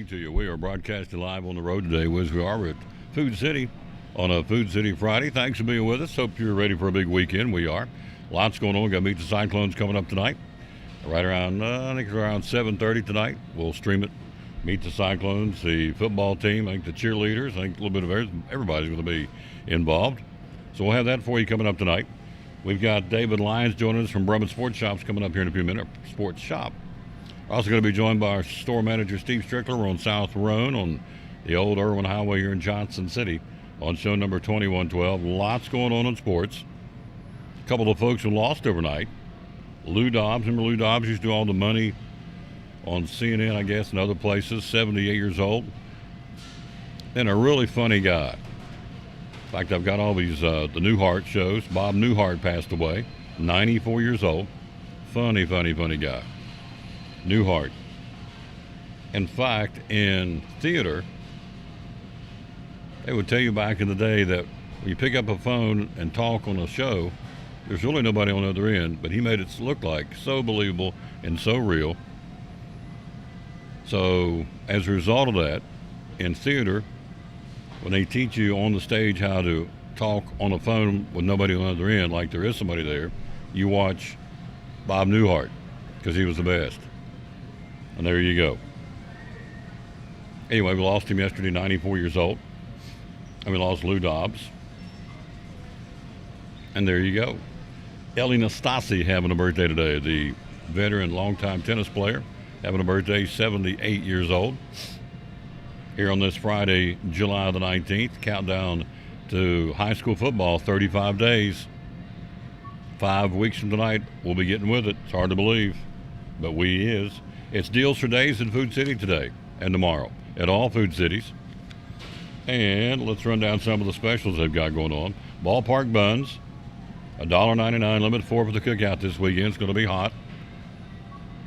morning to you. We are broadcasting live on the road today, as we are at Food City on a Food City Friday. Thanks for being with us. Hope you're ready for a big weekend. We are. Lots going on. Got to meet the Cyclones coming up tonight. Right around, I think it's around 7:30 tonight. We'll stream it. Meet the Cyclones, the football team, I think the cheerleaders. I think a little bit of everybody's going to be involved. So we'll have that for you coming up tonight. We've got David Lyons joining us from Brumman Sports Shops coming up here in a few minutes. Sports Shop. We're also going to be joined by our store manager, Steve Strickler. We're on South Roan on the old Irwin Highway here in Johnson City on show number 2112. Lots going on in sports. A couple of folks who lost overnight. Lou Dobbs. Remember Lou Dobbs used to do all the money on CNN, I guess, and other places. 78 years old. And a really funny guy. In fact, I've got all these, the Newhart shows. Bob Newhart passed away, 94 years old. Funny guy. Newhart. In fact, in theater, they would tell you back in the day that when you pick up a phone and talk on a show, there's really nobody on the other end, but he made it look like so believable and so real. So as a result of that, in theater, when they teach you on the stage how to talk on the phone with nobody on the other end, like there is somebody there, you watch Bob Newhart, because he was the best. And there you go. Anyway, we lost him yesterday, 94 years old. And we lost Lou Dobbs. And there you go. Ellie Nastasi having a birthday today, the veteran, longtime tennis player, having a birthday, 78 years old. Here on this Friday, July the 19th, countdown to high school football, 35 days. 5 weeks from tonight, we'll be getting with it. It's hard to believe, but we is. It's deals for days in Food City today and tomorrow at all Food Cities. And let's run down some of the specials they've got going on. Ballpark buns, $1.99, limit 4 for the cookout this weekend. It's going to be hot.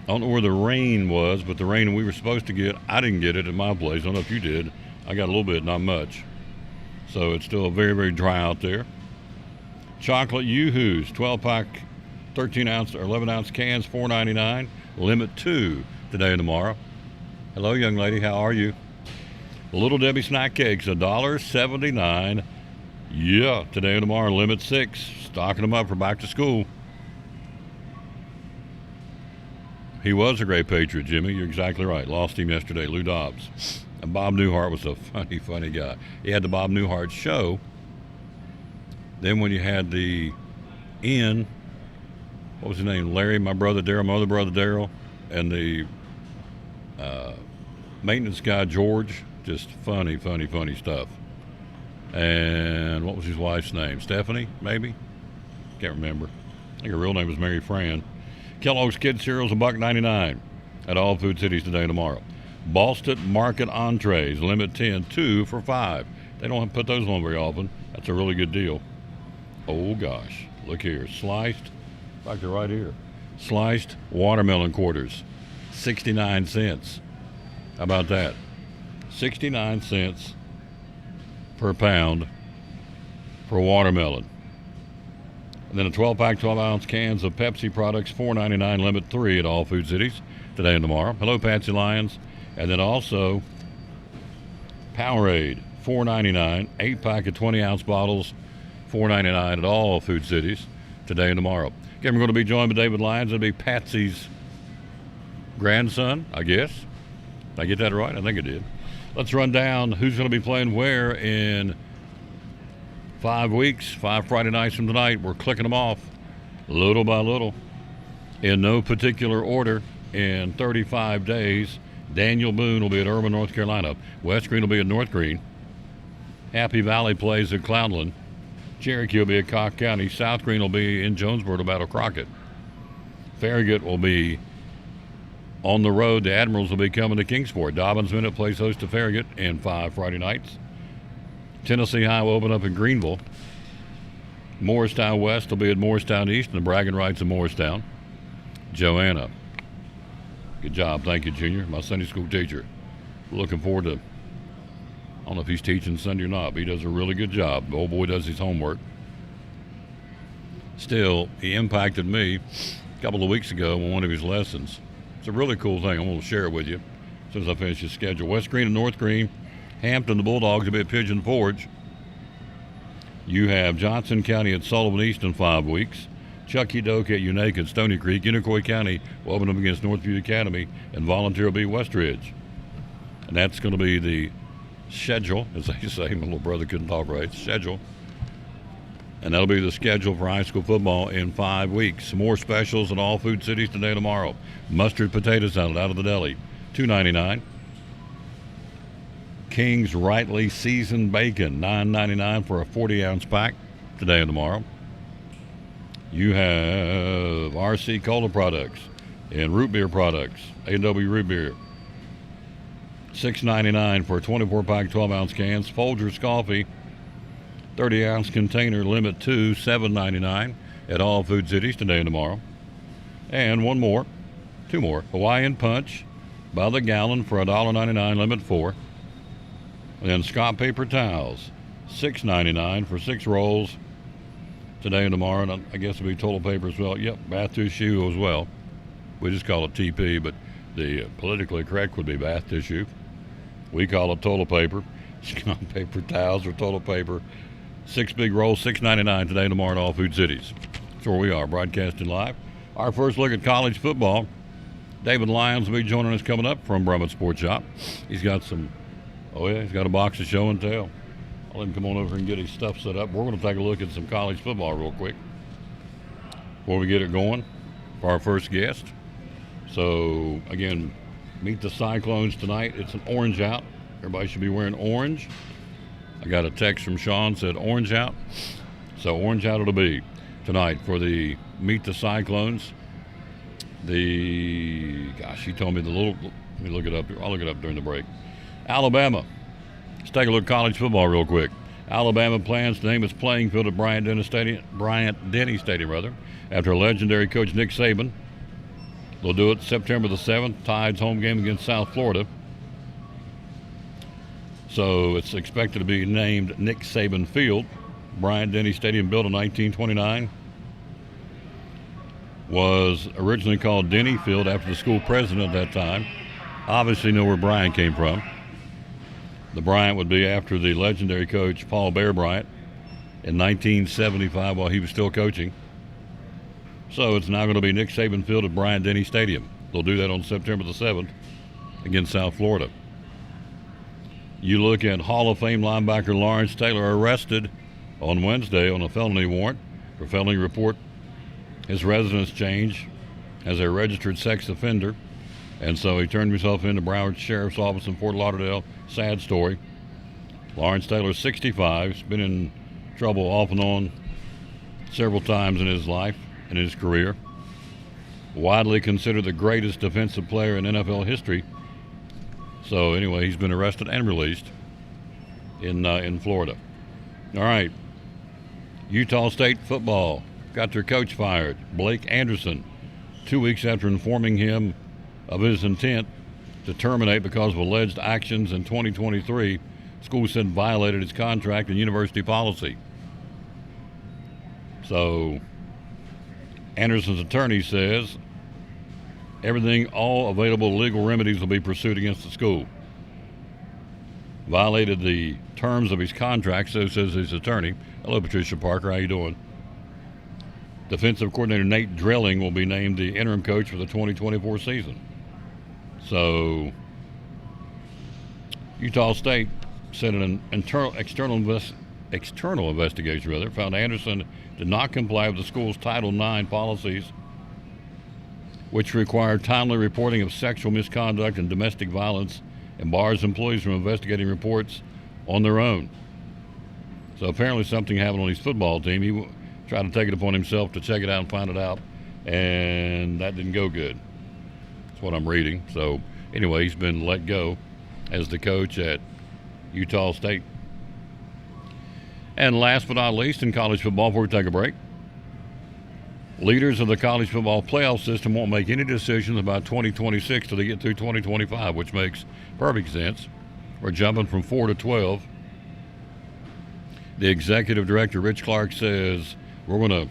I don't know where the rain was, but the rain we were supposed to get, I didn't get it at my place. I don't know if you did. I got a little bit, not much. So it's still very dry out there. Chocolate Yoo-Hoos, 12-pack, 13-ounce or 11-ounce cans, $4.99. Limit 2 today and tomorrow. Hello, young lady. How are you? Little Debbie snack cakes, $1.79. Yeah, today and tomorrow, limit 6. Stocking them up for back to school. He was a great patriot, Jimmy. You're exactly right. Lost him yesterday, Lou Dobbs. And Bob Newhart was a funny guy. He had the Bob Newhart show. Then when you had the what was his name? Larry, my brother Daryl, my other brother Daryl, and the maintenance guy George. Just funny stuff. And what was his wife's name? Stephanie, maybe? Can't remember. I think her real name was Mary Fran. Kellogg's Kid Cereals, $1.99 at all Food Cities today and tomorrow. Boston Market Entrees, limit 10, 2 for $5. They don't put those on very often. That's a really good deal. Oh gosh, look here, sliced, in fact they're right here, sliced watermelon quarters, 69 cents. How about that? 69 cents per pound for watermelon. And then a 12-pack, 12-ounce cans of Pepsi products, $4.99, limit 3 at all Food Cities today and tomorrow. Hello, Patsy Lyons. And then also Powerade, $4.99, 8-pack of 20-ounce bottles, $4.99 at all Food Cities today and tomorrow. Again, we're going to be joined by David Lyons. It'll be Patsy's grandson, I guess. Did I get that right? I think I did. Let's run down who's going to be playing where in 5 weeks, 5 Friday nights from tonight. We're clicking them off little by little in no particular order. In 35 days, Daniel Boone will be at Irwin, North Carolina. West Green will be at North Green. Happy Valley plays at Cloudland. Cherokee will be at Cock County. South Green will be in Jonesboro to battle Crockett. Farragut will be on the road. The Admirals will be coming to Kingsport. Dobbins Minute plays host to Farragut in 5 Friday nights. Tennessee High will open up in Greenville. Morristown West will be at Morristown East, and the bragging rights of Morristown. Joanna. Good job. Thank you, Junior. My Sunday school teacher. Looking forward to, I don't know if he's teaching Sunday or not, but he does a really good job. The old boy does his homework. Still, he impacted me a couple of weeks ago on one of his lessons. It's a really cool thing. I'm going to share it with you. as soon as I finish his schedule. West Green and North Green. Hampton, the Bulldogs will be at Pigeon Forge. You have Johnson County at Sullivan East in 5 weeks. Chucky Doak at Unaka at Stony Creek. Unicoi County will open up against Northview Academy, and Volunteer will be Westridge. And that's going to be the schedule, as they say. My little brother couldn't talk right. Schedule. And that'll be the schedule for high school football in 5 weeks. Some more specials at all food cities today and tomorrow. Mustard potato salad out of the deli, $2.99. King's Rightly Seasoned Bacon, $9.99 for a 40-ounce pack today and tomorrow. You have RC Cola products and root beer products, A&W root beer, $6.99 for a 24-pack 12-ounce cans. Folgers Coffee, 30-ounce container, limit to $7.99 at all food cities today and tomorrow. And two more, Hawaiian Punch by the gallon for $1.99, limit 4. And then Scott Paper Towels, $6.99 for 6 rolls today and tomorrow. And I guess it'll be toilet paper as well. Yep, bath tissue as well. We just call it TP, but the politically correct would be bath tissue. We call it toilet paper. Scott Paper Towels or toilet paper. 6 big rolls, $6.99 today and tomorrow in all food cities. That's where we are, broadcasting live. Our first look at college football. David Lyons will be joining us coming up from Brummett Sports Shop. He's got a box of show and tell. I'll let him come on over and get his stuff set up. We're going to take a look at some college football real quick before we get it going for our first guest. So, again, meet the Cyclones tonight. It's an orange out. Everybody should be wearing orange. I got a text from Sean, said orange out. So orange out it'll be tonight for the Meet the Cyclones. He told me let me look it up. I'll look it up during the break. Alabama. Let's take a look at college football real quick. Alabama plans to name its playing field at Bryant-Denny Stadium, after legendary coach Nick Saban. They'll do it September the 7th, Tide's home game against South Florida. So it's expected to be named Nick Saban Field. Bryant-Denny Stadium, built in 1929, was originally called Denny Field after the school president at that time. Obviously know where Bryant came from. The Bryant would be after the legendary coach Paul Bear Bryant in 1975 while he was still coaching. So it's now going to be Nick Saban Field at Bryant-Denny Stadium. They'll do that on September the 7th against South Florida. You look at Hall of Fame linebacker Lawrence Taylor, arrested on Wednesday on a felony warrant for felony report his residence change as a registered sex offender. And so he turned himself into Broward Sheriff's Office in Fort Lauderdale. Sad story. Lawrence Taylor, 65. He's been in trouble off and on several times in his life and his career. Widely considered the greatest defensive player in NFL history. So anyway, he's been arrested and released in Florida. All right. Utah State football got their coach fired, Blake Anderson, 2 weeks after informing him of his intent to terminate because of alleged actions in 2023. School said violated its contract and university policy. So Anderson's attorney says all available legal remedies will be pursued against the school. Violated the terms of his contract, so says his attorney. Hello, Patricia Parker. How you doing? Defensive coordinator Nate Drilling will be named the interim coach for the 2024 season. So Utah State said an external investigation found Anderson did not comply with the school's Title IX policies, which require timely reporting of sexual misconduct and domestic violence and bars employees from investigating reports on their own. So apparently something happened on his football team. He tried to take it upon himself to check it out and find it out, and that didn't go good. That's what I'm reading. So anyway, he's been let go as the coach at Utah State. And last but not least, in college football, before we take a break, leaders of the college football playoff system won't make any decisions about 2026 till they get through 2025, which makes perfect sense. We're jumping from 4 to 12. The executive director, Rich Clark, says we're going to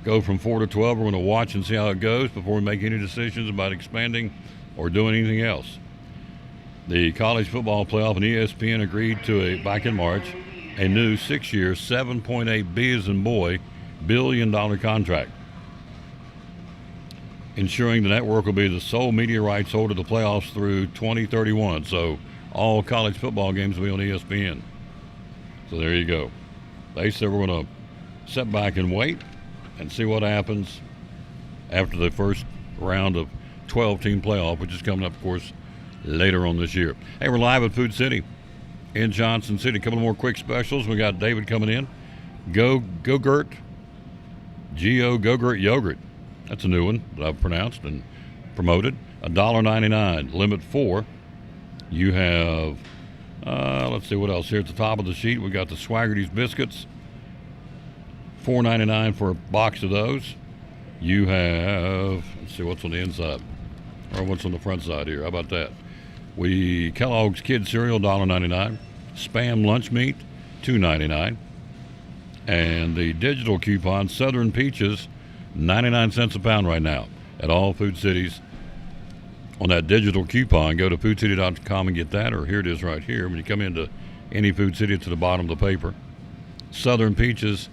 go from 4 to 12. We're going to watch and see how it goes before we make any decisions about expanding or doing anything else. The college football playoff and ESPN agreed to back in March, a new 6-year, $7.8 billion contract, ensuring the network will be the sole media rights holder of the playoffs through 2031. So all college football games will be on ESPN. So there you go. They said we're going to sit back and wait and see what happens after the first round of 12-team playoff, which is coming up, of course, later on this year. Hey, we're live at Food City in Johnson City. A couple more quick specials. We got David coming in. Go-Gurt, Go-Gurt yogurt. That's a new one that I've pronounced and promoted. $1.99, limit 4. You have, let's see what else here at the top of the sheet. We got the Swaggerty's biscuits, $4.99 for a box of those. You have, let's see what's on the inside, or what's on the front side here. How about that? Kellogg's Kid Cereal, $1.99. Spam lunch meat, $2.99. And the digital coupon, Southern Peaches, 99 cents a pound right now at all Food Cities. On that digital coupon, go to foodcity.com and get that, or here it is right here. When you come into any Food City, it's at the bottom of the paper. Southern Peaches,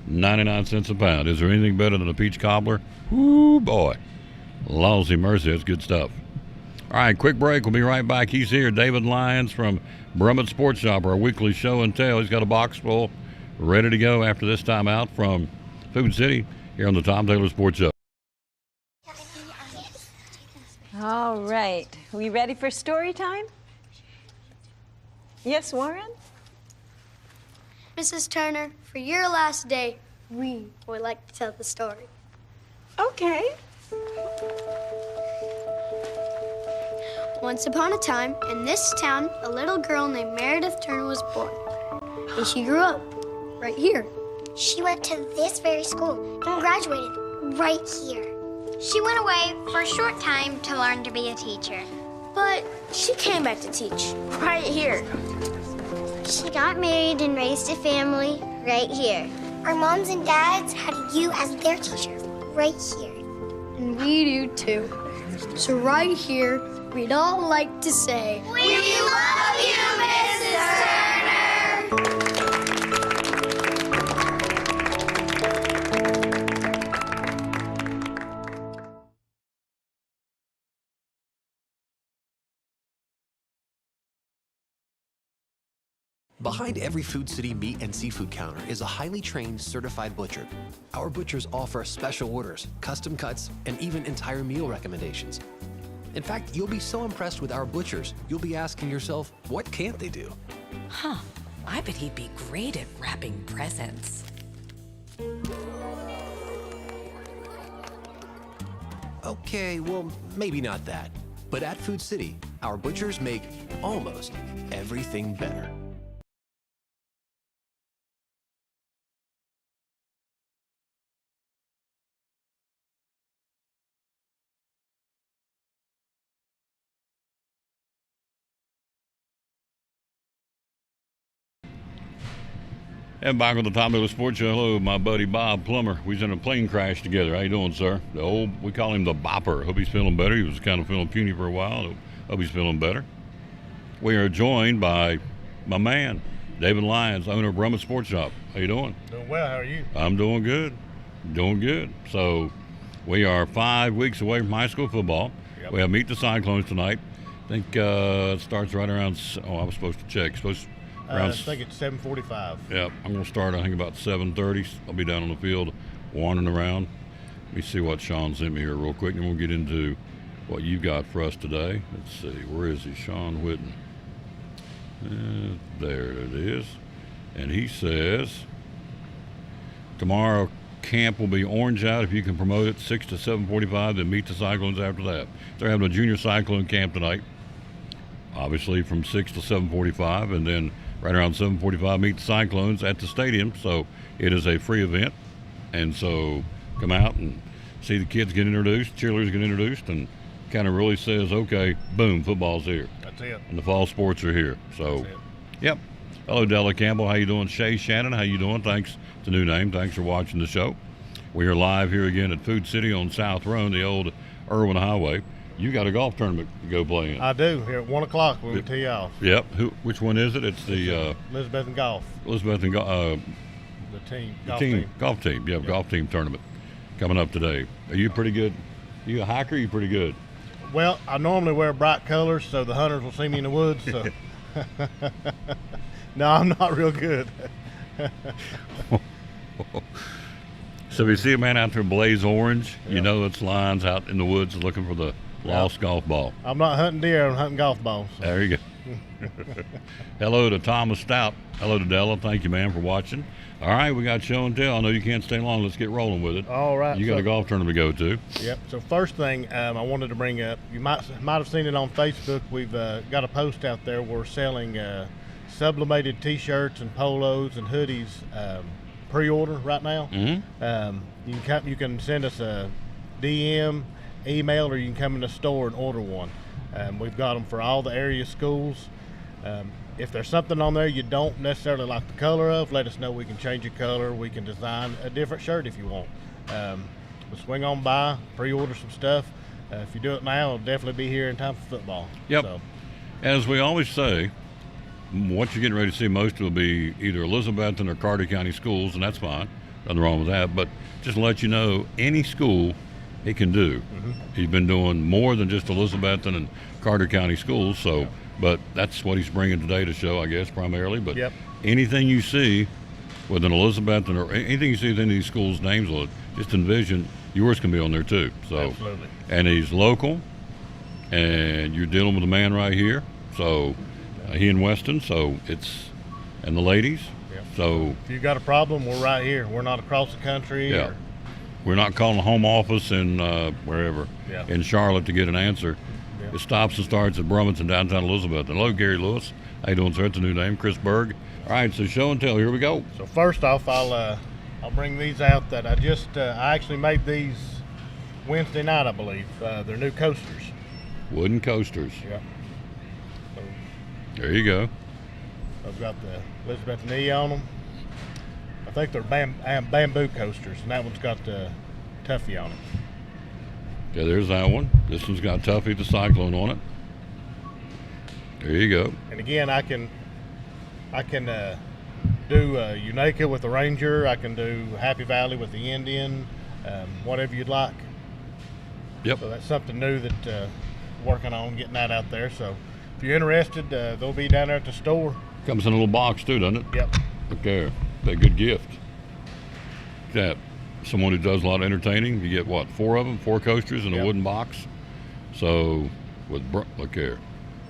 99 cents a pound. Is there anything better than a peach cobbler? Ooh, boy. Lousy mercy, that's good stuff. All right, quick break. We'll be right back. He's here, David Lyons from Brummett Sports Shop, our weekly show and tell. He's got a box full ready to go after this time out from Food City here on the Tom Taylor Sports Show. All right. We ready for story time? Yes, Warren? Mrs. Turner, for your last day, we would like to tell the story. Okay. Once upon a time, in this town, a little girl named Meredith Turner was born. And she grew up right here. She went to this very school and graduated right here. She went away for a short time to learn to be a teacher. But she came back to teach right here. She got married and raised a family right here. Our moms and dads had you as their teacher right here. And we do too. So right here, we'd all like to say, We love you, Mrs. Turner! Behind every Food City meat and seafood counter is a highly trained, certified butcher. Our butchers offer special orders, custom cuts, and even entire meal recommendations. In fact, you'll be so impressed with our butchers, you'll be asking yourself, what can't they do? Huh. I bet he'd be great at wrapping presents. Okay, well, maybe not that. But at Food City, our butchers make almost everything better. And back on the Tom Taylor Sports Show. Hello, my buddy Bob Plummer. We was in a plane crash together. How you doing, sir? We call him the Bopper. Hope he's feeling better. He was kind of feeling puny for a while. Hope he's feeling better. We are joined by my man, David Lyons, owner of Brummett Sports Shop. How you doing? Doing well. How are you? I'm doing good. Doing good. So we are 5 weeks away from high school football. Yep. We have Meet the Cyclones tonight. I think it starts right around, I was supposed to check. I think it's 7:45. Yeah, I'm going to start, I think, about 7:30. I'll be down on the field wandering around. Let me see what Sean sent me here real quick, and we'll get into what you've got for us today. Let's see. Where is he? Sean Whitten. There it is. And he says, tomorrow camp will be orange out if you can promote it, 6 to 7:45, then Meet the Cyclones after that. They're having a junior Cyclone camp tonight, obviously from 6 to 7:45, and then right around 7:45, Meet the Cyclones at the stadium. So it is a free event. And so come out and see the kids get introduced, cheerleaders get introduced, and kind of really says, okay, boom, football's here. That's it. And the fall sports are here. So, That's it. yep. Hello, Della Campbell. How you doing? Shay Shannon, how you doing? Thanks. It's a new name. Thanks for watching the show. We are live here again at Food City on South Road, the old Irwin Highway. you got a golf tournament to go play in. I do. Here at 1 o'clock, we'll tee you off. Yep. Which one is it? It's the Elizabeth and Golf, Elizabeth and the team. golf team. Yeah, golf team tournament coming up today. Are you pretty good? You a hiker? You pretty good? Well, I normally wear bright colors so the hunters will see me in the woods. So. No, I'm not real good. So if you see a man out there blaze orange, you know it's Lions out in the woods looking for the lost golf ball. I'm not hunting deer, I'm hunting golf balls. So. There you go. Hello to Thomas Stout. Hello to Della. Thank you, man, for watching. All right, we got show and tell. I know you can't stay long. Let's get rolling with it. All right. You got a golf tournament to go to. Yep. So first thing I wanted to bring up, you might have seen it on Facebook. We've got a post out there. We're selling sublimated T-shirts and polos and hoodies pre-order right now. Mm-hmm. You can send us a DM, email, or you can come in the store and order one. We've got them for all the area schools. If there's something on there you don't necessarily like the color of, let us know. We can change your color. We can design a different shirt if you want. We'll swing on by, pre-order some stuff. If you do it now, it'll definitely be here in time for football. Yep. So, As we always say, what you're getting ready to see most will be either Elizabethton or Carter County schools, and that's fine. Nothing wrong with that. But just to let you know, any school he can do. Mm-hmm. He's been doing more than just Elizabethton and Carter County schools. So, but that's what he's bringing today to show, I guess, primarily. But anything you see with an Elizabethton or anything you see with any of these schools' names on it, just envision yours can be on there too. So, absolutely. And he's local, and you're dealing with a man right here. So, he in Weston. So it's and the ladies. Yep. So if you got a problem, we're right here. We're not across the country. Yeah. Or, we're not calling the home office in wherever in Charlotte to get an answer. Yeah. It stops and starts at Brummets in downtown Elizabeth. And hello, Gary Lewis. How you doing, sir? It's a new name, Chris Berg. All right, so show and tell. Here we go. So first off, I'll bring these out that I actually made these Wednesday night, I believe. They're new coasters. Wooden coasters. Yeah. So There you go. I've got the Elizabeth knee on them. I think they're bamboo coasters, and that one's got the Tuffy on it. Okay, there's that one. This one's got Tuffy the Cyclone on it. There you go. And again, I can do Unaka with the Ranger. I can do Happy Valley with the Indian. Whatever you'd like. Yep. So that's something new that working on getting that out there. So if you're interested, they'll be down there at the store. Comes in a little box too, doesn't it? Yep. Look there. A good gift. Yeah. Someone who does a lot of entertaining, you get what, 4 of them, 4 coasters in a wooden box. So with look here,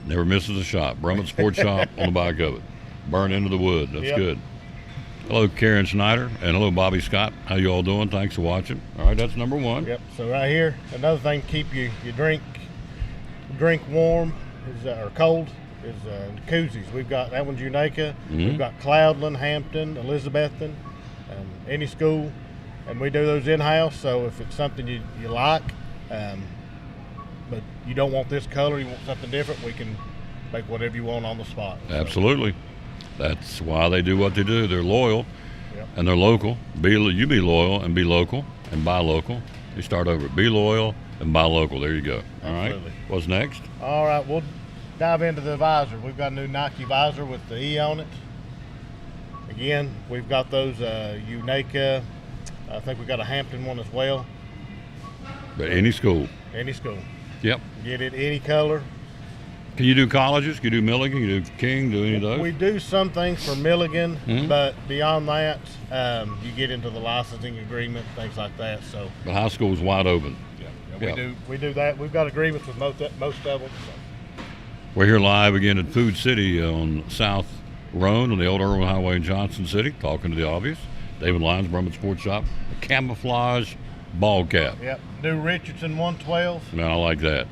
never misses a shot. Brummett Sports Shop on the back of it. Burn into the wood. That's good. Hello, Karen Schneider, and hello, Bobby Scott. How you all doing? Thanks for watching. All right, that's number 1. Yep. So right here, another thing to keep your drink warm is or cold is koozies. We've got that one's Unaka. We've got Cloudland, Hampton, Elizabethton, any school, and we do those in house. So if it's something you like, but you don't want this color, you want something different, we can make whatever you want on the spot. Absolutely. That's why they do what they do. They're loyal, Yep. and they're local. You be loyal and be local and buy local. You start over. Be loyal and buy local. There you go. All right. Absolutely. What's next? All right, we'll dive into the visor. We've got a new Nike visor with the E on it. Again, we've got those Unaka. I think we got a Hampton one as well. But any school. Any school. Yep. Get it any color. Can you do colleges? Can you do Milligan? Can you do King? Do any of those? We do some things for Milligan, Mhm. but beyond that, you get into the licensing agreement, things like that. So But high school's wide open. we do that. We've got agreements with most of them. So. We're here live again at Food City on South Roan on the old Irwin Highway in Johnson City, talking to the obvious. David Lyons, Brummett Sports Shop. A camouflage ball cap. Yep. New Richardson 112. Man, I like that.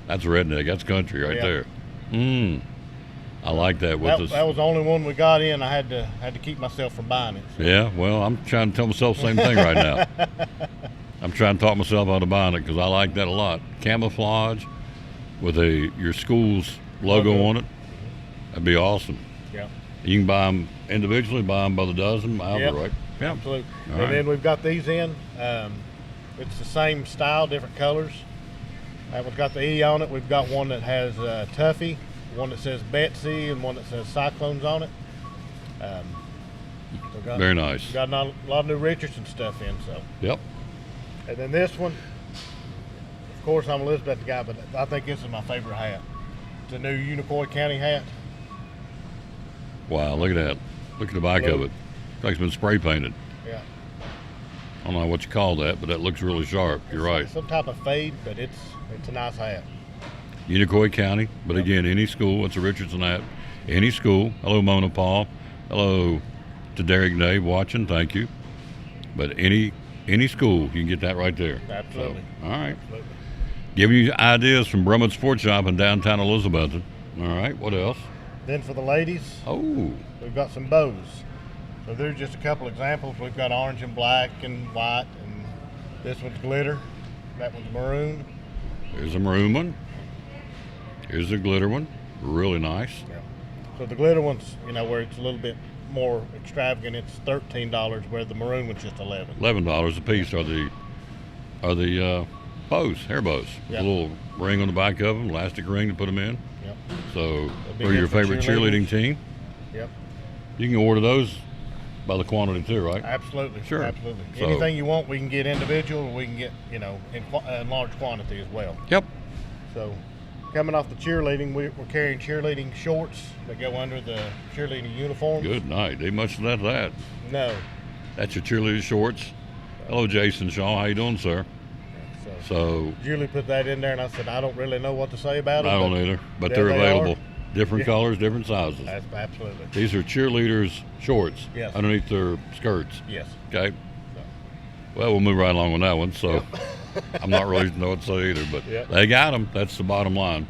That's redneck. That's country right there. I like that. With this. That was the only one we got in. I had to keep myself from buying it. So. Yeah, well, I'm trying to tell myself the same thing right now. I'm trying to talk myself out of buying it because I like that a lot. Camouflage with your school's logo on it. That'd be awesome. Yeah. You can buy them individually, buy them by the dozen, however, right? Yeah. Absolutely. All And right. then we've got these in. It's the same style, different colors. That one's got the E on it. We've got one that has Tuffy, one that says Betsy, and one that says Cyclones on it. So Very nice. Got a lot of new Richardson stuff in. So. Yep. And then this one, of course, I'm Elizabeth guy, but I think this is my favorite hat. It's a new Unicoi County hat. Wow, look at that. Look at the back of Blue. it. Looks like it's been spray painted. Yeah. I don't know what you call that, but that looks really sharp. You're right. Some type of fade, but it's a nice hat. Unicoi County, but again, any school. It's a Richardson hat. Any school. Hello, Mona Paul. Hello to Derek Dave watching. Thank you. But any school, you can get that right there. Absolutely. So, all right. Absolutely. Giving you ideas from Brummett Sports Shop in downtown Elizabethton. All right. What else? Then for the ladies, Oh, we've got some bows. So there's just a couple examples. We've got orange and black and white, and this one's glitter. That one's maroon. here's a maroon one. Here's a glitter one. Really nice. Yeah. So the glitter one's, where it's a little bit more extravagant, it's $13, where the maroon one's just $11. $11 a piece are the bows, hair bows. With Yep. a little ring on the back of them, elastic ring to put them in. Yep. So be for good your for favorite cheerleaders. cheerleading team, Yep. you can order those by the quantity too, right? Absolutely. Sure. Absolutely. So- Anything you want, we can get individual, or we can get, in large quantity as well. Yep. So, coming off the cheerleading, we're carrying cheerleading shorts that go under the cheerleading uniforms. Good night. They must have left that. No. That's your cheerleader shorts. Hello, Jason Shaw. How you doing, sir? So, So Julie put that in there, and I said, I don't really know what to say about it. I don't but either, but there they're they are. available. Different Yeah. colors, different sizes. Absolutely. These are cheerleaders' shorts Yes. underneath their skirts. Yes. Okay. Well, we'll move right along on that one. So I'm not really know what to say either, but Yep. they got them. That's the bottom line.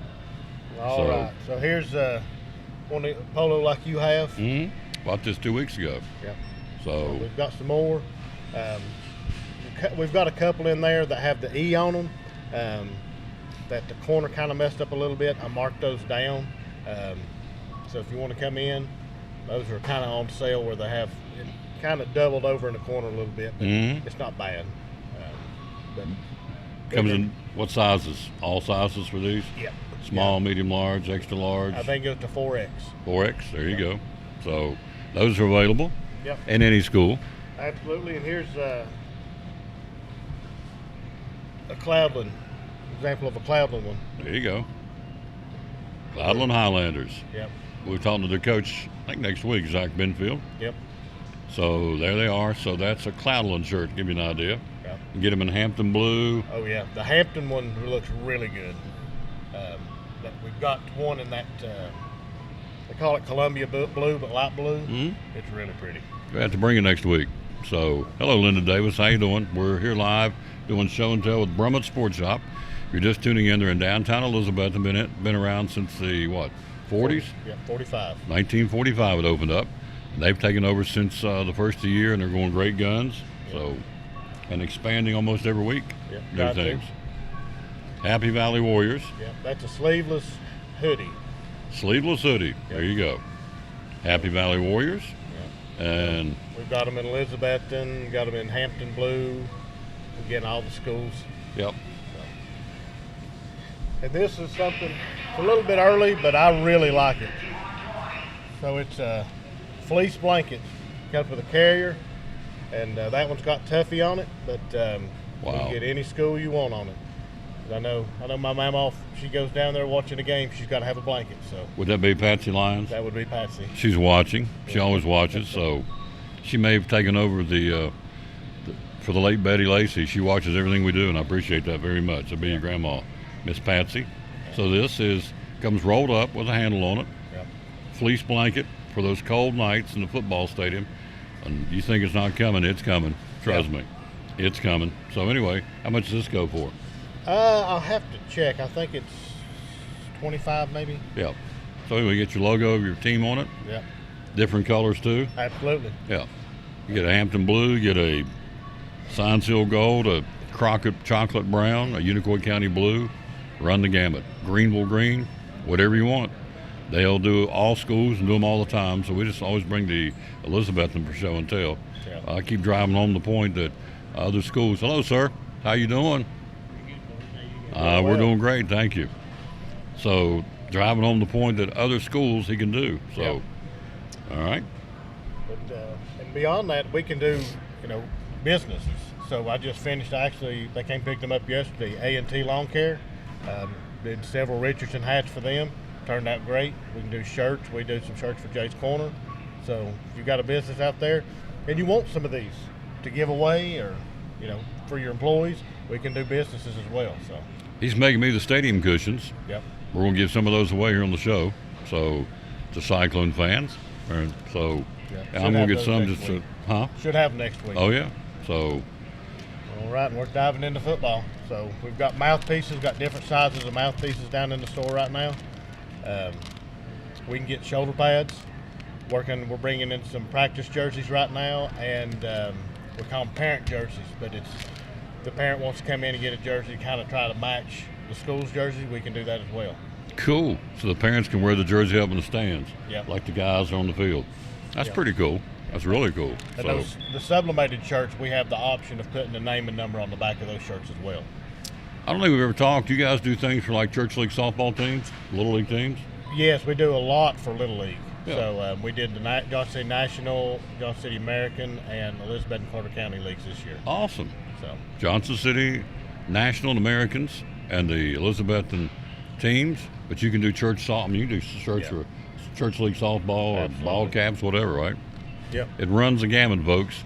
All right. So here's one of the polo like you have. Hmm. Bought this 2 weeks ago. Yep. So We've got some more. We've got a couple in there that have the E on them. That the corner kind of messed up a little bit. I marked those down. So if you want to come in, those are kind of on sale where they have it kind of doubled over in the corner a little bit, but Mhm. it's not bad. But comes in what sizes? All sizes for these? Yep. Small, medium, large, extra large. I think it goes to 4X. 4X. There you go. So those are available Yep. in any school. Absolutely. And here's a Cloudland example of a Cloudland one. There you go. Cloudland Highlanders. Yep. We're talking to the coach, I think next week, Zach Benfield. Yep. So there they are. So that's a Cloudland shirt. To give you an idea. Yep. You get them in Hampton blue. Oh yeah, the Hampton one looks really good. We've got one in that they call it Columbia blue, but light blue. Mhm. It's really pretty. We have to bring it next week. So hello, Linda Davis. How you doing? We're here live doing show and tell with Brummett Sports Shop. If you're just tuning in, they're in downtown Elizabeth and been around since the 40s. Yeah, 45. 1945 it opened up. They've taken over since the first of the year, and they're going great guns. So, and expanding almost every week. Yep, New got to. things. Happy Valley Warriors, Yeah, that's a sleeveless hoodie. sleeveless hoodie. There you go. Happy Valley Warriors, and We've got them in Elizabethton, got them in Hampton blue. We get in all the schools. yep. And this is something, it's a little bit early, but I really like it. So it's a fleece blanket. Comes with a carrier, and that one's got Tuffy on it, but you Wow. can get any school you want on it. 'Cause I know my mama, if she goes down there watching a game, she's got to have a blanket. So Would that be Patsy Lyons? that would be Patsy. She's watching. She always watches, so she may have taken over for the late Betty Lacey. She watches everything we do, and I appreciate that very much. That'd be your grandma, Miss Patsy. So this comes rolled up with a handle on it. Yep. Fleece blanket for those cold nights in the football stadium. And you think it's not coming, it's coming. Trust me, it's coming. So anyway, how much does this go for? I'll have to check. I think it's 25 maybe. Yeah. So anyway, you get your logo of your team on it. Yep. Different colors too. Absolutely. Yeah. You get a Hampton blue, you get a Sign Seal gold, a Crockett chocolate brown, a Unicoi County blue. Run the gamut. Greenville green, whatever you want. They'll do all schools and do them all the time. So we just always bring the Elizabethton for show and tell. Yeah. I keep driving home the point that other schools. Hello, sir. How you doing? Well. We're doing great, thank you. So driving home the point that other schools he can do. So, Yep. all right. But and beyond that, we can do, businesses. So I just finished. Actually, they came pick them up yesterday. A&T Lawn Care. Did several Richardson hats for them. Turned out great. We can do shirts. We do some shirts for Jay's Corner. So if you've got a business out there and you want some of these to give away, or for your employees, we can do businesses as well. So He's making me the stadium cushions. yep. We're going to give some of those away here on the show. So the Cyclone fans. And so Yeah. I'm Should going have to get those some next just to, week. huh? Should have next week. Oh, yeah. So, All right, and we're diving into football. So we've got mouthpieces, got different sizes of mouthpieces down in the store right now. We can get shoulder pads. We're bringing in some practice jerseys right now, and we call them parent jerseys. But it's the parent wants to come in and get a jersey, kind of try to match the school's jersey. We can do that as well. cool. So the parents can wear the jersey up in the stands. Yep. Like the guys are on the field. That's Yep. pretty cool. That's really cool. And So, the sublimated shirts, we have the option of putting the name and number on the back of those shirts as well. I don't think we've ever talked. You guys do things for like church league softball teams, little league teams? Yes, we do a lot for Little League. Yeah. So we did the Johnson City National, Johnson City American, and Elizabeth and Carter County leagues this year. Awesome. So Johnson City National and Americans and the Elizabethan teams, but you can do church softball. You can do church Yeah. for church league softball or Absolutely. ball caps, whatever, right? yep, It runs the gamut, folks.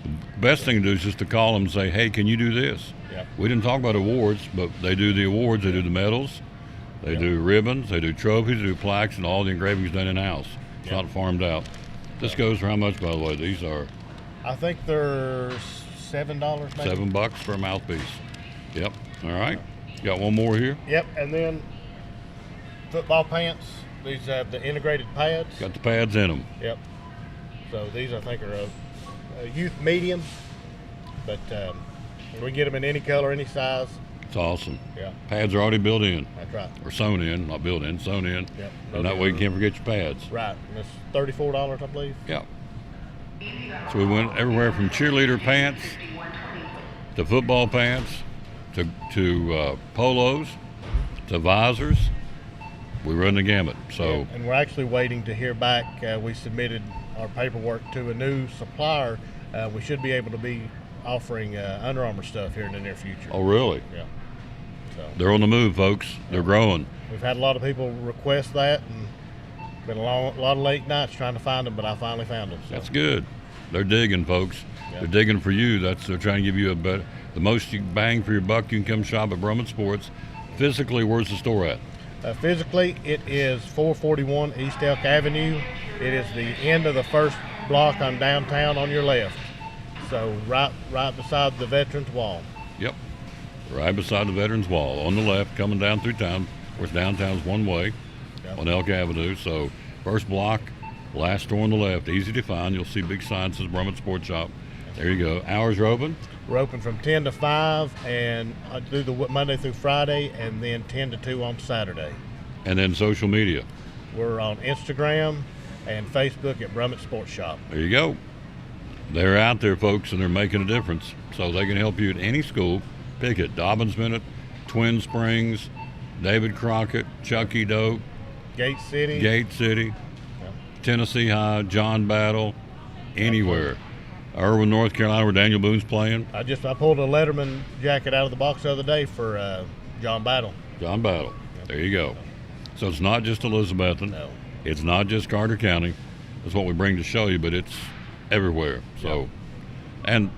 The best thing to do is just to call them and say, hey, can you do this? yep, We didn't talk about awards, but they do the awards, they do the medals, they Yeah. do ribbons, they do trophies, they do plaques, and all the engravings done in-house. It's Yeah. not farmed out. This goes for how much, by the way? These are I think they're $7 maybe. $7 for a mouthpiece. Yep. All right. Got one more here. Yep, and then football pants. These have the integrated pads. Got the pads in them. Yep. So these I think are a youth medium, but we can get them in any color, any size. It's awesome. Yeah, Pads are already built in, that's right. or sewn in, not built in, sewn in. Yep. And that way you can't forget your pads. Right, and it's $34, I believe. Yeah. So we went everywhere from cheerleader pants to football pants to polos to visors. We run the gamut. So And we're actually waiting to hear back. We submitted our paperwork to a new supplier. We should be able to be offering Under Armour stuff here in the near future. oh really? Yeah. So They're on the move, folks. They're growing. we've had a lot of people request that, and been a lot of late nights trying to find them, but I finally found them. So. That's good. They're digging, folks. Yeah. They're digging for you. They're trying to give you the most bang for your buck. You can come shop at Brummett Sports. Physically, where's the store at? Physically, it is 441 East Elk Avenue. It is the end of the first block on downtown on your left. So right beside the Veterans Wall. Yep. Right beside the Veterans Wall on the left, coming down through town. Of course, downtown's one way Yep. on Elk Avenue. So first block, last store on the left, easy to find. You'll see big signs that says Brummett Sports Shop. There you go. Hours are open. We're open from 10 to 5, and I do the Monday through Friday, and then 10 to 2 on Saturday. And then social media. We're on Instagram and Facebook at Brummett Sports Shop. There you go. They're out there, folks, and they're making a difference. So they can help you at any school. Pick it. Dobbins Bennett, Twin Springs, David Crockett, Chucky Doak, Gate City. Gate City, Yeah. Tennessee High, John Battle, anywhere. Irwin, North Carolina, where Daniel Boone's playing. I pulled a Letterman jacket out of the box the other day for John Battle. John Battle. There you go. So it's not just Elizabethan. No. It's not just Carter County. That's what we bring to show you, but it's everywhere. So, and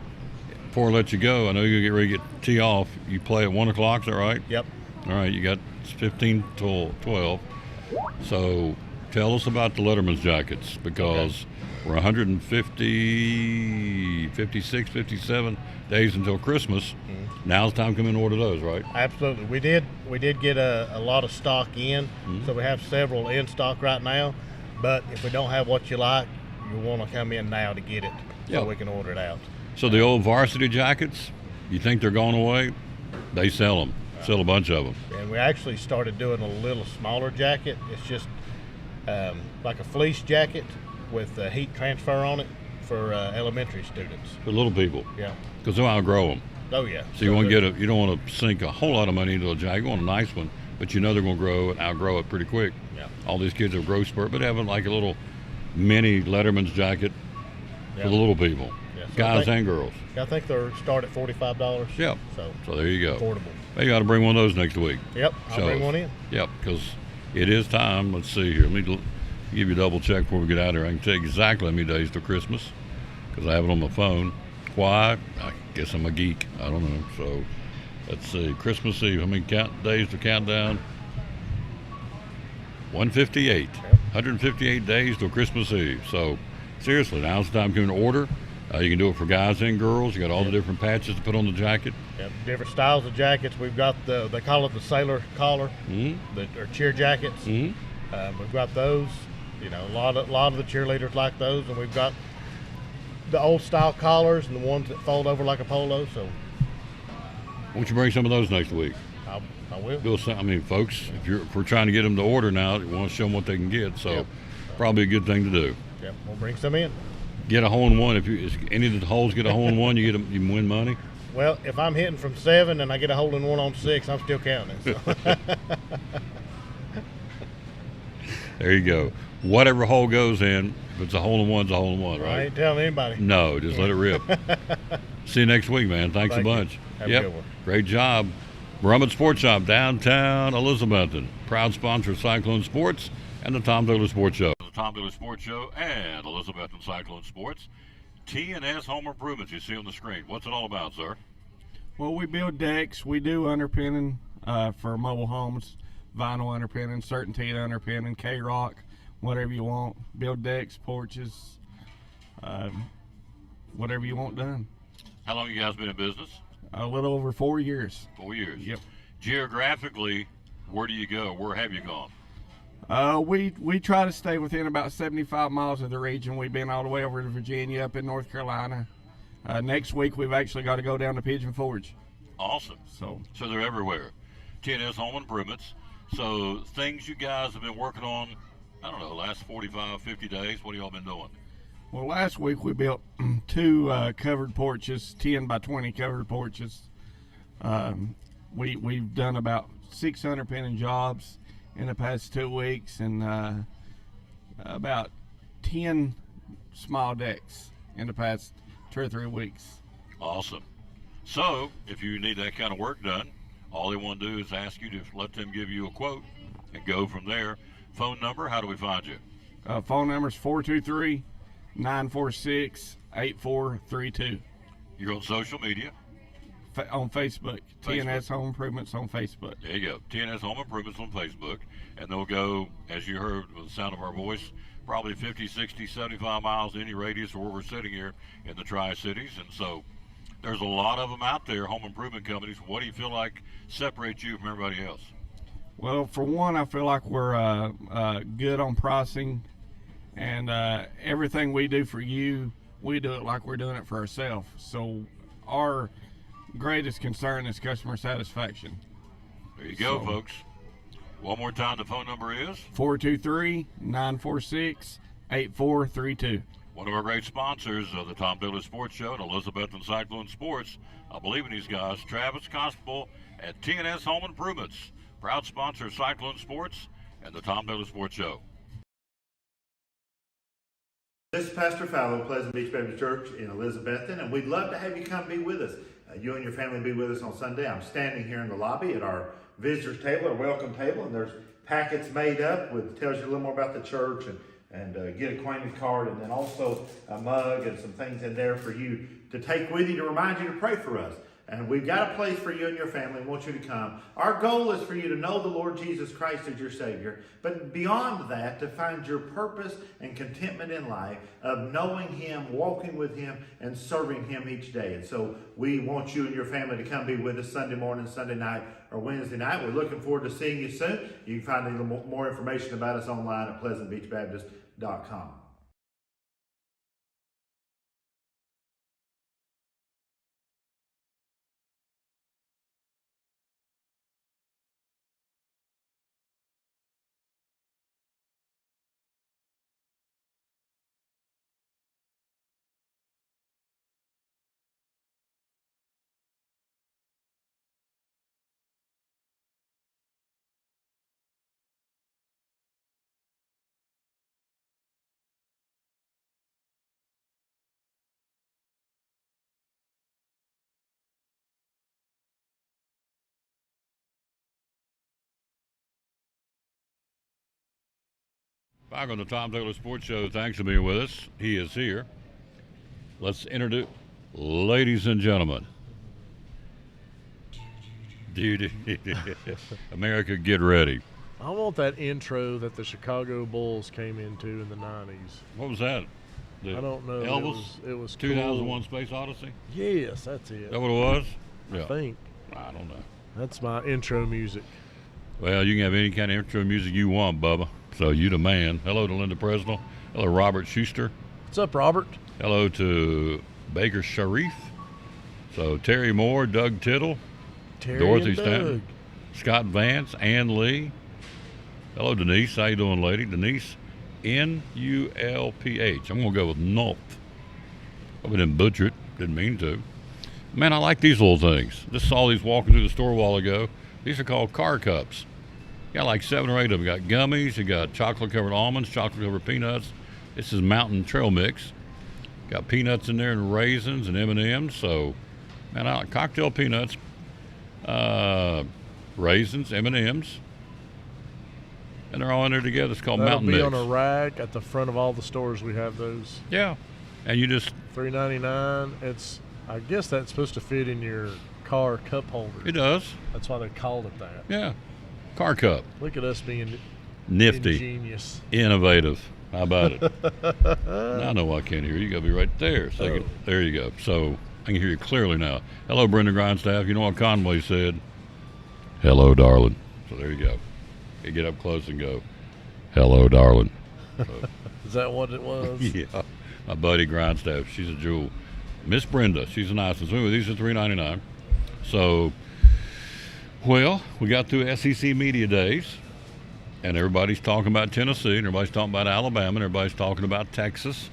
before I let you go, I know you get ready to get tee off. You play at 1 o'clock, is that right? Yep. All right, you got 15 till 12. So tell us about the Letterman's jackets, because we're 150, 56, 57 days until Christmas. Now's the time to come in and order those, right? Absolutely. We did get a lot of stock in, so we have several in stock right now. But if we don't have what you like, you want to come in now to get it, Yeah. so we can order it out. So the old varsity jackets, you think they're going away? They sell them. Sell a bunch of them. And we actually started doing a little smaller jacket. It's just like a fleece jacket with heat transfer on it for elementary students. For little people, Yeah. because they'll outgrow them. Oh yeah. So you want to you don't want to sink a whole lot of money into a jacket. You want a nice one, but you know they're going to grow and outgrow it pretty quick. Yeah. All these kids have growth spurt, but having like a little mini Letterman's jacket Yeah. for the little people, Yeah, so guys and girls. I think they're start at $45. Yep. So there you go. affordable. Hey, you got to bring one of those next week. Yep. I'll So- bring one in. Yep, because it is time. Let's see here. Let me give you a double check before we get out of here. I can tell you exactly how many days till Christmas because I have it on my phone. Why? I guess I'm a geek. I don't know. So let's see. Christmas Eve. How many days to count down? 158. 158 days till Christmas Eve. So seriously, now's the time to order. You can do it for guys and girls. You got all the different patches to put on the jacket. Yep. Different styles of jackets. We've got they call it the sailor collar, or cheer jackets. Mm-hmm. We've got those. You know, a lot of the cheerleaders like those, and we've got the old style collars and the ones that fold over like a polo. So Why don't you bring some of those next week? I will. I mean, folks, if we're trying to get them to order now, you want to show them what they can get. So Yep. probably a good thing to do. Yep. We'll bring some in. Get a hole in one. If any of the holes get a hole in one, you can win money. Well, if I'm hitting from 7 and I get a hole in one on 6, I'm still counting. So. There you go. Whatever hole goes in, if it's a hole in one's a hole in one, I right? ain't telling anybody. No, just let it rip. See you next week, man. Thanks Thank a you. bunch. Have a Yep. good one. Great job. Brummett Sports Shop, downtown Elizabethton. Proud sponsor of Cyclone Sports and the Tom Taylor Sports Show. The Tom Taylor Sports Show and Elizabethton Cyclone Sports. T&S Home Improvements you see on the screen. What's it all about, sir? Well, we build decks. We do underpinning for mobile homes, vinyl underpinning, CertainTeed underpinning, K-Rock, whatever you want. Build decks, porches, whatever you want done. How long you guys been in business? A little over 4 years. 4 years. Yep. Geographically, where do you go? Where have you gone? We try to stay within about 75 miles of the region. We've been all the way over to Virginia, up in North Carolina. Next week, we've actually got to go down to Pigeon Forge. Awesome. So they're everywhere. T&S Home Improvements. So things you guys have been working on, I don't know, last 45, 50 days. What have y'all been doing? Well, last week we built 2 covered porches, 10 by 20 covered porches. We've done about 600 pinning jobs in the past 2 weeks, and about 10 small decks in the past 2 or 3 weeks. Awesome. So if you need that kind of work done, all they want to do is ask you to let them give you a quote and go from there. Phone number, how do we find you? Phone number is 423-946-8432. You're on social media. On Facebook, TNS Home Improvements on Facebook. There you go. TNS Home Improvements on Facebook. And they'll go, as you heard with the sound of our voice, probably 50, 60, 75 miles any radius of where we're sitting here in the Tri-Cities. And so there's a lot of them out there, home improvement companies. What do you feel like separates you from everybody else? Well, for one, I feel like we're good on pricing, and everything we do for you, we do it like we're doing it for ourselves. So our greatest concern is customer satisfaction. There you go, folks. One more time, the phone number is 423-946-8432. one of our great sponsors of the Tom Taylor Sports Show and Elizabethton Cyclone Sports. I believe in these guys. Travis Constable at TNS Home Improvements, proud sponsor of Cyclone Sports and the Tom Taylor Sports Show. This is Pastor Fallow, Pleasant Beach Baptist Church in Elizabethton, and we'd love to have you come be with us. You and your family be with us on Sunday. I'm standing here in the lobby at our visitors table, our welcome table, and there's packets made up with tells you a little more about the church and get acquainted card, and then also a mug and some things in there for you to take with you to remind you to pray for us. And we've got a place for you and your family. We want you to come. Our goal is for you to know the Lord Jesus Christ as your Savior. But beyond that, to find your purpose and contentment in life of knowing Him, walking with Him, and serving Him each day. And so we want you and your family to come be with us Sunday morning, Sunday night, or Wednesday night. We're looking forward to seeing you soon. You can find a little more information about us online at pleasantbeachbaptist.com. Back on the Tom Taylor Sports Show. Thanks for being with us. He is here. Let's introduce, ladies and gentlemen. America, get ready. I want that intro that the Chicago Bulls came into in the 90s. What was that? I don't know. Elvis? It was 2001 cool. Space Odyssey? Yes, that's Is it. that what it was? I think. I don't know. That's my intro music. Well, you can have any kind of intro music you want, Bubba. So you the man. Hello to Linda Presnell. Hello, Robert Schuster. What's up, Robert? Hello to Baker Sharif. So Terry Moore, Doug Tittle, Terry Dorothy and Doug. Stanton, Scott Vance, Ann Lee. Hello, Denise. How you doing, lady? Denise, N-U-L-P-H. I'm going to go with Nulp. I didn't butcher it. Didn't mean to. Man, I like these little things. Just saw these walking through the store a while ago. These are called car cups. Got like 7 or 8 of them. Got gummies. You got chocolate-covered almonds, chocolate-covered peanuts. This is Mountain Trail Mix. Got peanuts in there and raisins and M&Ms. So, man, I like cocktail peanuts, raisins, M&Ms. And they're all in there together. It's called That'll Mountain be Mix. on a rack at the front of all the stores. We have those. Yeah. And you just... $3.99. It's, I guess that's supposed to fit in your car cup holder. It does. That's why they called it that. Yeah. Car cup. Look at us being Nifty. ingenious. Innovative. How about it? Now I know I can't hear you. You got to be right there. So Oh. there you go. So I can hear you clearly now. Hello, Brenda Grindstaff. You know what Conway said? Hello, darling. So there you go. You get up close and go, hello, darling. So, Is that what it was? yeah. My buddy Grindstaff. She's a jewel. Miss Brenda. She's a nice one. So anyway, these are $3.99. So, well, we got through SEC Media Days. And everybody's talking about Tennessee, and everybody's talking about Alabama, and everybody's talking about Texas.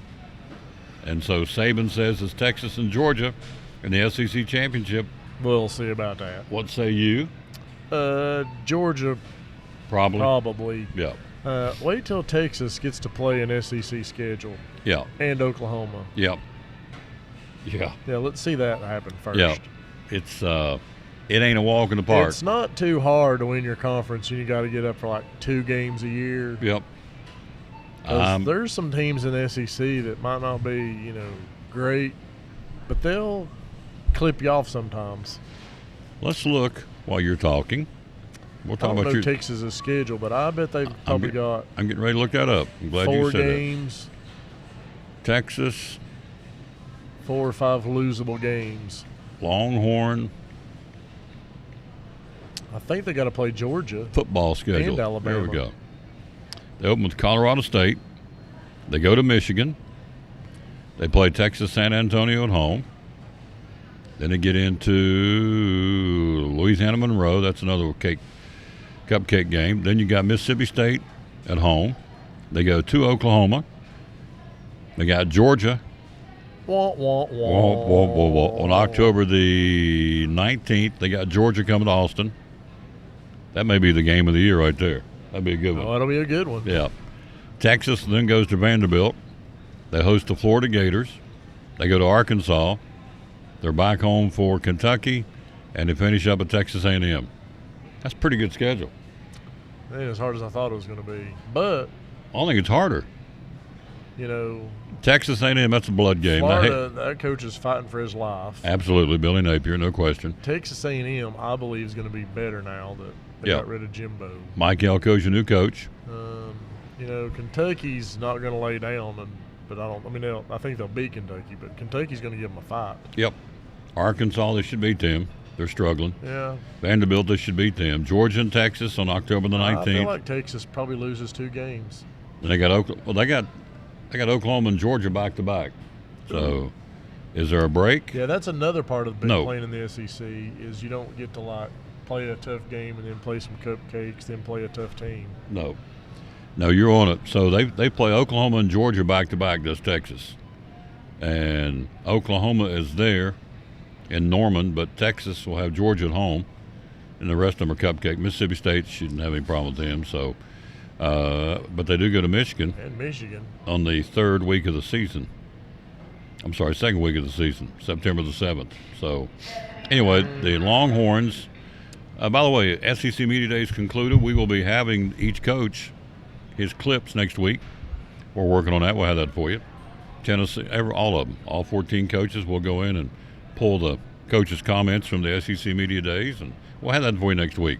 And so Saban says it's Texas and Georgia in the SEC championship. We'll see about that. What say you? Georgia, Probably. Yeah. wait till Texas gets to play an SEC schedule. Yeah. And Oklahoma. Yeah. Yeah. Yeah, let's see that happen first. Yeah. It's it ain't a walk in the park. It's not too hard to win your conference, and you got to get up for like 2 games a year. Yep. 'Cause there's some teams in the SEC that might not be, great, but they'll clip you off sometimes. Let's look while you're talking. We'll I talk don't about know your Texas's schedule, but I bet they've probably got I'm getting ready to look that up. I'm glad 4 you said games, that. Texas, 4 or 5 losable games. Longhorn I think they got to play Georgia. football schedule. And Alabama. There we go. They open with Colorado State. They go to Michigan. They play Texas San Antonio at home. Then they get into Louisiana Monroe. That's another cupcake game. Then you got Mississippi State at home. They go to Oklahoma. They got Georgia. Wah, wah, wah. On October the 19th, they got Georgia coming to Austin. That may be the game of the year right there. That'd be a good one. Oh, that'll be a good one. Yeah. Texas then goes to Vanderbilt. They host the Florida Gators. They go to Arkansas. They're back home for Kentucky, and they finish up at Texas A&M. That's a pretty good schedule. It ain't as hard as I thought it was going to be. But, I don't think it's harder. Texas A&M, that's a blood game. Florida, that coach is fighting for his life. Absolutely. Billy Napier, no question. Texas A&M, I believe, is going to be I that they got rid of Jimbo. Mike Elko's your new coach. Kentucky's not going to lay down, I think they'll beat Kentucky, but Kentucky's going to give them a fight. Yep. Arkansas, they should beat them. They're struggling. Yeah. Vanderbilt, they should beat them. Georgia and Texas on October the 19th. I feel like Texas probably loses 2 games. And they got they got Oklahoma and Georgia back to back. So, is there a break? Yeah, that's another part of No. playing in the SEC is you don't get to play a tough game and then play some cupcakes, then play a tough team. No, you're on it. So they play Oklahoma and Georgia back to back. Does Texas, and Oklahoma is there in Norman, but Texas will have Georgia at home, and the rest of them are cupcake. Mississippi State shouldn't have any problem with them. So, but they do go to Michigan. And Michigan on the 3rd week of the season. I'm sorry, 2nd week of the season, September the 7th. So, anyway, the Longhorns. By the way, SEC Media Days concluded. We will be having each coach his clips next week. We're working on that. We'll have that for you. Tennessee, all of them, all 14 coaches. We'll go in and pull the coaches' comments from the SEC Media Days, and we'll have that for you next week,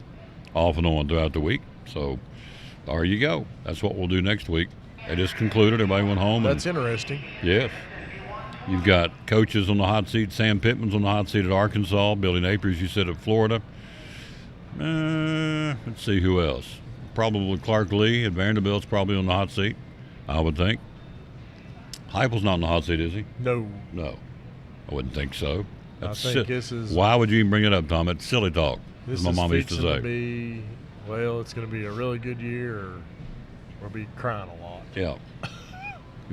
off and on throughout the week. So there you go. That's what we'll do next week. It just concluded. Everybody went home. That's interesting. Yes. You've got coaches on the hot seat. Sam Pittman's on the hot seat at Arkansas. Billy Napier, as you said, at Florida. Let's see who else. Probably Clark Lee at Vanderbilt's probably on the hot seat, I would think. Heupel's not on the hot seat, is he? No. No. I wouldn't think so. That's I think this is. Why would you even bring it up, Tom? It's silly talk, This as my is mom used to fixing say. to be, well, it's going to be a really good year, or we'll be crying a lot. Yeah.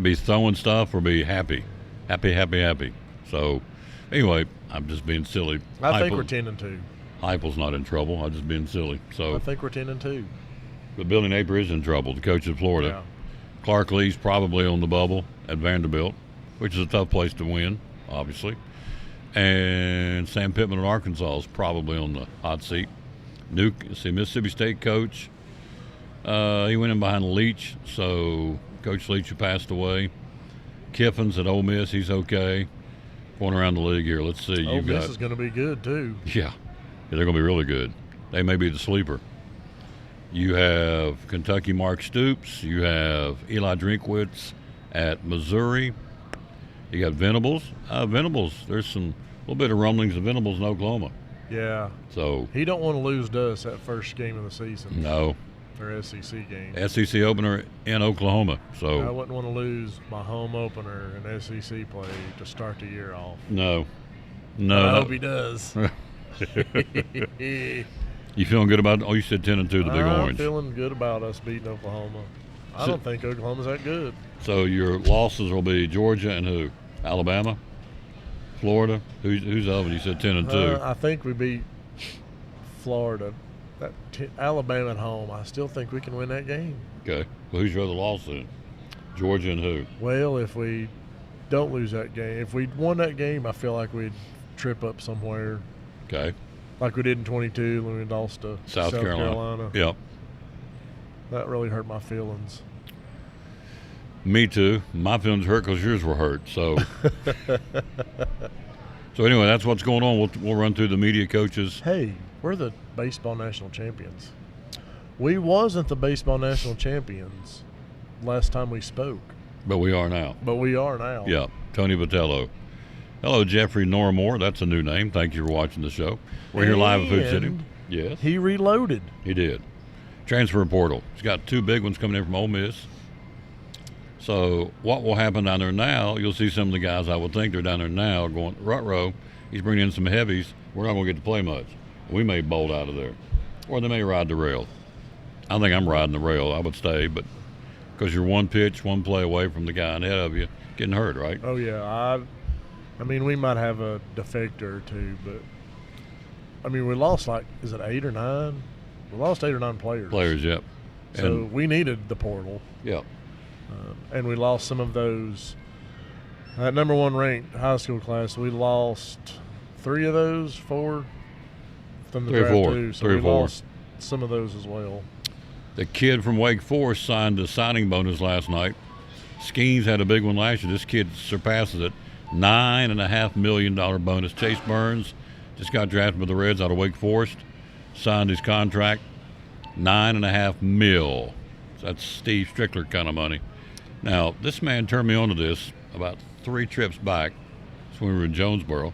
Be throwing stuff or be happy. Happy. So, anyway, I'm just being silly. I think we're 10-2. Heupel's not in trouble. I'm just being silly. So I think we're 10-2. But Billy Napier is in trouble, the coach of Florida. Yeah. Clark Lee's probably on the bubble at Vanderbilt, which is a tough place to win, obviously. And Sam Pittman at Arkansas is probably on the hot seat. Mississippi State coach. He went in behind Leach, so Coach Leach, who passed away. Kiffin's at Ole Miss, he's okay. Going around the league here, let's see. Ole Miss is going to be good, too. Yeah, they're going to be really good. They may be the sleeper. You have Kentucky Mark Stoops. You have Eli Drinkwitz at Missouri. You got Venables. Venables, there's some little bit of rumblings of Venables in Oklahoma. Yeah. So he don't want to lose to us that first game of the season. No. Their SEC game. SEC opener in Oklahoma. So I wouldn't want to lose my home opener in SEC play to start the year off. No. I hope he does. You feeling good about it? Oh, you said 10-2, the Big Orange. I'm feeling good about us beating Oklahoma. I don't think Oklahoma's that good. So your losses will be Georgia and who? Alabama? Florida? Who's the other one? You said 10-2. I think we beat Florida. Alabama at home. I still think we can win that game. Okay. Well, who's your other loss then? Georgia and who? Well, if we don't lose that game, if we won that game, I feel like we'd trip up somewhere. Okay. Like we did in 22 when we lost to South Carolina. Yep. That really hurt my feelings. Me too. My feelings hurt because yours were hurt. So, so anyway, that's what's going on. We'll run through the media coaches. Hey, we're the baseball national champions. We wasn't the baseball national champions last time we spoke. But we are now. Yeah, Tony Vitello. Hello, Jeffrey Normore. That's a new name. Thank you for watching the show. We're here live at Food City. Yes. He reloaded. He did. Transfer portal. He's got two big ones coming in from Ole Miss. So what will happen down there now, you'll see some of the guys I would think they're down there now going, Rutrow, he's bringing in some heavies. We're not going to get to play much. We may bolt out of there. Or they may ride the rail. I think I'm riding the rail. I would stay, but because you're one pitch, one play away from the guy ahead of you getting hurt, right? Oh, yeah. I mean, we might have a defector or two, but, I mean, we lost is it 8 or 9? We lost 8 or 9 players. Players, yep. So we needed the portal. Yep. And we lost some of those. That number 1 ranked high school class, we lost 3 of those, 4 from the draft too. So we lost some of those as well. The kid from Wake Forest signed a signing bonus last night. Skeens had a big one last year. This kid surpasses it. $9.5 million bonus. Chase Burns just got drafted by the Reds out of Wake Forest. Signed his contract. $9.5 million. That's Steve Strickler kind of money. Now, this man turned me on to this about 3 trips back. That's when we were in Jonesboro.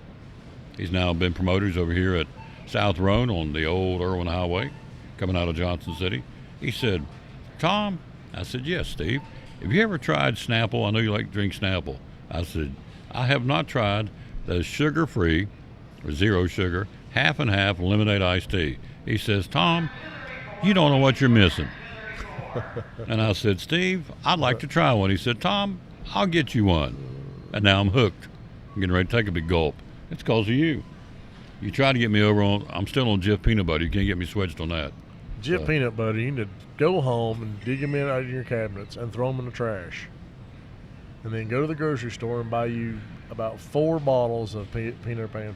He's now been promoted. He's over here at South Roan on the old Irwin Highway, coming out of Johnson City. He said, Tom, I said, yes, Steve. Have you ever tried Snapple? I know you like to drink Snapple. I said, I have not tried the sugar-free or zero sugar, half and half lemonade iced tea. He says, Tom, you don't know what you're missing. And I said, Steve, I'd like to try one. He said, Tom, I'll get you one. And now I'm hooked. I'm getting ready to take a big gulp. It's because of you. You try to get me over on, I'm still on Jif peanut butter. You can't get me switched on that. Jif peanut butter, you need to go home and dig them out of your cabinets and throw them in the trash. And then go to the grocery store and buy you about 4 bottles of Peter Pan.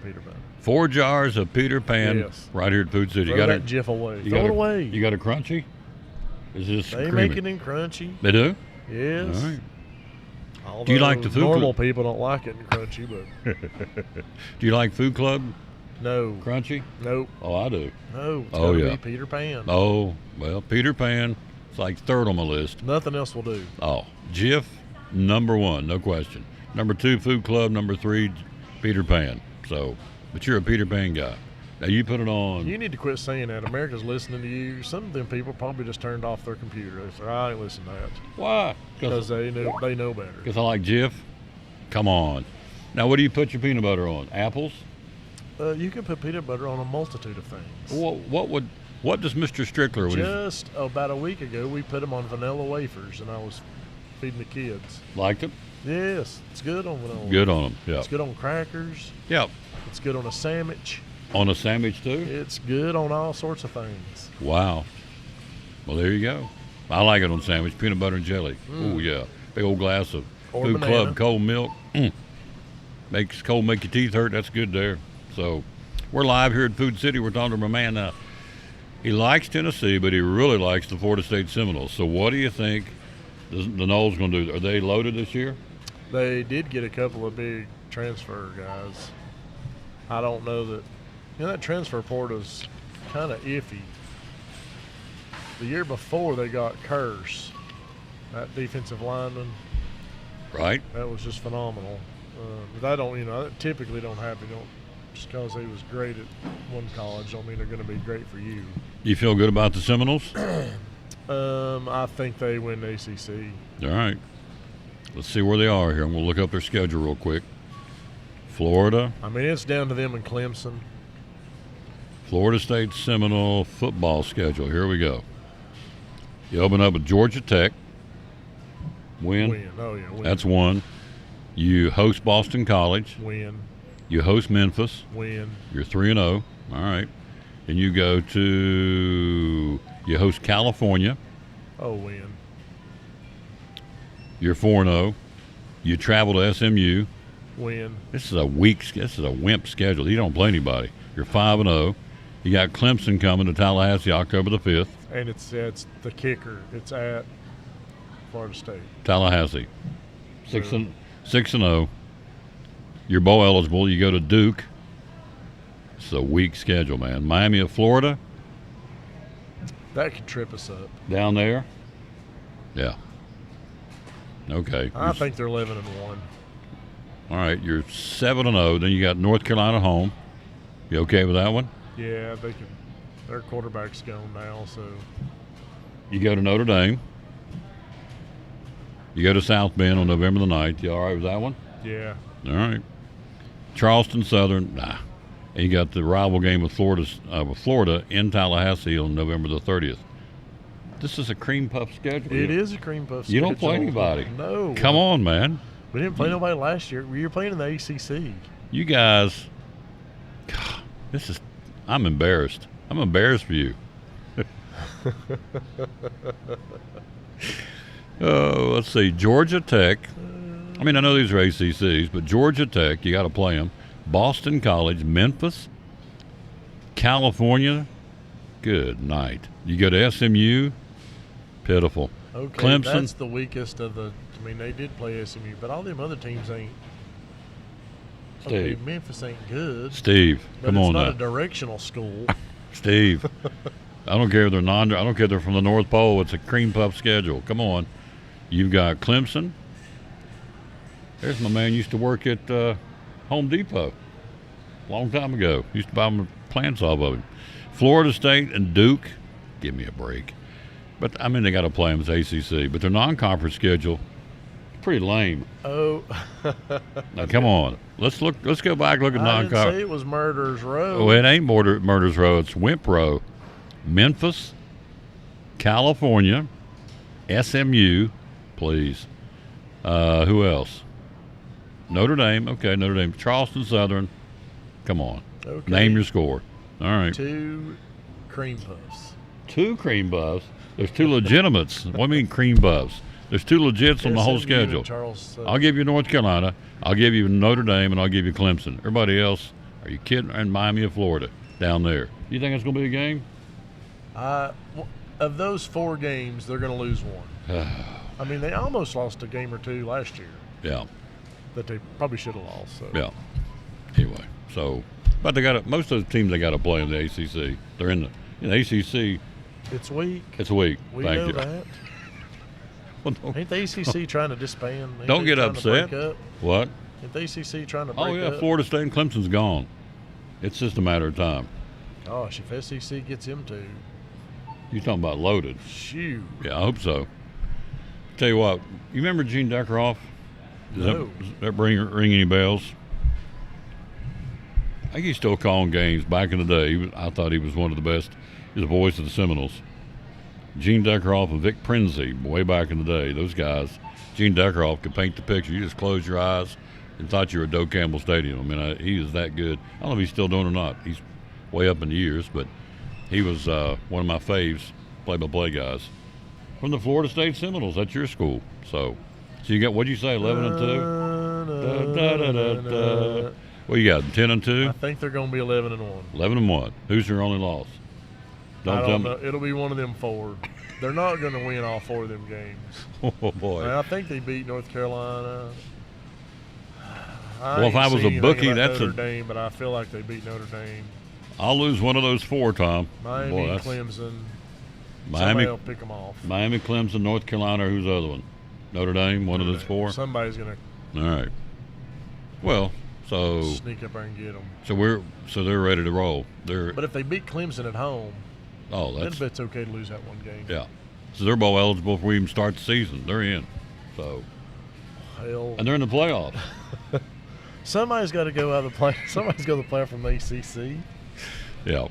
4 jars of Peter Pan yes. right here at Food City. Throw that Jif away. Throw it away. You got a crunchy? Is this They creamy? make it in crunchy. They do? Yes. All right. Although Do you like the Food normal Club? people don't like it in crunchy, but Do you like Food Club no, crunchy? nope, Oh, I do. no. It's Oh, gotta yeah. be Peter Pan. Oh, well, Peter Pan, it's like third on my list. Nothing else will do. Oh, Jif, number 1, no question. Number 2, Food Club. Number 3, Peter Pan. So, but you're a Peter Pan guy. Now you put it on. You need to quit saying that. America's listening to you. Some of them people probably just turned off their computer. They say, I ain't listening to that. Why? Because they know better. Because I like Jif. Come on. Now, what do you put your peanut butter on? Apples? You can put peanut butter on a multitude of things. What does Mr. Strickler? When Just about a week ago, we put them on vanilla wafers, and I was feeding the kids. liked it? Yes, it's good on vanilla. Good on them. Yeah. It's good on crackers. Yep. It's good on a sandwich. On a sandwich too? It's good on all sorts of things. Wow. Well, there you go. I like it on sandwich, peanut butter and jelly. Oh yeah, big old glass of Or Food banana. Club cold milk. Makes cold make your teeth hurt. That's good there. So we're live here at Food City. We're talking to my man now. He likes Tennessee, but he really likes the Florida State Seminoles. So what do you think the Noles going to do? Are they loaded this year? They did get a couple of big transfer guys. I don't know that. That transfer portal's kind of iffy. The year before they got Curse, that defensive lineman. Right. That was just phenomenal. But that typically don't happen. Just because he was great at one college don't mean they're going to be great for you. You feel good about the Seminoles? I think they win the ACC. All right. Let's see where they are here. I'm going to look up their schedule real quick. Florida. I mean, it's down to them and Clemson. Florida State Seminole football schedule. Here we go. You open up with Georgia Tech. Win. Oh, yeah, win. That's one. You host Boston College. Win. You host Memphis. Win. You're 3-0. All right. And you go to, you host California. Oh, win. You're 4-0. You travel to SMU. Win. This is a wimp schedule. You don't play anybody. You're 5-0. You got Clemson coming to Tallahassee October the 5th. And it's the kicker. It's at Florida State. Tallahassee. 6-0. You're bowl eligible. You go to Duke. It's a weak schedule, man. Miami of Florida. That could trip us up. Down there. Yeah. Okay. I think they're 11-1. All right. You're 7-0. Then you got North Carolina home. You okay with that one? Yeah, they can. Their quarterback's gone now, so. You go to Notre Dame. You go to South Bend on November the 9th. You all right with that one? Yeah. All right. Charleston Southern, nah. And you got the rival game with Florida in Tallahassee on November the 30th. This is a cream puff schedule. It is a cream puff schedule. You don't play anybody. No. Come on, man. We didn't play nobody last year. We were playing in the ACC. You guys, God, I'm embarrassed. I'm embarrassed for you. Oh, let's see. Georgia Tech. I mean, I know these are ACCs, but Georgia Tech, you got to play them. Boston College, Memphis, California. Good night. You go to SMU. Pitiful. Okay, Clemson. that's the weakest of the. I mean, they did play SMU, but all them other teams ain't. Okay, Steve. Memphis ain't good. Steve, but come on it's not now. a directional school. Steve. I don't care if they're I don't care if they're from the North Pole. It's a cream puff schedule. Come on. You've got Clemson. There's my man used to work at Home Depot a long time ago. Used to buy my plants off of him. Florida State and Duke. Give me a break. But, I mean, they got to play them as ACC. But their non-conference schedule is pretty lame. Oh. Now, come on. Let's go back and look at I non-conference. didn't say it was Murder's Row. Oh, it ain't Murder's Row. It's Wimp Row. Memphis, California, SMU, please. Who else? Notre Dame. Okay, Notre Dame. Charleston Southern. Come on. Okay. Name your score. All right. 2 cream puffs. 2 cream buffs. There's 2 legitimates. What do you mean cream buffs? There's 2 legits on the whole SMU schedule. and Charleston. I'll give you North Carolina. I'll give you Notre Dame, and I'll give you Clemson. Everybody else, are you kidding? And Miami of Florida down there. You think it's going to be a game? of those 4 games, they're going to lose one. I mean, they almost lost a game or 2 last year Yeah. that they probably should have lost. So. Yeah. Anyway, so but they got most of the teams they got to play in the ACC. They're in the ACC. It's weak. It's weak. We Thank know you. that. Well, Ain't the ACC trying to disband? Ain't don't they get trying to upset. break up? What? Ain't the ACC trying to break Oh yeah, up? Florida State and Clemson's gone. It's just a matter of time. Gosh, if SEC gets him to, You talking about loaded? shoot. Yeah, I hope so. Tell you what, you remember Gene Deckerhoff? No. Does that ring any bells? I think he's still calling games. Back in the day, I thought he was one of the best. He's the voice of the Seminoles. Gene Deckerhoff and Vic Prinzi, way back in the day, those guys. Gene Deckerhoff could paint the picture. You just close your eyes and thought you were at Doak Campbell Stadium. I mean, he is that good. I don't know if he's still doing it or not. He's way up in the years, but he was one of my faves, play-by-play guys. From the Florida State Seminoles, that's your school. So you got, what'd you say, 11 and 2? What you got, 10 and 2? I think they're going to be 11 and 1. 11 and 1. Who's their only loss? I don't know. It'll be one of them 4. They're not going to win all 4 of them games. Oh boy! And I think they beat North Carolina. Well, if I was a bookie, that's Notre Dame, but I feel like they beat Notre Dame. I'll lose one of those 4, Tom. Miami, Boy, Clemson. Miami Somebody will pick them off. Miami, Clemson, North Carolina. Who's the other one? Notre Dame. One of those 4. Somebody's going All right. Well, so to sneak up there and get them. So they're ready to roll. But if they beat Clemson at home, then it's okay to lose that one game. Yeah. So they're bowl eligible before we even start the season. They're in. So. Hell. And they're in the playoffs. Somebody's got to go out of the play. Somebody's got to play from the ACC. Yeah.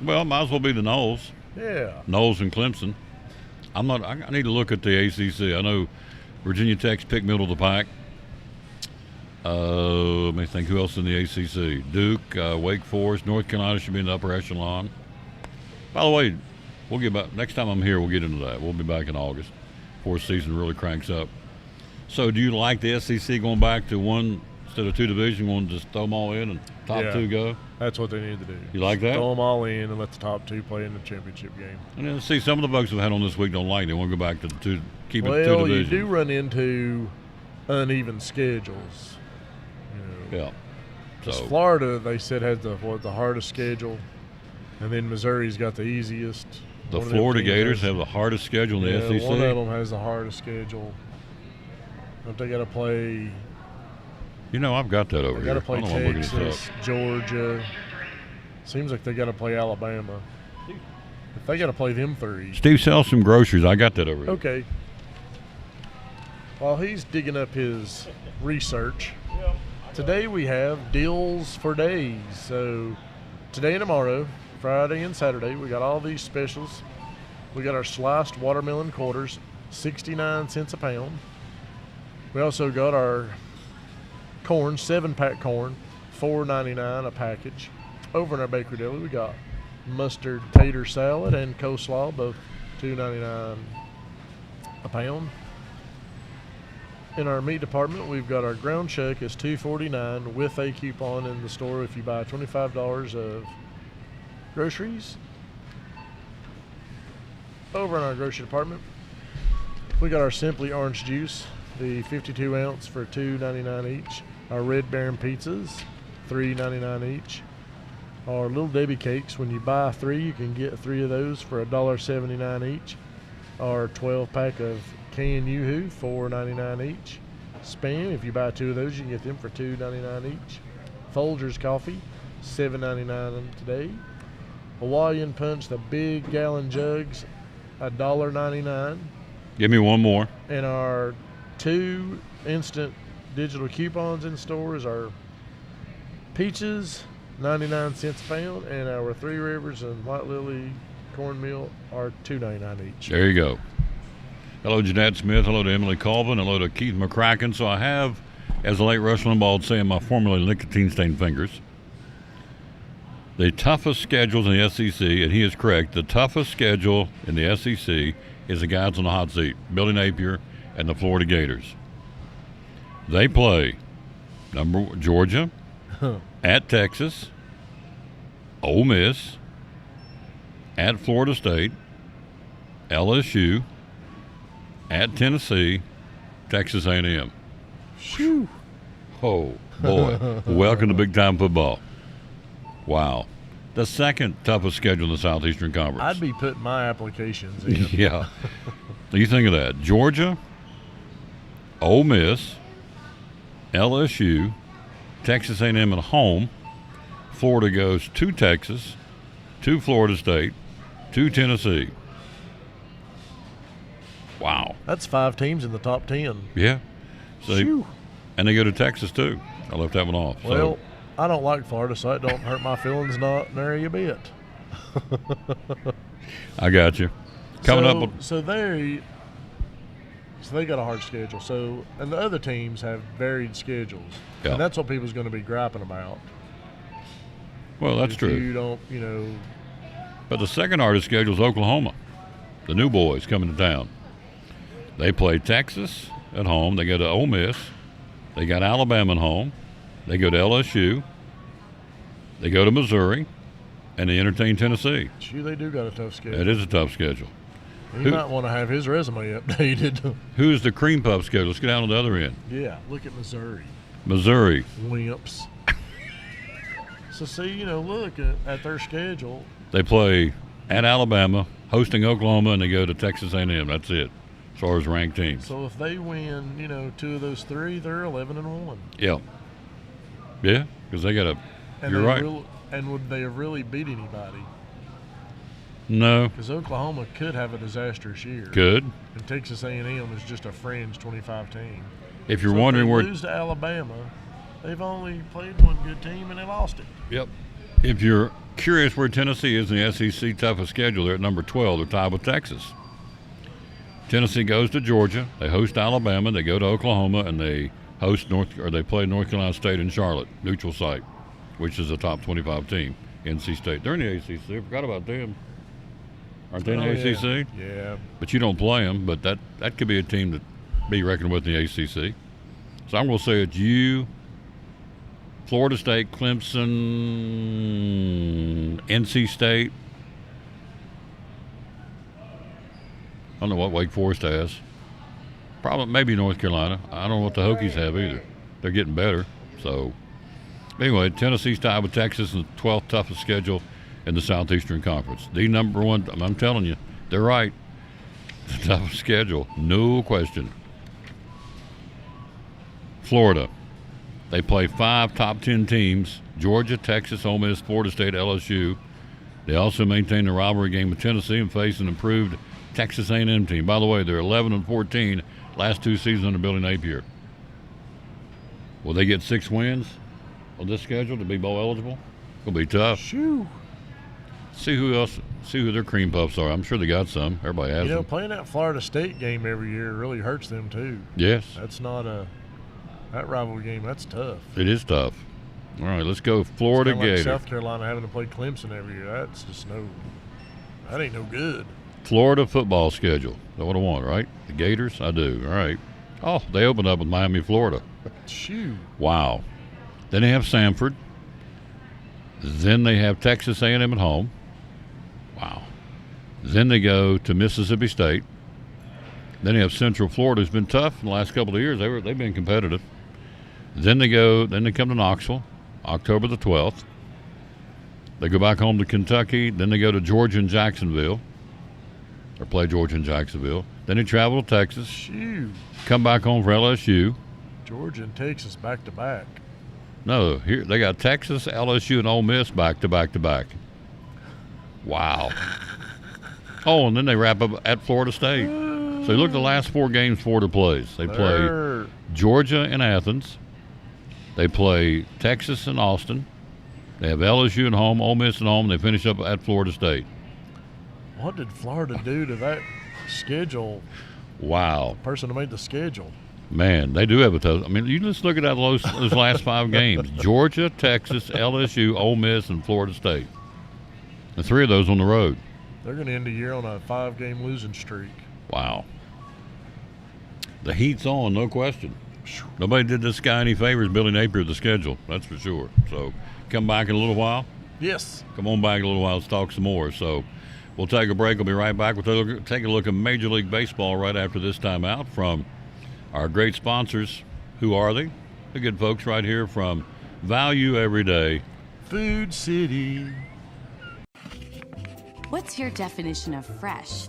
Well, might as well be the Noles. Yeah. Noles and Clemson. I need to look at the ACC. I know Virginia Tech's picked middle of the pack. Let me think. Who else in the ACC? Duke, Wake Forest, North Carolina should be in the upper echelon. By the way, we'll get back next time I'm here. We'll get into that. We'll be back in August before the season really cranks up. So, do you like the SEC going back to 1 instead of 2 division? Want to just throw them all in and top 2 go? That's what they need to do. You like that? Throw them all in and let the top 2 play in the championship game. And then see, some of the folks we've had on this week don't like it. They want to go back to the 2, keep it 2 Well, divisions. you do run into uneven schedules. Yeah. Because Florida, they said, has the hardest schedule, and then Missouri's got the easiest. The Florida Gators have the hardest schedule in the SEC. One of them has the hardest schedule. But they got to play. You know, I've got that over They here. got to play I don't know why I'm looking this Texas, up. Georgia. Seems like they got to play Alabama. If they got to play them 3. Steve sells some groceries. I got that over here. Okay. While he's digging up his research, today we have deals for days. So today and tomorrow, Friday and Saturday, we got all these specials. We got our sliced watermelon quarters, 69 cents a pound. We also got our corn, 7-pack corn, $4.99 a package. Over in our bakery deli, we got mustard tater salad and coleslaw, both $2.99 a pound. In our meat department, we've got our ground chuck is $2.49 with a coupon in the store if you buy $25 of groceries. Over in our grocery department, we got our Simply Orange Juice, the 52 ounce for $2.99 each. Our Red Baron pizzas, $3.99 each. Our Little Debbie cakes, when you buy 3, you can get 3 of those for $1.79 each. Our 12-pack of canned Yoo-hoo, $4.99 each. Spam, if you buy 2 of those, you can get them for $2.99 each. Folgers coffee, $7.99 today. Hawaiian Punch, the big gallon jugs, $1.99. Give me one more. And our 2 instant digital coupons in stores are peaches, 99 cents a pound, and our 3 Rivers and White Lily cornmeal are $2.99 each. There you go. Hello, Jeanette Smith. Hello to Emily Colvin. Hello to Keith McCracken. So I have, as the late Rush Limbaugh would say, in my formerly nicotine-stained fingers, the toughest schedules in the SEC, and he is correct, the toughest schedule in the SEC is the guys on the hot seat, Billy Napier and the Florida Gators. They play Georgia, at Texas, Ole Miss, at Florida State, LSU, at Tennessee, Texas A&M. Shoo. Oh, boy. Welcome to big-time football. Wow. The second toughest schedule in the Southeastern Conference. I'd be putting my applications in. Yeah. You think of that. Georgia, Ole Miss, LSU, Texas A&M at home. Florida goes to Texas, to Florida State, to Tennessee. Wow. That's 5 teams in the top 10. Yeah. So Shoo. and they go to Texas too. I left that one off. Well, I don't like Florida, so it don't hurt my feelings not nary a bit. I got you. Coming up. So they got a hard schedule. So, and the other teams have varied schedules. Yeah. And that's what people's going to be griping about. Well, that's If true. You don't, But the second hardest schedule is Oklahoma. The new boys coming to town. They play Texas at home. They go to Ole Miss. They got Alabama at home. They go to LSU. They go to Missouri. And they entertain Tennessee. Shoot, they do got a tough schedule. It is a tough schedule. He might want to have his resume updated. Who's the cream puff schedule? Let's get down to the other end. Yeah, look at Missouri. Missouri. Wimps. So see, look at their schedule. They play at Alabama, hosting Oklahoma, and they go to Texas A&M. That's it, as far as ranked teams. So if they win, 2 of those 3, they're 11-1. Yeah. Yeah, because they got a. And You're right. And would they have really beat anybody? No. Because Oklahoma could have a disastrous year. Good. And Texas A&M is just a fringe 25 team. If you're So wondering if they where. lose to Alabama, they've only played one good team and they lost it. Yep. If you're curious where Tennessee is in the SEC toughest schedule, they're at number 12. They're tied with Texas. Tennessee goes to Georgia. They host Alabama. They go to Oklahoma, and they they play North Carolina State in Charlotte, neutral site, which is a top 25 team. NC State. They're in the ACC. I forgot about them. Aren't they in the ACC? Yeah. But you don't play them. But that could be a team to be reckoned with in the ACC. So I'm going to say it's you, Florida State, Clemson, NC State. I don't know what Wake Forest has. Probably maybe North Carolina. I don't know what the Hokies have either. They're getting better. So anyway, Tennessee's tied with Texas in the 12th toughest schedule in the Southeastern Conference. The number one, I'm telling you, they're right. The toughest schedule, no question. Florida. They play 5 top 10 teams: Georgia, Texas, Ole Miss, Florida State, LSU. They also maintain a rivalry game with Tennessee and face an improved Texas A&M team. By the way, they're 11-14 last 2 seasons under Billy Napier. Will they get 6 wins on this schedule to be bowl eligible? It'll be tough. Shoo. See who their cream puffs are. I'm sure they got some. Everybody has them. Playing that Florida State game every year really hurts them too. Yes. That rivalry game, that's tough. It is tough. All right, let's go Florida It's Gators. like South Carolina having to play Clemson every year. That's just that ain't no good. Florida football schedule. That's what I want, right? The Gators? I do. All right. Oh, they opened up with Miami, Florida. Shoo. Wow. Then they have Samford. Then they have Texas A&M at home. Wow. Then they go to Mississippi State. Then they have Central Florida, who's been tough in the last couple of years. They've been competitive. Then they come to Knoxville, October the 12th. They go back home to Kentucky. Then they go to Georgia and Jacksonville, or play Georgia and Jacksonville. Then they travel to Texas. Shoo. Come back home for LSU. Georgia and Texas back to back. No, here they got Texas, LSU, and Ole Miss back to back to back. Wow. Oh, and then they wrap up at Florida State. So you look at the last 4 games Florida plays. They play Georgia and Athens. They play Texas and Austin. They have LSU at home, Ole Miss at home. They finish up at Florida State. What did Florida do to that schedule? Wow. Person who made the schedule. Man, they do have a tough. I mean, you just look at that those last 5 games: Georgia, Texas, LSU, Ole Miss, and Florida State. The 3 of those on the road. They're going to end the year on a 5-game losing streak. Wow. The heat's on, no question. Nobody did this guy any favors, Billy Napier, the schedule. That's for sure. So come back in a little while. Yes. Come on back in a little while. Let's talk some more. So We'll take a break. We'll be right back. We'll take a look at Major League Baseball right after this time out from our great sponsors. Who are they? The good folks right here from Value Every Day. Food City. What's your definition of fresh?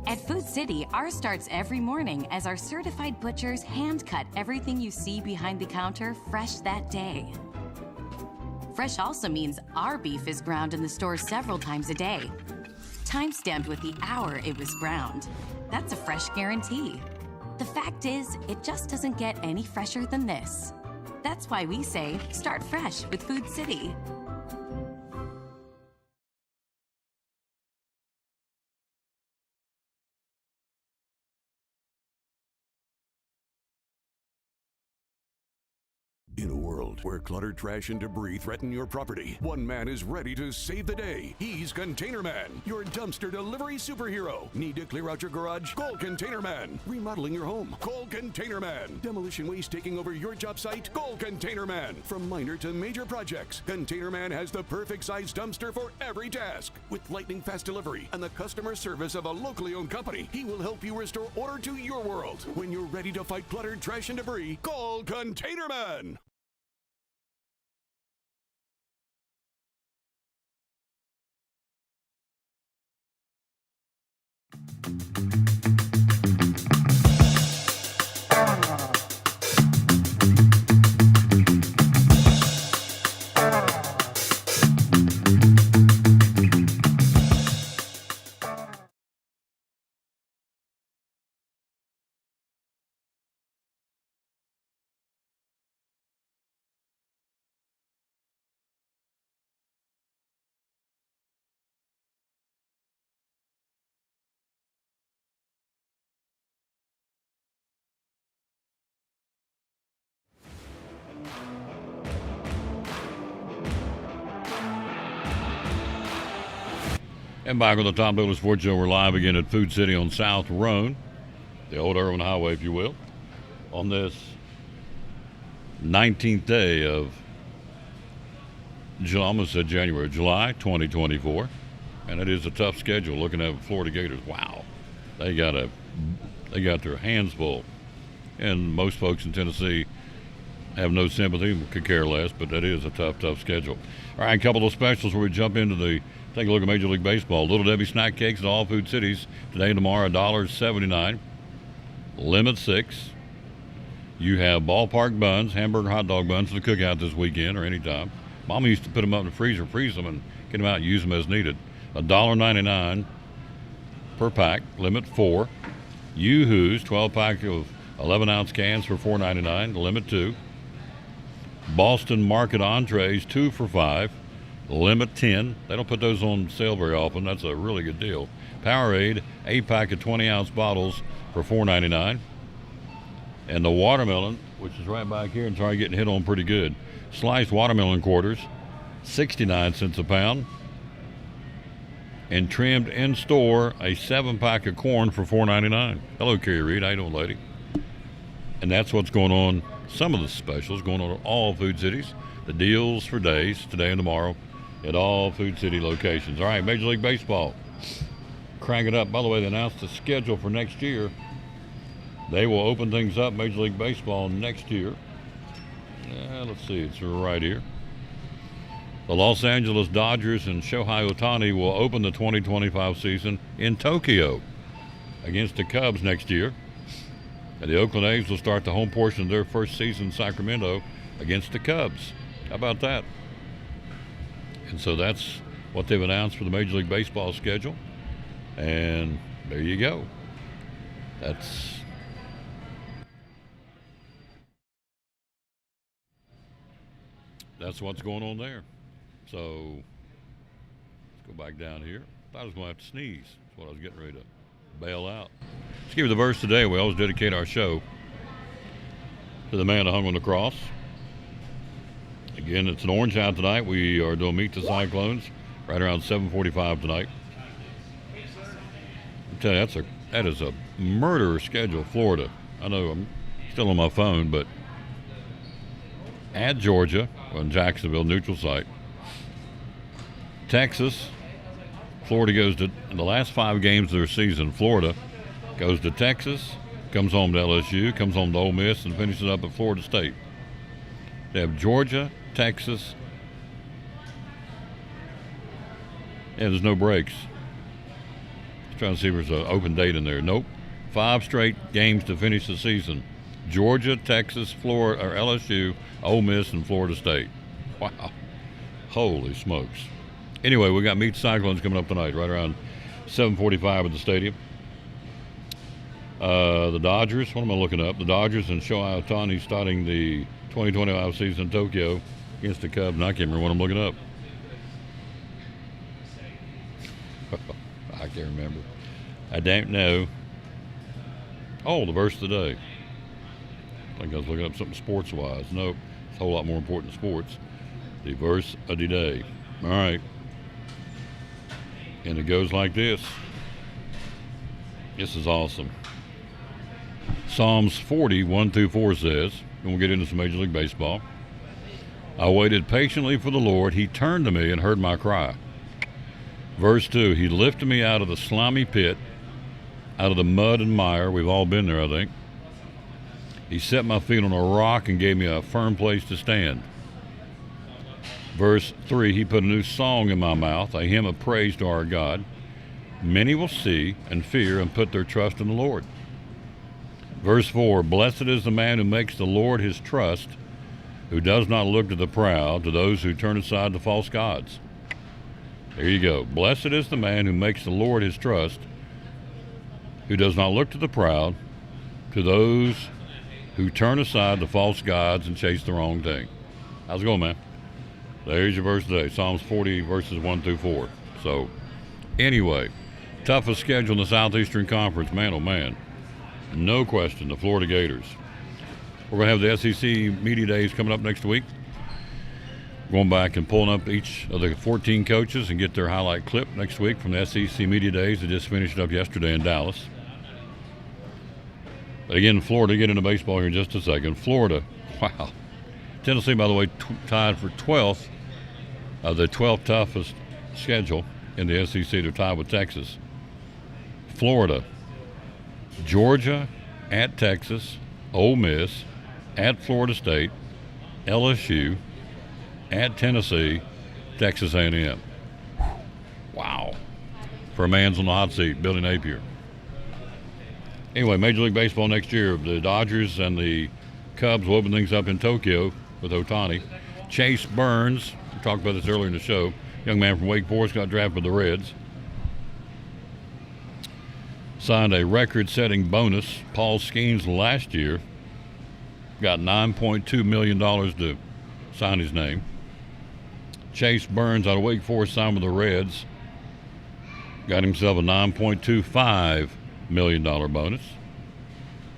At Food City, ours starts every morning as our certified butchers hand cut everything you see behind the counter fresh that day. Fresh also means our beef is ground in the store several times a day, time-stamped with the hour it was ground. That's a fresh guarantee. The fact is, it just doesn't get any fresher than this. That's why we say, start fresh with Food City. In a world where clutter, trash, and debris threaten your property, one man is ready to save the day. He's Container Man, your dumpster delivery superhero. Need to clear out your garage? Call Container Man. Remodeling your home? Call Container Man. Demolition waste taking over your job site? Call Container Man. From minor to major projects, Container Man has the perfect size dumpster for every task. With lightning fast delivery and the customer service of a locally owned company, he will help you restore order to your world. When you're ready to fight clutter, trash, and debris, call Container Man. And back on the Tom Dooley Sports Show, we're live again at Food City on South Roan, the old Irwin Highway, if you will, on this 19th day of January, July 2024. And it is a tough schedule looking at Florida Gators. Wow. They got their hands full. And most folks in Tennessee have no sympathy, could care less, but that is a tough schedule. All right, a couple of specials where we jump into take a look at Major League Baseball. Little Debbie snack cakes at all Food Cities today and tomorrow, $1.79. Limit 6. You have ballpark buns, hamburger hot dog buns for the cookout this weekend or anytime. Mama used to put them up in the freezer, freeze them, and get them out and use them as needed. $1.99 per pack, limit 4. Yoo-Hoo's 12-pack of 11-ounce cans for $4.99, limit 2. Boston Market entrees, 2 for $5, limit 10. They don't put those on sale very often. That's a really good deal. Powerade, 8-pack of 20-ounce bottles for $4.99. And the watermelon, which is right back here, and it's already getting hit on pretty good. Sliced watermelon quarters, 69 cents a pound. And trimmed in store, a 7-pack of corn for $4.99. Hello, Carrie Reed. How you doing, lady? And that's what's going on. Some of the specials going on at all Food Cities. The deals for days, today and tomorrow, at all Food City locations. All right, Major League Baseball. Crank it up. By the way, they announced the schedule for next year. They will open things up, Major League Baseball, next year. Let's see, it's right here. The Los Angeles Dodgers and Shohei Ohtani will open the 2025 season in Tokyo against the Cubs next year. And the Oakland A's will start the home portion of their first season in Sacramento against the Cubs. How about that? And so that's what they've announced for the Major League Baseball schedule. And there you go. That's what's going on there. So let's go back down here. Thought I was going to have to sneeze. That's what I was getting ready to bail out. Let's give you the verse today. We always dedicate our show to the man that hung on the cross. Again, it's an orange out tonight. We are doing Meet the Cyclones right around 7:45 tonight. I'm telling you, that is a murder schedule, Florida. I know I'm still on my phone, but at Georgia, on Jacksonville, neutral site. Texas, Florida goes to, in the last 5 games of their season, Florida goes to Texas, comes home to LSU, comes home to Ole Miss, and finishes up at Florida State. They have Georgia, Texas. Yeah, there's no breaks. Trying to see if there's an open date in there. Nope. 5 straight games to finish the season. Georgia, Texas, Florida, or LSU, Ole Miss, and Florida State. Wow. Holy smokes. Anyway, we got Meet the Cyclones coming up tonight, right around 7:45 at the stadium. The Dodgers, what am I looking up? The Dodgers and Shohei Ohtani starting the 2025 season in Tokyo against the Cubs. And I can't remember what I'm looking up. I can't remember. I don't know. Oh, the verse of the day. I think I was looking up something sports-wise. Nope. It's a whole lot more important than sports. The verse of the day. All right. And it goes like this. This is awesome. Psalms 40, 1-4 says, and we'll get into some Major League Baseball. I waited patiently for the Lord. He turned to me and heard my cry. Verse 2, he lifted me out of the slimy pit, out of the mud and mire. We've all been there, I think. He set my feet on a rock and gave me a firm place to stand. Verse 3, he put a new song in my mouth, a hymn of praise to our God. Many will see and fear and put their trust in the Lord. Verse 4, blessed is the man who makes the Lord his trust, who does not look to the proud, to those who turn aside to false gods. There you go. Blessed is the man who makes the Lord his trust, who does not look to the proud, to those who turn aside to false gods and chase the wrong thing. How's it going, man? There's your verse today, Psalms 40, verses 1-4. So, anyway, toughest schedule in the Southeastern Conference, man, oh man. No question, the Florida Gators. We're going to have the SEC Media Days coming up next week. Going back and pulling up each of the 14 coaches and get their highlight clip next week from the SEC Media Days that just finished up yesterday in Dallas. But again, Florida, get into baseball here in just a second. Florida, wow. Tennessee, by the way, tied for 12th of the 12th toughest schedule in the SEC. They're tied with Texas. Florida, Georgia at Texas, Ole Miss, at Florida State, LSU, at Tennessee, Texas A&M. Wow. For a man's on the hot seat, Billy Napier. Anyway, Major League Baseball next year, the Dodgers and the Cubs will open things up in Tokyo with Ohtani. Chase Burns, we talked about this earlier in the show, young man from Wake Forest, got drafted with the Reds. Signed a record-setting bonus. Paul Skeens last year got $9.2 million to sign his name. Chase Burns out of Wake Forest signed with the Reds. Got himself a $9.25 million bonus.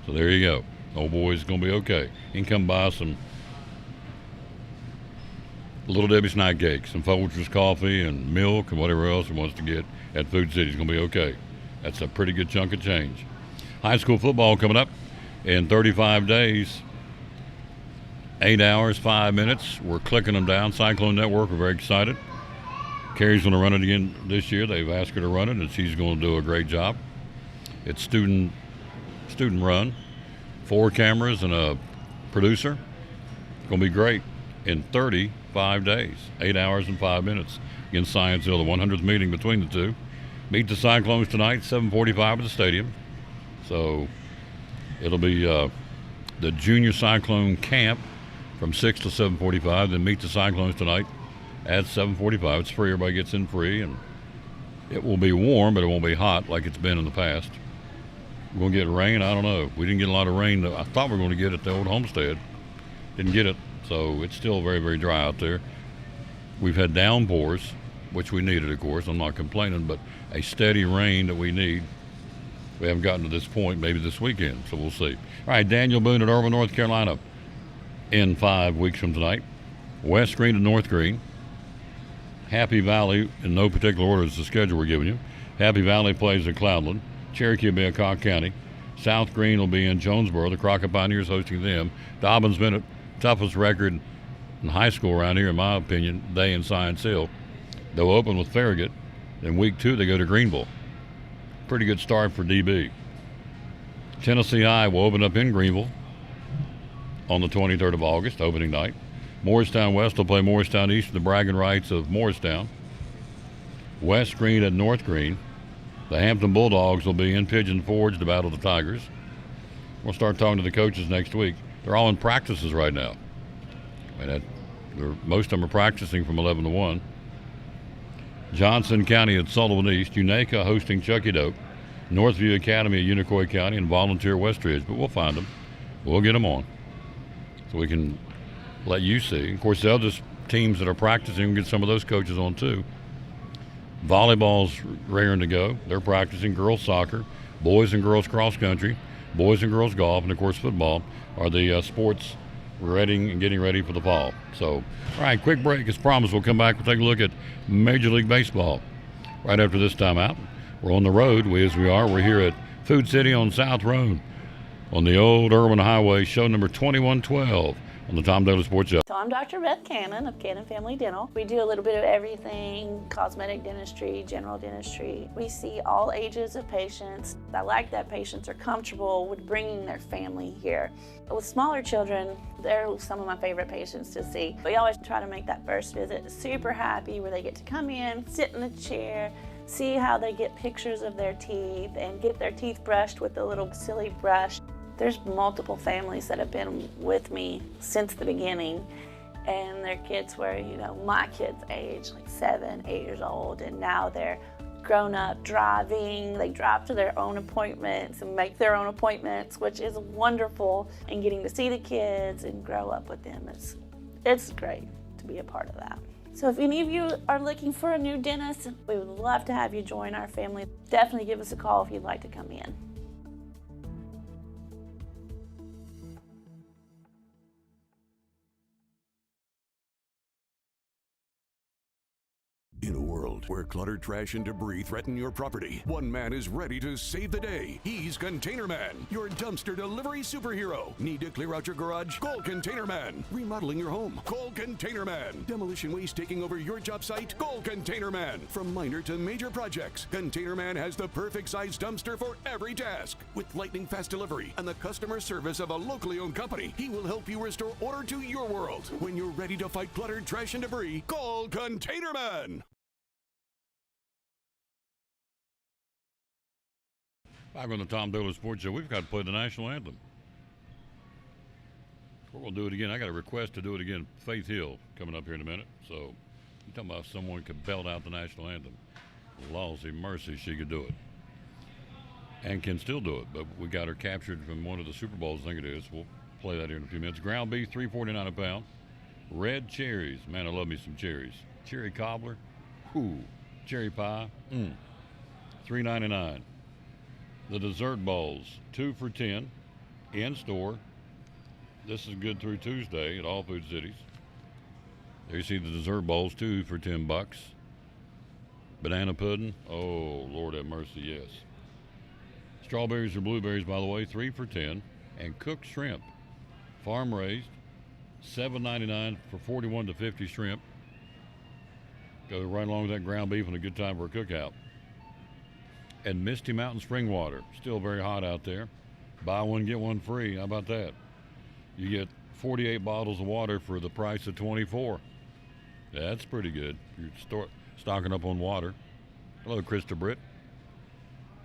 So there you go. Old boy's going to be okay. He can come buy some Little Debbie's night cakes, some Folgers coffee and milk and whatever else he wants to get at Food City. He's going to be okay. That's a pretty good chunk of change. High school football coming up in 35 days. 8 hours, 5 minutes. We're clicking them down. Cyclone Network, we're very excited. Carrie's going to run it again this year. They've asked her to run it, and she's going to do a great job. It's student run. 4 cameras and a producer. It's going to be great in 35 days. 8 hours and 5 minutes. Again, Science Hill, the 100th meeting between the two. Meet the Cyclones tonight, 7:45 at the stadium. So it'll be the Junior Cyclone Camp from 6 to 7:45. Then meet the Cyclones tonight at 7:45. It's free. Everybody gets in free, and it will be warm, but it won't be hot like it's been in the past. We're going to get rain? I don't know. We didn't get a lot of rain. I thought we were going to get it at the old homestead. Didn't get it, so it's still very, very dry out there. We've had downpours, which we needed, of course. I'm not complaining, but a steady rain that we need. We haven't gotten to this point, maybe this weekend, so we'll see. All right, Daniel Boone at Irvine, North Carolina in 5 weeks from tonight. West Green and North Green. Happy Valley, in no particular order is the schedule we're giving you. Happy Valley plays at Cloudland. Cherokee will be at Cobb County. South Green will be in Jonesboro. The Crockett Pioneers hosting them. Dobbin's been a toughest record in high school around here, in my opinion, they in Science Hill. They'll open with Farragut Then week 2, they go to Greenville. Pretty good start for DB. Tennessee I will open up in Greenville on the 23rd of August, opening night. Morristown West will play Morristown East for the bragging rights of Morristown. West Green at North Green. The Hampton Bulldogs will be in Pigeon Forge to battle the Tigers. We'll start talking to the coaches next week. They're all in practices right now. Most of them are practicing from 11 to 1. Johnson County at Sullivan East. Unaka hosting Chucky Doak. Northview Academy at Unicoi County, and Volunteer Westridge. But we'll find them. We'll get them on so we can let you see. Of course, the other teams that are practicing, we'll get some of those coaches on too. Volleyball's raring to go. They're practicing. Girls soccer, boys and girls cross country, boys and girls golf, and of course football are the sports ready and getting ready for the fall. So, all right, quick break. As promised, we'll come back. We'll take a look at Major League Baseball right after this timeout. We're on the road. We're here at Food City on South Road on the old Irwin Highway, show number 2112 on the Tom Daly Sports Show. So I'm Dr. Beth Cannon of Cannon Family Dental. We do a little bit of everything: cosmetic dentistry, general dentistry. We see all ages of patients. I like that patients are comfortable with bringing their family here. With smaller children, they're some of my favorite patients to see. We always try to make that first visit super happy, where they get to come in, sit in the chair, see how they get pictures of their teeth and get their teeth brushed with a little silly brush. There's multiple families that have been with me since the beginning, and their kids were, my kids' age, like 7, 8 years old, and now they're grown up driving. They drive to their own appointments and make their own appointments, which is wonderful, and getting to see the kids and grow up with them. It's great to be a part of that. So if any of you are looking for a new dentist, we would love to have you join our family. Definitely give us a call if you'd like to come in. In a world where clutter, trash, and debris threaten your property, one man is ready to save the day. He's Container Man, your dumpster delivery superhero. Need to clear out your garage? Call Container Man. Remodeling your home? Call Container Man. Demolition waste taking over your job site? Call Container Man. From minor to major projects, Container Man has the perfect size dumpster for every task. With lightning fast delivery and the customer service of a locally owned company, he will help you restore order to your world. When you're ready to fight clutter, trash, and debris, call Container Man. Back on the Tom Daly Sports Show, we've got to play the national anthem. We're going to do it again. I got a request to do it again. Faith Hill coming up here in a minute. So you're talking about someone could belt out the national anthem. Lawsy mercy, she could do it. And can still do it. But we got her captured from one of the Super Bowls, I think it is. We'll play that here in a few minutes. Ground beef, $3.49 a pound. Red cherries. Man, I love me some cherries. Cherry cobbler. Ooh. Cherry pie. $3.99. The dessert bowls, 2 for $10 in store. This is good through Tuesday at all Food Cities. There you see the dessert bowls, 2 for $10. Banana pudding, oh Lord have mercy, yes. Strawberries or blueberries, by the way, 3 for $10. And cooked shrimp, farm raised, $7.99 for 41 to 50 shrimp. Go right along with that ground beef and a good time for a cookout. And Misty Mountain Spring Water, still very hot out there. Buy one, get one free. How about that? You get 48 bottles of water for the price of 24. That's pretty good. You're stocking up on water. Hello, Krista Britt.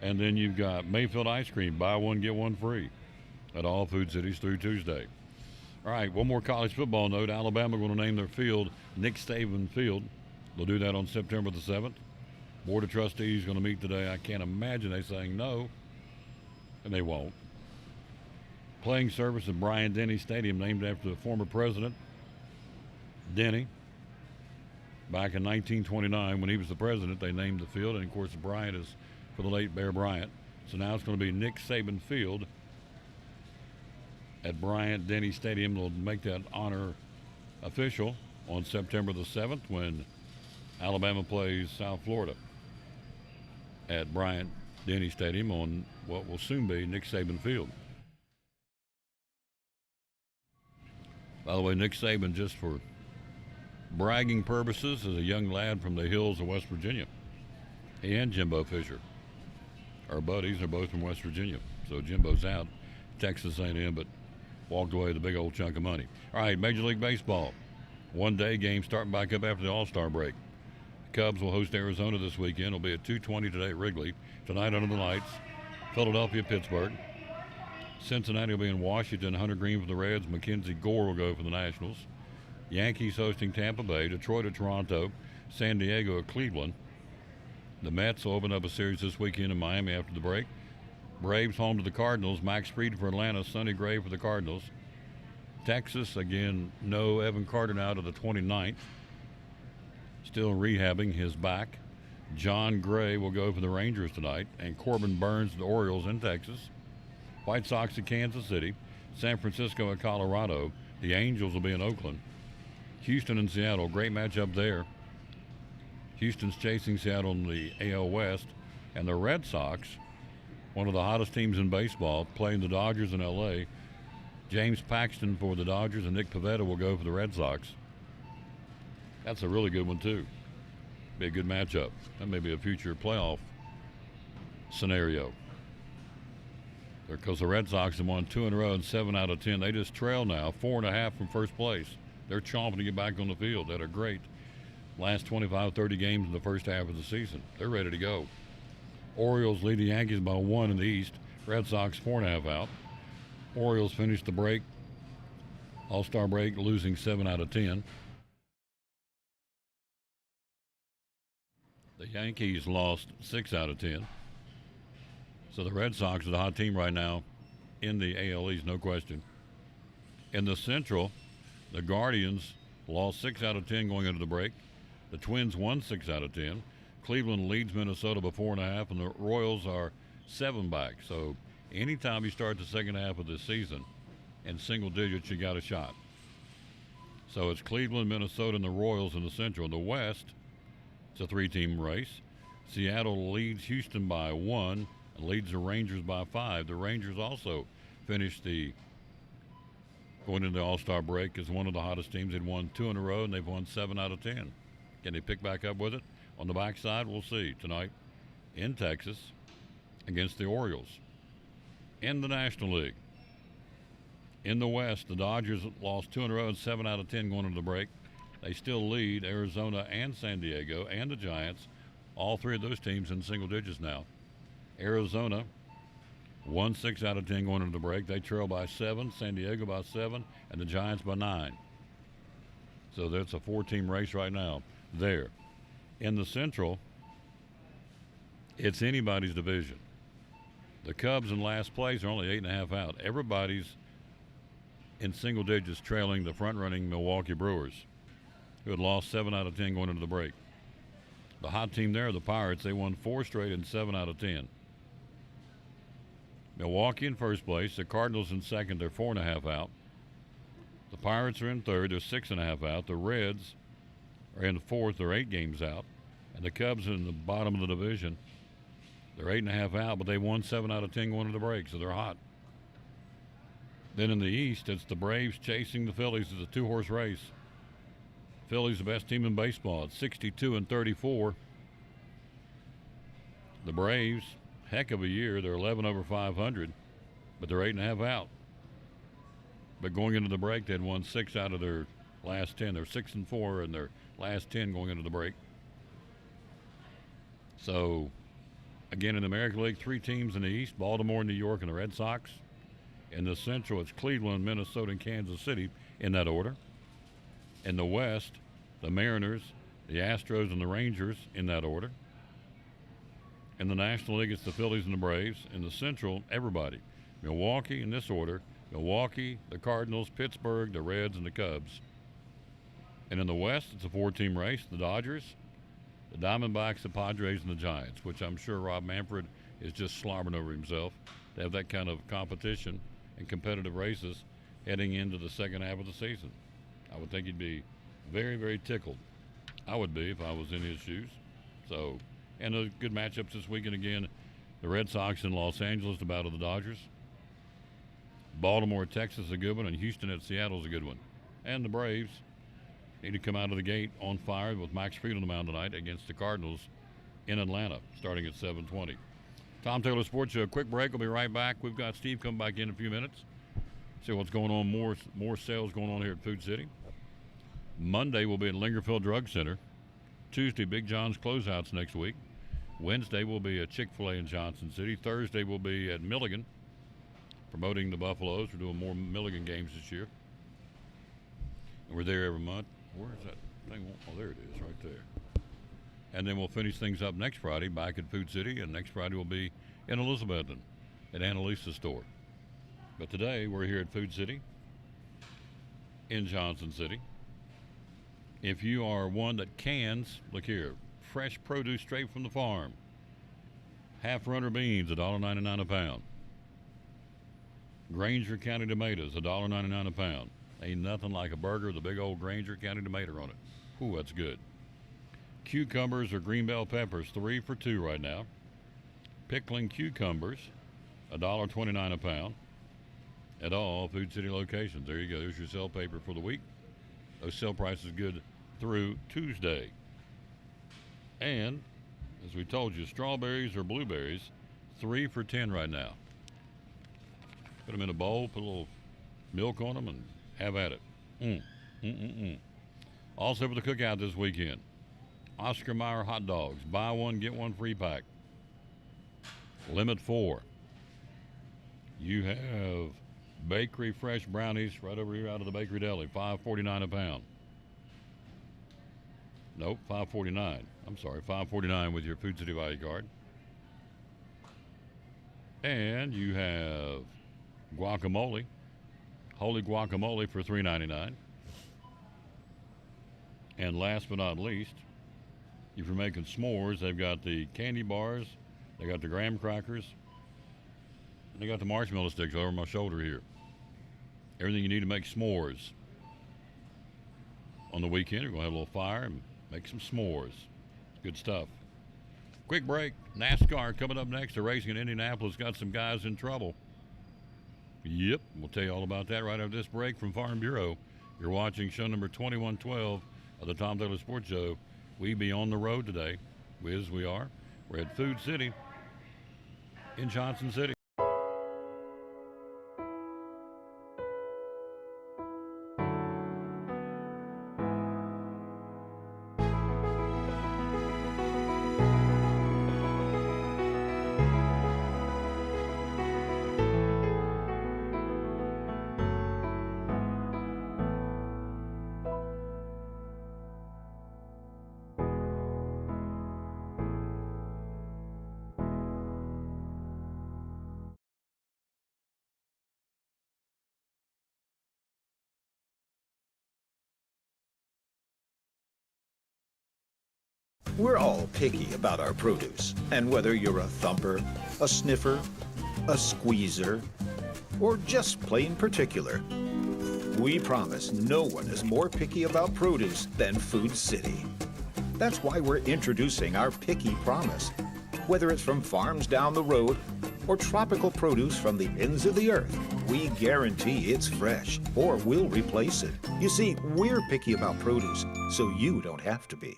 And then you've got Mayfield Ice Cream. Buy one, get one free at all Food Cities through Tuesday. All right, one more college football note. Alabama going to name their field Nick Saban Field. They'll do that on September the 7th. Board of Trustees going to meet today. I can't imagine they saying no, and they won't. Playing service at Bryant-Denny Stadium, named after the former president, Denny. Back in 1929, when he was the president, they named the field, and of course, Bryant is for the late Bear Bryant. So now it's going to be Nick Saban Field at Bryant-Denny Stadium. They'll make that honor official on September the 7th when Alabama plays South Florida at Bryant-Denny Stadium on what will soon be Nick Saban Field. By the way, Nick Saban, just for bragging purposes, is a young lad from the hills of West Virginia. He and Jimbo Fisher are buddies. They're both from West Virginia. So Jimbo's out, Texas A&M, but walked away with a big old chunk of money. All right, Major League Baseball. One-day game starting back up after the All-Star break. Cubs will host Arizona this weekend. It'll be at 2:20 today at Wrigley. Tonight under the lights, Philadelphia, Pittsburgh. Cincinnati will be in Washington. Hunter Green for the Reds. Mackenzie Gore will go for the Nationals. Yankees hosting Tampa Bay. Detroit at Toronto. San Diego at Cleveland. The Mets will open up a series this weekend in Miami after the break. Braves home to the Cardinals. Max Fried for Atlanta. Sonny Gray for the Cardinals. Texas, again, no Evan Carter now to the 29th. Still rehabbing his back. John Gray will go for the Rangers tonight. And Corbin Burns, the Orioles in Texas. White Sox at Kansas City. San Francisco at Colorado. The Angels will be in Oakland. Houston and Seattle, great matchup there. Houston's chasing Seattle in the AL West. And the Red Sox, one of the hottest teams in baseball, playing the Dodgers in L.A. James Paxton for the Dodgers and Nick Pivetta will go for the Red Sox. That's a really good one, too. Be a good matchup. That may be a future playoff scenario. Because the Red Sox have won 2 in a row and 7 out of 10. They just trail now, 4.5 from first place. They're chomping to get back on the field. They had a great last 25, 30 games in the first half of the season. They're ready to go. Orioles lead the Yankees by 1 in the East. Red Sox 4.5 out. Orioles finished the break, All-Star break, losing 7 out of 10. The Yankees lost 6 out of 10. So the Red Sox are the hot team right now in the AL East, no question. In the Central, the Guardians lost 6 out of 10 going into the break. The Twins won 6 out of 10. Cleveland leads Minnesota by 4.5, and the Royals are 7 back. So anytime you start the second half of this season in single digits, you got a shot. So it's Cleveland, Minnesota, and the Royals in the Central. In the West, it's a 3-team race. Seattle leads Houston by 1 and leads the Rangers by 5. The Rangers also finished going into the All-Star break as one of the hottest teams. They'd won 2 in a row, and they've won 7 out of 10. Can they pick back up with it? On the backside, we'll see tonight in Texas against the Orioles. In the National League, in the West, the Dodgers lost 2 in a row and 7 out of 10 going into the break. They still lead Arizona and San Diego and the Giants. All 3 of those teams in single digits now. Arizona won 6 out of 10 going into the break. They trail by 7, San Diego by 7, and the Giants by 9. So that's a 4-team race right now there. In the Central, it's anybody's division. The Cubs in last place are only 8.5 out. Everybody's in single digits trailing the front-running Milwaukee Brewers, who had lost 7 out of 10 going into the break. The hot team there, the Pirates, they won 4 straight and 7 out of 10. Milwaukee in first place. The Cardinals in second. They're 4.5 out. The Pirates are in third. They're 6.5 out. The Reds are in fourth. They're 8 games out. And the Cubs are in the bottom of the division. They're 8.5 out, but they won 7 out of 10 going into the break, so they're hot. Then in the East, it's the Braves chasing the Phillies. It's a 2-horse race. Phillies the best team in baseball at 62-34. The Braves, heck of a year. They're 11 over 500, but they're 8.5 out. But going into the break, they'd won 6 out of their last 10. They're 6-4 in their last 10 going into the break. So, again, in the American League, 3 teams in the East, Baltimore, New York, and the Red Sox. In the Central, it's Cleveland, Minnesota, and Kansas City in that order. In the West, the Mariners, the Astros, and the Rangers in that order. In the National League, it's the Phillies and the Braves. In the Central, everybody. Milwaukee in this order. Milwaukee, the Cardinals, Pittsburgh, the Reds, and the Cubs. And in the West, it's a 4-team race. The Dodgers, the Diamondbacks, the Padres, and the Giants, which I'm sure Rob Manfred is just slobbering over himself to have that kind of competition and competitive races heading into the second half of the season. I would think he'd be very, very tickled. I would be if I was in his shoes. So, and the good matchups this weekend again. The Red Sox in Los Angeles, the battle of the Dodgers. Baltimore, Texas is a good one, and Houston at Seattle is a good one. And the Braves need to come out of the gate on fire with Max Fried on the mound tonight against the Cardinals in Atlanta, starting at 7:20. Tom Taylor Sports Show. Quick break. We'll be right back. We've got Steve come back in a few minutes. See what's going on. More sales going on here at Food City. Monday we'll be at Lingerfield Drug Center. Tuesday, Big John's closeouts next week. Wednesday we'll be at Chick-fil-A in Johnson City. Thursday we'll be at Milligan, promoting the Buffaloes. We're doing more Milligan games this year. And we're there every month. Where is that thing? Oh, there it is, right there. And then we'll finish things up next Friday back at Food City, and next Friday we'll be in Elizabethton at Annalisa's store. But today we're here at Food City in Johnson City. If you are one that cans, look here, fresh produce straight from the farm. Half runner beans, $1.99 a pound. Granger County tomatoes, $1.99 a pound. Ain't nothing like a burger with a big old Granger County tomato on it. Ooh, that's good. Cucumbers or green bell peppers, 3 for $2 right now. Pickling cucumbers, $1.29 a pound at all Food City locations. There you go. There's your sale paper for the week. Those sale prices good through Tuesday. And, as we told you, strawberries or blueberries, 3 for $10 right now. Put them in a bowl, put a little milk on them, and have at it. Also for the cookout this weekend, Oscar Mayer hot dogs. Buy one, get one free pack. Limit 4. You have bakery fresh brownies right over here out of the Bakery Deli, $5.49 a pound. Nope, $5.49. I'm sorry, $5.49 with your Food City value card. And you have guacamole, holy guacamole for $3.99. And last but not least, if you're making s'mores, they've got the candy bars, they got the graham crackers, and they got the marshmallow sticks over my shoulder here. Everything you need to make s'mores. On the weekend, you're going to have a little fire and make some s'mores. Good stuff. Quick break. NASCAR coming up next. The racing in Indianapolis got some guys in trouble. Yep, we'll tell you all about that right after this break from Farm Bureau. You're watching show number 2112 of the Tom Taylor Sports Show. We be on the road today, as we are. We're at Food City in Johnson City. We're all picky about our produce, and whether you're a thumper, a sniffer, a squeezer, or just plain particular, we promise no one is more picky about produce than Food City. That's why we're introducing our Picky Promise. Whether it's from farms down the road or tropical produce from the ends of the earth, we guarantee it's fresh or we'll replace it. You see, we're picky about produce, so you don't have to be.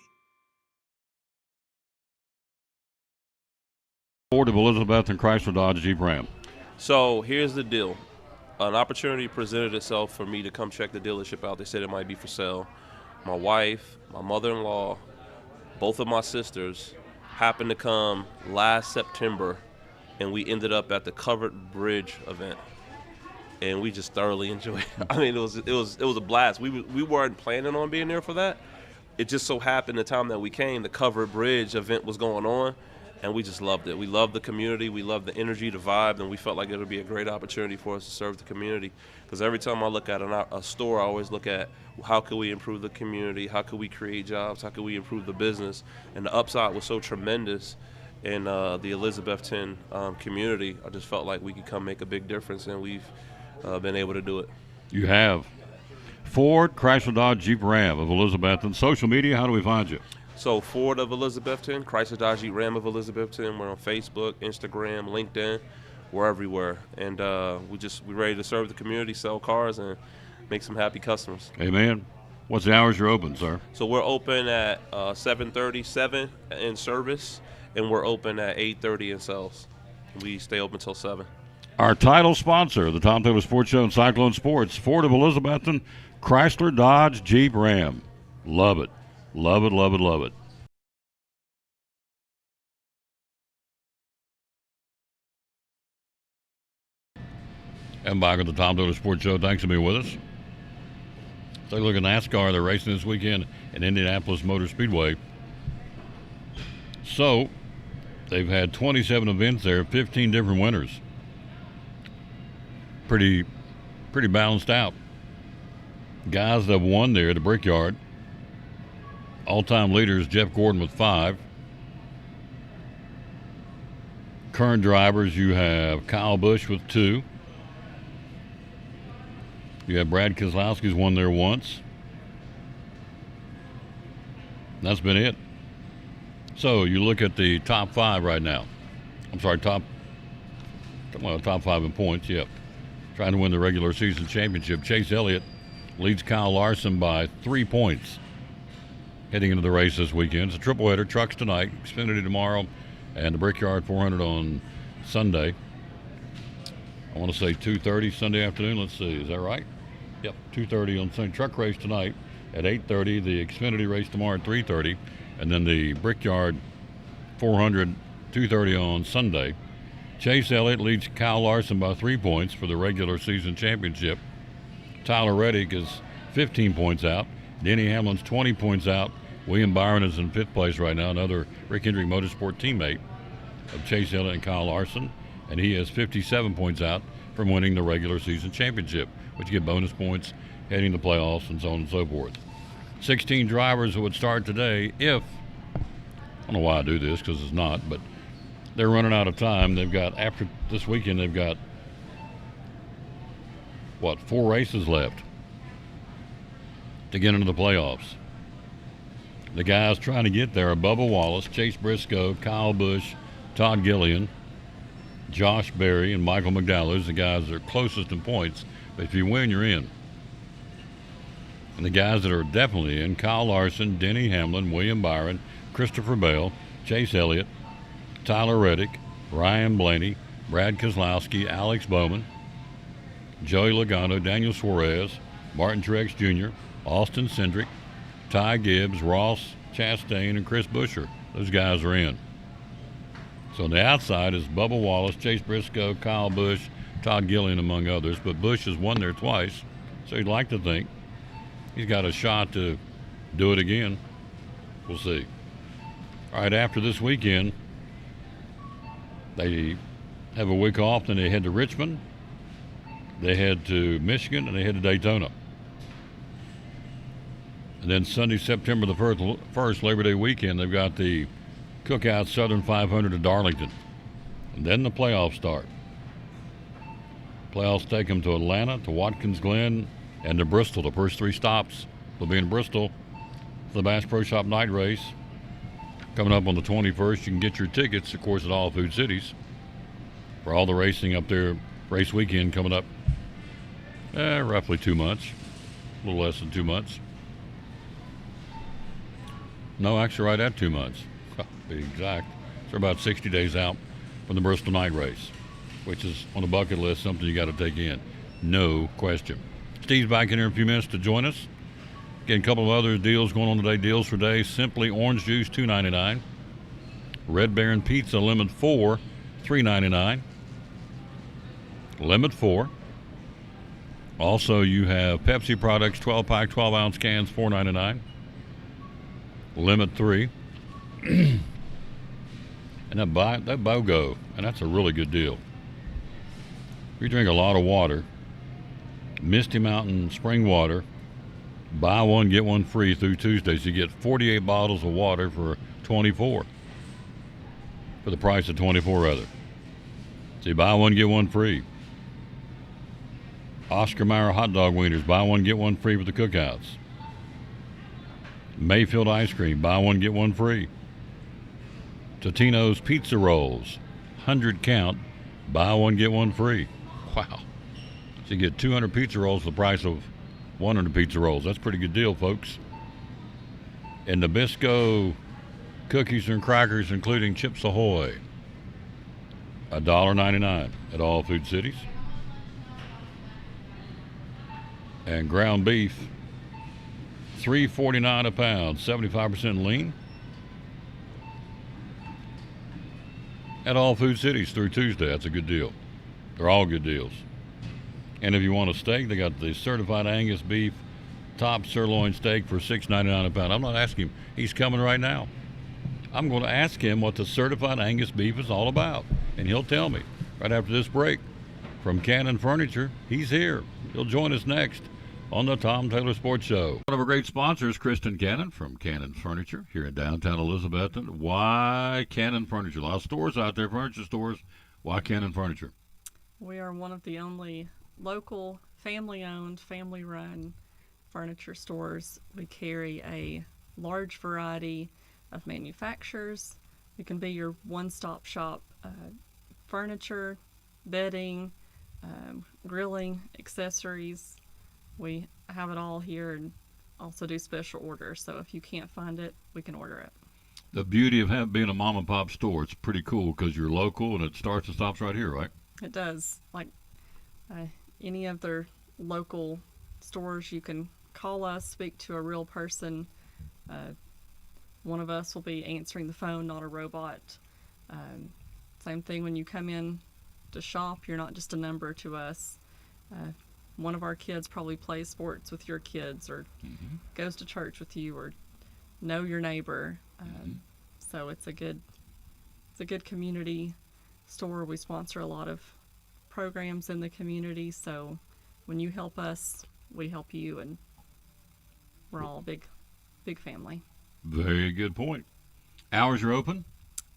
Ford of Elizabeth and Chrysler Dodge Jeep Ram. So here's the deal. An opportunity presented itself for me to come check the dealership out. They said it might be for sale. My wife, my mother-in-law, both of my sisters happened to come last September, and we ended up at the Covered Bridge event, and we just thoroughly enjoyed it. I mean, it was a blast. We weren't planning on being there for that. It just so happened the time that we came, the Covered Bridge event was going on. And we just loved it. We loved the community. We loved the energy, the vibe, and we felt like it would be a great opportunity for us to serve the community. Because every time I look at a store, I always look at how can we improve the community, how can we create jobs, how can we improve the business. And the upside was so tremendous in the Elizabethton community. I just felt like we could come make a big difference, and we've been able to do it. You have. Ford, Chrysler Dodge Jeep Ram of Elizabethton. Social media, how do we find you? So Ford of Elizabethton, Chrysler Dodge Jeep Ram of Elizabethton. We're on Facebook, Instagram, LinkedIn. We're everywhere, and we're ready to serve the community, sell cars, and make some happy customers. Amen. What's the hours you're open, sir? So we're open at 7:30, 7 in service, and we're open at 8:30 in sales. We stay open till 7. Our title sponsor, the Tom Taylor Sports Show and Cyclone Sports, Ford of Elizabethton, Chrysler, Dodge, Jeep, Ram. Love it. Love it, love it, love it. And back at the Tom Taylor Sports Show. Thanks for being with us. Take a look at NASCAR. They're racing this weekend at Indianapolis Motor Speedway. So, they've had 27 events there, 15 different winners. Pretty balanced out. Guys that have won there at the Brickyard. All-time leaders, Jeff Gordon with 5. Current drivers, you have Kyle Busch with 2. You have Brad Keselowski's won there once. That's been it. So you look at the top 5 right now. I'm sorry, top 5 in points, yep. Trying to win the regular season championship. Chase Elliott leads Kyle Larson by 3 points heading into the race this weekend. It's a triple header. Trucks tonight, Xfinity tomorrow, and the Brickyard 400 on Sunday. I want to say 2:30 Sunday afternoon. Let's see, is that right? Yep, 2:30 on Sunday. Truck race tonight at 8:30. The Xfinity race tomorrow at 3:30. And then the Brickyard 400, 2:30 on Sunday. Chase Elliott leads Kyle Larson by 3 points for the regular season championship. Tyler Reddick is 15 points out. Denny Hamlin's 20 points out. William Byron is in 5th place right now, another Rick Hendrick Motorsport teammate of Chase Elliott and Kyle Larson. And he has 57 points out from winning the regular season championship, which you get bonus points heading to playoffs and so on and so forth. 16 drivers who would start today if, I don't know why I do this because it's not, but they're running out of time. They've got, after this weekend, they've got, 4 races left to get into the playoffs. The guys trying to get there are Bubba Wallace, Chase Briscoe, Kyle Busch, Todd Gillian, Josh Berry, and Michael McDowell. Those are the guys that are closest in points, but if you win, you're in. And the guys that are definitely in, Kyle Larson, Denny Hamlin, William Byron, Christopher Bell, Chase Elliott, Tyler Reddick, Ryan Blaney, Brad Keselowski, Alex Bowman, Joey Logano, Daniel Suarez, Martin Truex Jr., Austin Cindric, Ty Gibbs, Ross Chastain, and Chris Buescher. Those guys are in. So on the outside is Bubba Wallace, Chase Briscoe, Kyle Busch, Todd Gillian, among others. But Busch has won there twice, so you'd like to think he's got a shot to do it again. We'll see. All right, after this weekend, they have a week off, then they head to Richmond, they head to Michigan, and they head to Daytona. And then Sunday, September the 1st, Labor Day weekend, they've got the Cookout Southern 500 at Darlington. And then the playoffs start. Playoffs take them to Atlanta, to Watkins Glen, and to Bristol. The first 3 stops will be in Bristol for the Bass Pro Shop night race. Coming up on the 21st, you can get your tickets, of course, at all Food Cities for all the racing up there. Race weekend coming up roughly 2 months, a little less than 2 months. No, actually right at 2 months, to be exact. So about 60 days out from the Bristol night race, which is on the bucket list, something you got to take in, no question. Steve's back in here in a few minutes to join us. Again, a couple of other deals going on today. Deals for days: Simply Orange Juice, $2.99. Red Baron Pizza Limit 4, $3.99. Limit 4. Also, you have Pepsi products, 12-pack, 12-ounce cans, $4.99. Limit 3. And that BOGO, and that's a really good deal. If you drink a lot of water, Misty Mountain spring water, buy one, get one free through Tuesday. So you get 48 bottles of water for 24. For the price of 24, rather. So you buy one, get one free. Oscar Mayer hot dog wieners, buy one, get one free with the cookouts. Mayfield ice cream, buy one, get one free. Totino's pizza rolls, 100 count, buy one, get one free. Wow. So you get 200 pizza rolls for the price of 100 pizza rolls. That's a pretty good deal, folks. And Nabisco cookies and crackers, including Chips Ahoy, $1.99 at all Food Cities. And ground beef, $3.49 a pound, 75% lean, at all Food Cities through Tuesday. That's a good deal. They're all good deals. And if you want a steak, they got the certified Angus beef top sirloin steak for $6.99 a pound. I'm not asking him. He's coming right now. I'm going to ask him what the certified Angus beef is all about, and he'll tell me right after this break. From Cannon Furniture, he's here. He'll join us next on the Tom Taylor Sports Show. One of our great sponsors, Kristen Cannon from Cannon Furniture here in downtown Elizabethton. Why Cannon Furniture? A lot of stores out there, furniture stores. Why Cannon Furniture? We are one of the only local, family-owned, family-run furniture stores. We carry a large variety of manufacturers. We can be your one-stop shop, furniture, bedding, grilling, accessories. We have it all here and also do special orders. So if you can't find it, we can order it. The beauty of being a mom and pop store, it's pretty cool because you're local and it starts and stops right here, right? It does. Like any of their local stores, you can call us, speak to a real person. One of us will be answering the phone, not a robot. Same thing when you come in to shop, you're not just a number to us. One of our kids probably plays sports with your kids or goes to church with you or know your neighbor. So it's a good community store. We sponsor a lot of programs in the community. So when you help us, we help you, and we're all a big family. Very good point. Hours are open?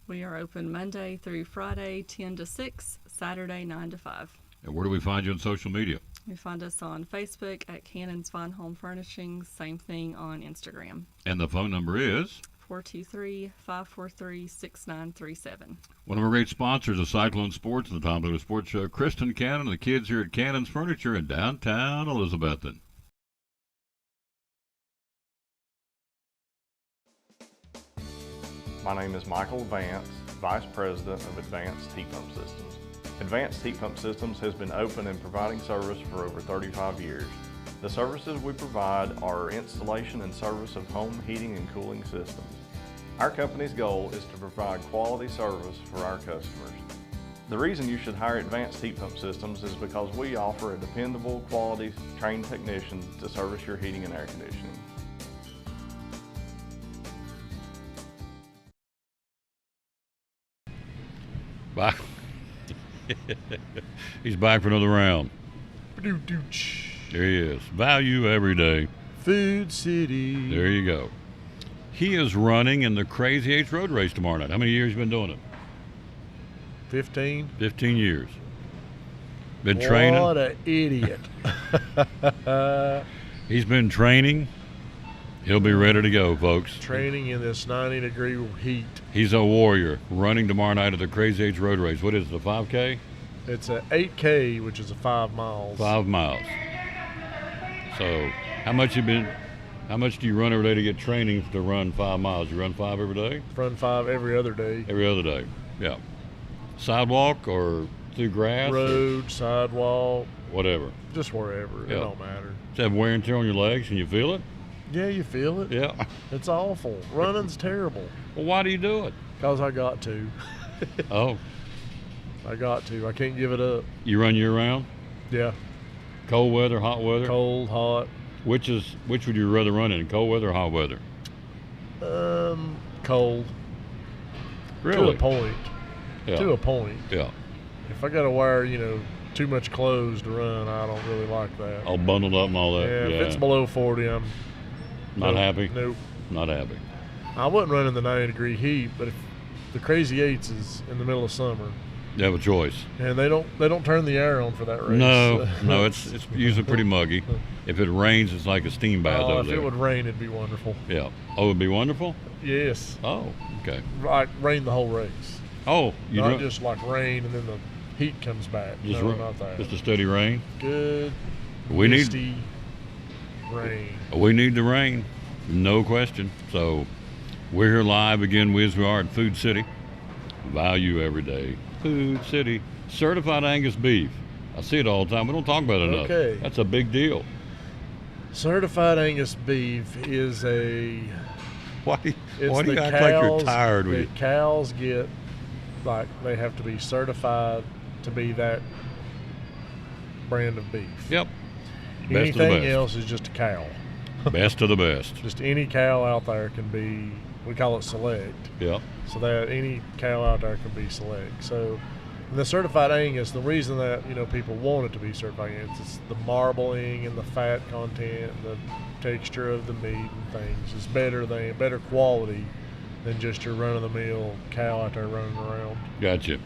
We are open Monday through Friday, 10 to 6, Saturday, 9 to 5. And where do we find you on social media? You find us on Facebook at Cannon's Fine Home Furnishings. Same thing on Instagram. And the phone number is? 423-543-6937. One of our great sponsors of Cyclone Sports and the Tom Taylor Sports Show, Kristen Cannon and the kids here at Cannon's Furniture in downtown Elizabethton. My name is Michael Vance, Vice President of Advanced Heat Pump Systems. Advanced Heat Pump Systems has been open and providing service for over 35 years. The services we provide are installation and service of home heating and cooling systems. Our company's goal is to provide quality service for our customers. The reason you should hire Advanced Heat Pump Systems is because we offer a dependable, quality, trained technician to service your heating and air conditioning. Bye. He's back for another round. There he is. Value every day. Food City. There you go. He is running in the Crazy 8 Road Race tomorrow night. How many years you been doing it? 15. 15 years. Been training. What an idiot. He's been training. He'll be ready to go, folks. Training in this 90-degree heat. He's a warrior running tomorrow night at the Crazy 8 Road Race. What is it, a 5K? It's a 8K, which is a 5 miles. 5 miles. So how much do you run every day to get training to run 5 miles? You run 5 every day? Run 5 every other day. Every other day, yeah. Sidewalk or through grass? Road, sidewalk. Whatever. Just wherever. Yeah. It don't matter. Does it have wear and tear on your legs? Can you feel it? Yeah, you feel it. Yeah. It's awful. Running's terrible. Well, why do you do it? Because I got to. Oh. I got to. I can't give it up. You run year round? Yeah. Cold weather, hot weather? Cold, hot. Which would you rather run in, cold weather or hot weather? Cold. Really? To a point. Yeah. To a point. Yeah. If I got to wear, too much clothes to run, I don't really like that. All bundled up and all that? Yeah, Yeah. if it's below 40, I'm Not happy? Nope. Not happy. I wouldn't run in the 90-degree heat, but if the Crazy 8s is in the middle of summer, You have a choice. and they don't turn the air on for that race. No, it's usually pretty muggy. If it rains, it's like a steam bath over if there. it would rain, it'd be wonderful. Yeah. Oh, it'd be wonderful? Yes. Oh, okay. Like rain the whole race. Oh, you not don't- just like rain and then the heat comes back. Just no, ra- not that. Just a steady rain? Good. We need- misty rain. We need the rain, no question. So We're here live again, we are at Food City. Value every day. Food City. Certified Angus beef. I see it all the time. We don't talk about it enough. Okay. That's a big deal. Certified Angus beef is a. Why do you act like you're tired? The cows get, like, they have to be certified to be that brand of beef. Yep. Best Anything of the best. else is just a cow. Best of the best. Just any cow out there can be, we call it select. Yep. So that any cow out there can be select. So the certified Angus, the reason that, people want it to be certified Angus, it's the marbling and the fat content, the texture of the meat and things is better quality than just your run-of-the-mill cow out there running around. Gotcha.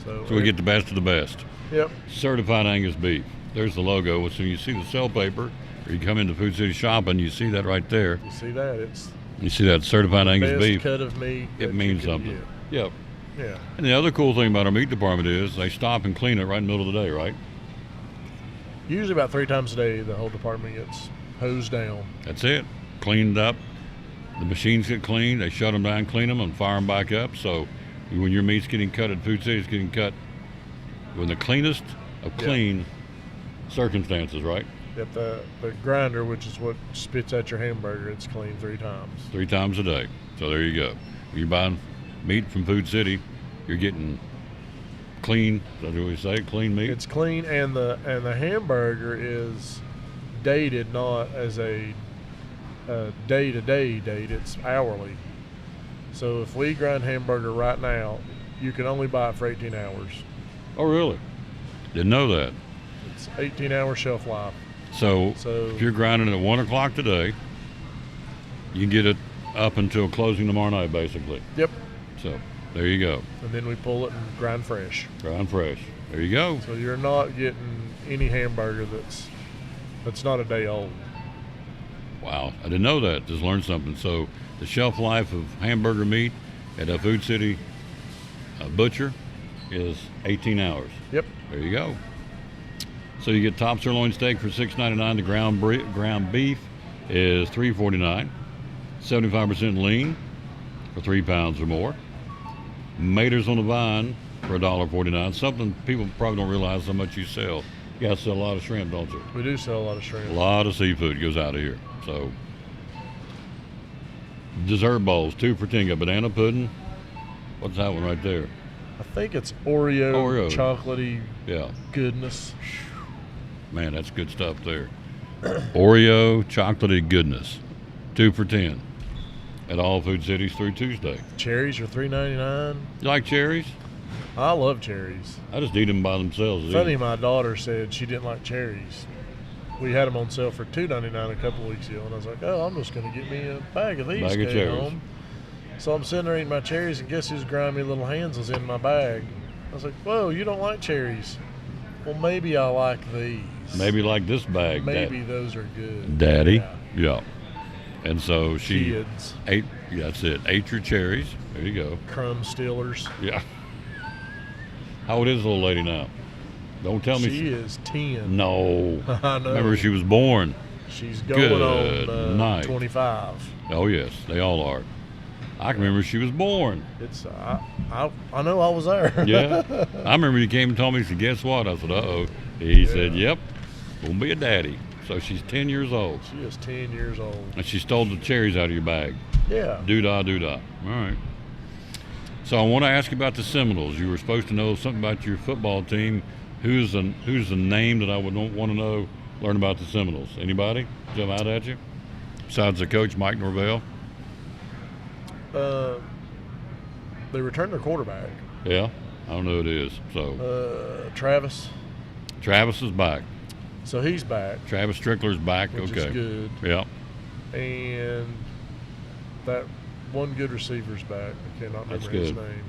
So we get the best of the best. Yep. Certified Angus beef. There's the logo. So you see the sell paper, or you come into Food City shopping, you see that right there. You see that? You see that certified Angus best beef. cut of meat. It means something. Yep. Yeah. And the other cool thing about our meat department is they stop and clean it right in the middle of the day, right? Usually about 3 times a day, the whole department gets hosed down. That's it. Cleaned up. The machines get cleaned. They shut them down, clean them, and fire them back up. So when your meat's getting cut at Food City, it's getting cut in the cleanest of clean circumstances, right? Yep, the grinder, which is what spits out your hamburger, it's cleaned 3 times. 3 times a day. So there you go. When you're buying meat from Food City, you're getting clean. Is that what we say? Clean meat. It's clean, and the hamburger is dated not as a day-to-day date. It's hourly. So if we grind hamburger right now, you can only buy it for 18 hours. Oh, really? Didn't know that. It's 18-hour shelf life. So if you're grinding at 1 o'clock today, you can get it up until closing tomorrow night, basically. Yep. So there you go. And then we pull it and grind fresh. Grind fresh. There you go. So you're not getting any hamburger that's not a day old. Wow, I didn't know that. Just learned something. So the shelf life of hamburger meat at a Food City butcher is 18 hours. Yep. There you go. So you get top sirloin steak for $6.99. The ground beef is $3.49. 75% lean for 3 pounds or more. Maters on the vine for $1.49. Something people probably don't realize how much you sell. You guys sell a lot of shrimp, don't you? We do sell a lot of shrimp. A lot of seafood goes out of here. So dessert bowls, 2 for $10. Got banana pudding. What's that one right there? I think it's Oreo. Chocolatey goodness. Man, that's good stuff there. Oreo chocolatey goodness. 2 for $10 at all Food Cities through Tuesday. Cherries are $3.99. You like cherries? I love cherries. I just eat them by themselves. Funny, my daughter said she didn't like cherries. We had them on sale for $2.99 a couple of weeks ago, and I was like, "Oh, I'm just going to get me a bag of these." Bag of cherries. Home. So I'm sitting there eating my cherries, and guess whose grimy little hands was in my bag? I was like, "Whoa, you don't like cherries? Well, maybe I like these. Maybe like this bag. Maybe those are good." Daddy, yeah. And so she Kids. ate. Yeah, that's it. Ate your cherries. There you go. Crumb stealers. Yeah. How old is the little lady now? Don't tell me. She is 10. No. I know. Remember, she was born. She's going on night. 25. Oh yes, they all are. I can remember she was born. It's I know I was there. Yeah. I remember he came and told me, he said, "Guess what?" I said, "Uh-oh." He said, "Yep, gonna be a daddy." So she's 10 years old. She is 10 years old. And she stole the cherries out of your bag. Yeah. Doo-dah, doo-dah. All right. So I want to ask you about the Seminoles. You were supposed to know something about your football team. Who's the name that I would want to know, learn about the Seminoles? Anybody jump out at you? Besides the coach, Mike Norvell? They returned their quarterback. Yeah, I don't know who it is. So Travis. Travis is back. So he's back. Travis Strickler's back. Which okay. is good. Yeah. And that one good receiver's back. I cannot remember his name.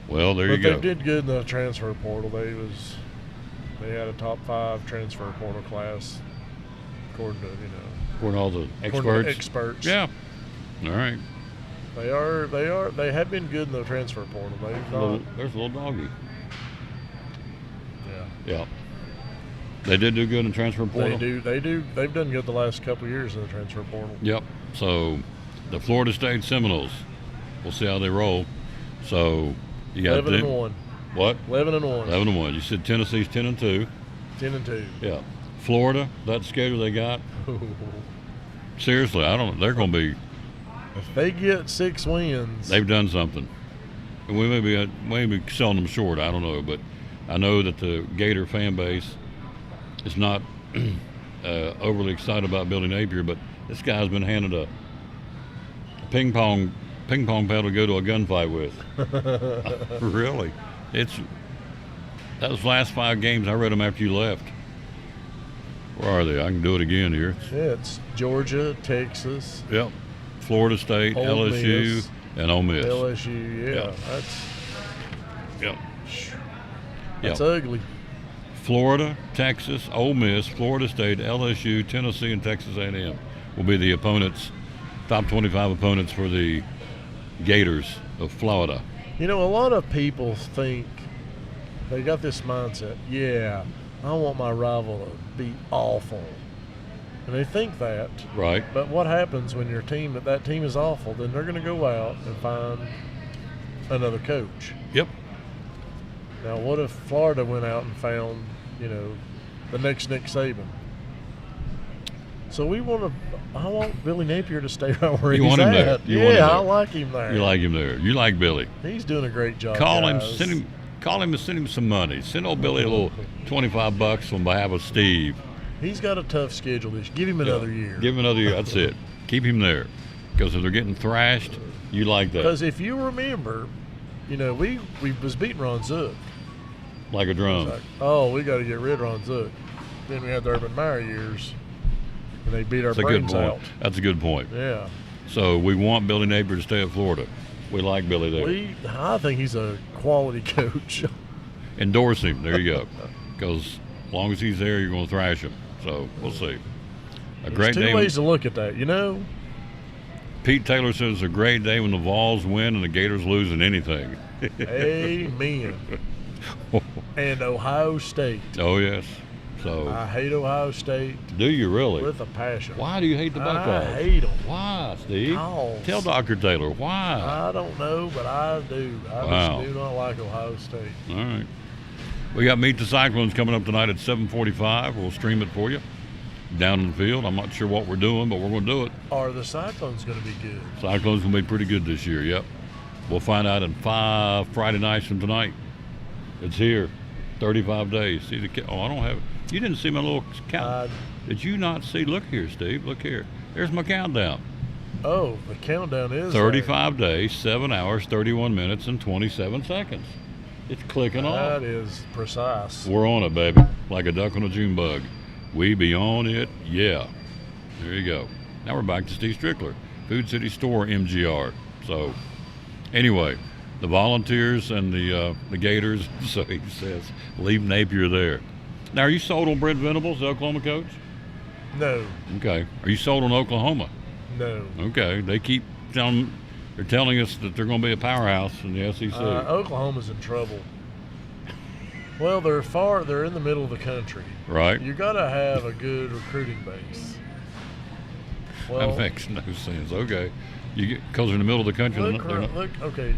Well, there you go. But they did good in the transfer portal. They had a top 5 transfer portal class, according to According to all the experts. Yeah. All right. They have been good in the transfer portal. There's a little doggy. Yeah. Yeah. They did do good in the transfer portal. They do. They've done good the last couple of years in the transfer portal. Yep. So the Florida State Seminoles. We'll see how they roll. So you got 11-1. What? 11-1. 11-1. You said Tennessee's 10-2. 10-2. Yeah. Florida, that schedule they got. Seriously, I don't. They're going to be. If they get 6 wins, They've done something. And we may be selling them short. I don't know, but I know that the Gator fan base is not overly excited about Billy Napier. But this guy's been handed a ping pong paddle to go to a gunfight with. Really, those last 5 games. I read them after you left. Where are they? I can do it again here. Yeah, it's Georgia, Texas. Yep. Florida State, Ole LSU, Miss. and Ole Miss. LSU, yeah. Yep. That's Yep. ugly. Florida, Texas, Ole Miss, Florida State, LSU, Tennessee, and Texas A&M will be the opponents, top 25 opponents for the Gators of Florida. You know, a lot of people think they got this mindset. Yeah, I want my rival to be awful, and they think that. Right. But what happens when your team, that team is awful? Then they're going to go out and find another coach. Yep. Now, what if Florida went out and found, the next Nick Saban? So I want Billy Napier to stay right where You he's want him at. there. I like him there. You like him there. You like Billy. He's doing a great job. Call him, guys. call him and send him some money. Send old Billy a little $25 on behalf of Steve. He's got a tough schedule this. Give him another year. Give him another year. That's it. Keep him there. Because if they're getting thrashed, you like that. Because if you remember, we was beating Ron Zook. Like a drum. Like, oh, we got to get rid of Ron Zook. Then we had the Urban Meyer years, and they beat our That's a good brains point. out. That's a good point. Yeah. So we want Billy Napier to stay at Florida. We like Billy there. I think he's a quality coach. Endorse him. There you go. Because as long as he's there, you're going to thrash him. So we'll see. There's two ways to look at that, Pete Taylor says it's a great day when the Vols win and the Gators lose in anything. Amen. And Ohio State. Oh, yes. So I hate Ohio State. Do you really? With a passion. Why do you hate the Buckeyes? I hate them. Why, Steve? Cause Tell Dr. Taylor. Why? I don't know, but I do. I just do not like Ohio State. All right. We got Meet the Cyclones coming up tonight at 7:45. We'll stream it for you down in the field. I'm not sure what we're doing, but we're going to do it. Are the Cyclones going to be good? Cyclones going to be pretty good this year, yep. We'll find out in 5 Friday nights from tonight. It's here. 35 days. See the I don't have it. You didn't see my little count. Did you not see? Look here, Steve. Look here. There's my countdown. Oh, the countdown is 35 days, 7 hours, 31 minutes, and 27 seconds. It's clicking off. That is precise. We're on it, baby. Like a duck on a June bug. We be on it, yeah. There you go. Now we're back to Steve Strickler, Food City Store, MGR. So, anyway, the Volunteers and the Gators. So he says, leave Napier there. Now, are you sold on Brent Venables, the Oklahoma coach? No. Okay. Are you sold on Oklahoma? No. Okay. They keep telling us that they're going to be a powerhouse in the SEC. Oklahoma's in trouble. Well, they're in the middle of the country. Right. You got to have a good recruiting base. Well, that makes no sense. Okay. Because they're in the middle of the country. Look, okay.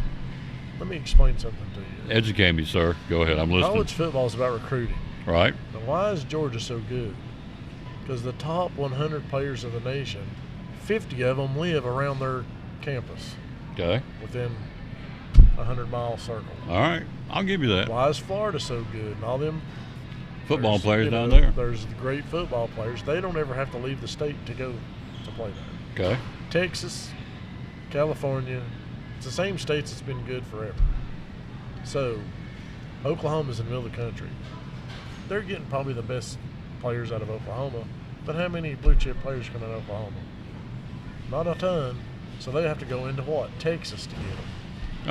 Let me explain something to you. Educate me, sir. Go ahead. I'm listening. College football is about recruiting. Right. Now, why is Georgia so good? Because the top 100 players of the nation, 50 of them live around their campus. Okay. Within a 100-mile circle. All right. I'll give you that. Why is Florida so good? And all them football players down there. There's great football players. They don't ever have to leave the state to go to play there. Okay. Texas, California, it's the same states that's been good forever. So, Oklahoma's in the middle of the country. They're getting probably the best players out of Oklahoma, but how many blue chip players come out of Oklahoma? Not a ton. So they have to go into what? Texas to get them.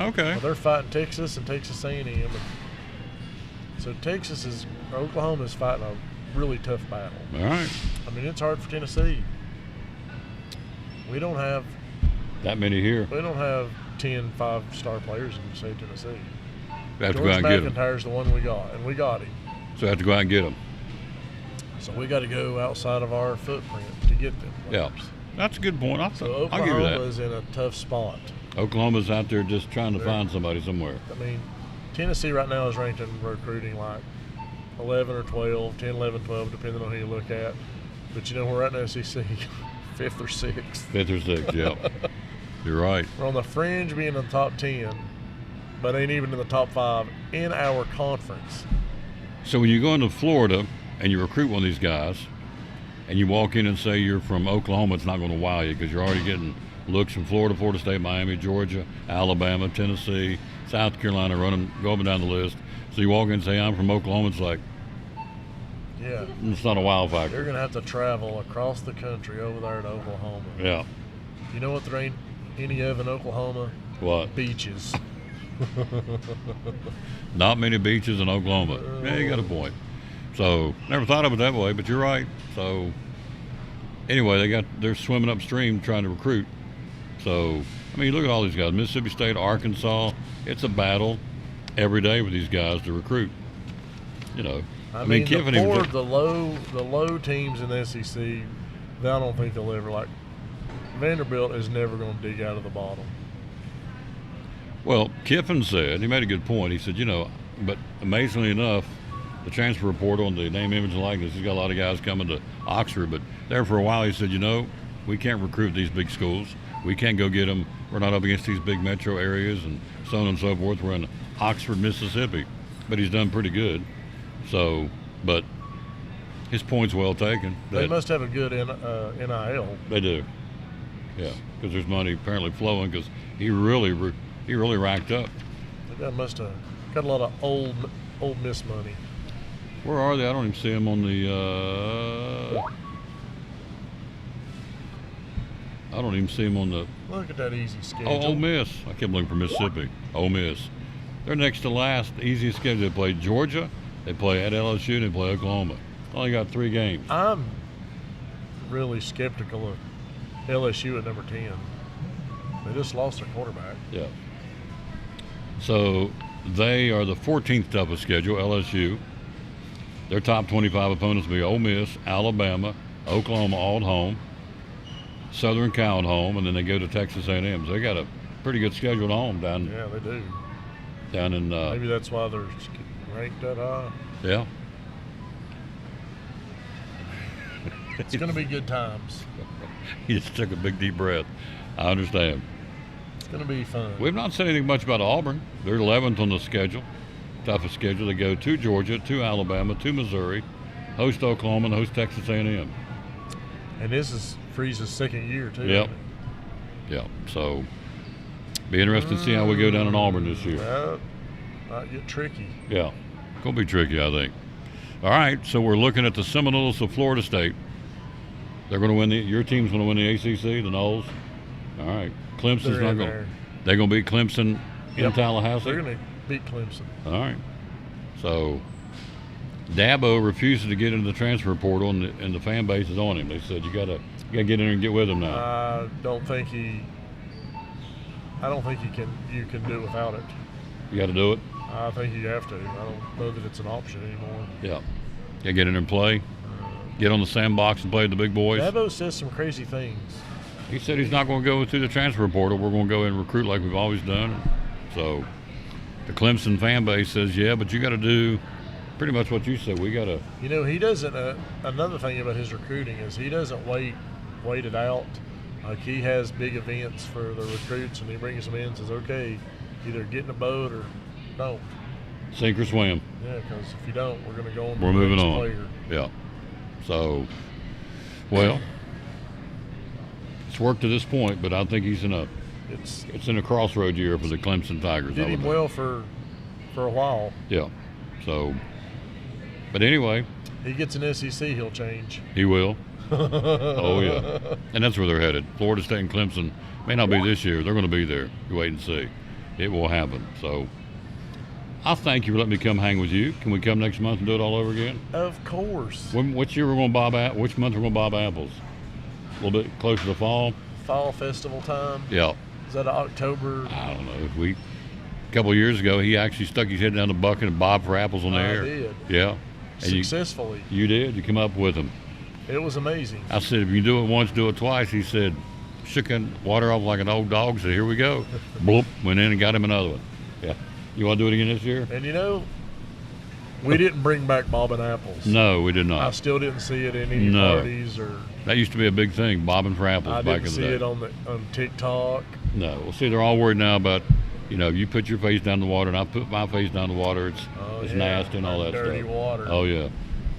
Okay. Well, they're fighting Texas and Texas A&M. So Oklahoma is fighting a really tough battle. All right. I mean, it's hard for Tennessee. We don't have that many here. We don't have 10 5-star players in the state of Tennessee. We have to go out and get them. McIntyre's the one we got, and we got him. So we have to go out and get them. So we got to go outside of our footprint to get them players. Yeah. That's a good point. I'll give you Oklahoma's that. in a tough spot. Oklahoma's out there just trying to find somebody somewhere. I mean, Tennessee right now is ranked in recruiting like 11 or 12, 10, 11, 12, depending on who you look at. But you know, we're right in the SEC, 5th or 6th. 5th or 6th, yeah. You're right. We're on the fringe being in the top 10, but ain't even in the top 5 in our conference. So when you go into Florida and you recruit one of these guys, and you walk in and say you're from Oklahoma, it's not going to wow you because you're already getting looks from Florida, Florida State, Miami, Georgia, Alabama, Tennessee, South Carolina, go up and down the list. So you walk in and say, I'm from Oklahoma, it's like, yeah, it's not a wow factor. You're going to have to travel across the country over there to Oklahoma. Yeah. You know what there ain't any of in Oklahoma? What? Beaches. Not many beaches in Oklahoma. Yeah, you got a point. So never thought of it that way, but you're right. So anyway, they're swimming upstream trying to recruit. So I mean, look at all these guys: Mississippi State, Arkansas. It's a battle every day with these guys to recruit. You know, I mean the low teams in the SEC, I don't think they'll ever like. Vanderbilt is never going to dig out of the bottom. Well, Kiffin said, he made a good point. He said, you know, but amazingly enough, the transfer portal and the name, image, and likeness, he's got a lot of guys coming to Oxford, but there for a while he said, you know, we can't recruit these big schools. We can't go get them. We're not up against these big metro areas and so on and so forth. We're in Oxford, Mississippi. But he's done pretty good. So, but his point's well taken. They must have a good NIL. They do. Yeah, because there's money apparently flowing because he really racked up. They must have got a lot of old Miss money. Where are they? I don't even see them on the. I don't even see them on the. Look at that easy schedule. Oh, Ole Miss. I kept looking for Mississippi. Ole Miss. They're next to last. Easiest schedule. They play Georgia. They play at LSU. And they play Oklahoma. Only got 3 games. I'm really skeptical of LSU at number 10. They just lost their quarterback. Yeah. So they are the 14th toughest schedule, LSU. Their top 25 opponents will be Ole Miss, Alabama, Oklahoma all at home, Southern Cal at home, and then they go to Texas A&M. So they got a pretty good schedule at home down. Yeah, they do. Down in. Maybe that's why they're ranked that high. Yeah. It's going to be good times. He just took a big deep breath. I understand. It's going to be fun. We've not said anything much about Auburn. They're 11th on the schedule. Toughest schedule. They go to Georgia, to Alabama, to Missouri, host Oklahoma, and host Texas A&M. And this is Freeze's second year, too. Yep. Yeah. So, be interested to see how we go down in Auburn this year. That might get tricky. Yeah. Gonna be tricky, I think. All right. So we're looking at the Seminoles of Florida State. They're going to win your team's going to win the ACC, the Noles. All right. Clemson's not going to. They're going to beat Clemson in Tallahassee. They're going to beat Clemson. All right. So Dabo refuses to get into the transfer portal, and the fan base is on him. They said you got to get in there and get with him now. I don't think you can do it without it. You got to do it. I think you have to. I don't know that it's an option anymore. Yeah. Got to get in there and play. Get on the sandbox and play with the big boys. Dabo says some crazy things. He said he's not going to go through the transfer portal. We're going to go in and recruit like we've always done. So the Clemson fan base says, yeah, but you got to do pretty much what you said. We got to. You know, he doesn't. Another thing about his recruiting is he doesn't wait it out. Like he has big events for the recruits, and he brings them in and says, okay, either get in a boat or don't. Sink or swim. Yeah, because if you don't, we're going to go on. We're moving on. Player. Yeah. So, well, it's worked to this point, but I think he's in a crossroad year for the Clemson Tigers. Did him well for a while. Yeah. So, but anyway, he gets an SEC, he'll change. He will. Oh yeah, and that's where they're headed. Florida State and Clemson may not be this year. They're going to be there. You wait and see. It will happen. So. I thank you for letting me come hang with you. Can we come next month and do it all over again? Of course. Which year we're going to bob apples? Which month we're going to bob apples? A little bit closer to fall. Fall festival time. Yeah. Is that October? I don't know. A couple of years ago, he actually stuck his head down the bucket and bobbed for apples on the air. I did. Yeah. And successfully. You did. You come up with them. It was amazing. I said, if you do it once, do it twice. He said, shook the water off like an old dog. Said, here we go. Bloop, went in and got him another one. Yeah. You want to do it again this year? And we didn't bring back bobbing apples. No, we did not. I still didn't see it in any No. parties or. That used to be a big thing, bobbing for apples back in the day. I didn't see it on TikTok. No. Well, see, they're all worried now about, you put your face down in the water and I put my face down in the water. It's nasty and all that dirty stuff. water. Oh, yeah.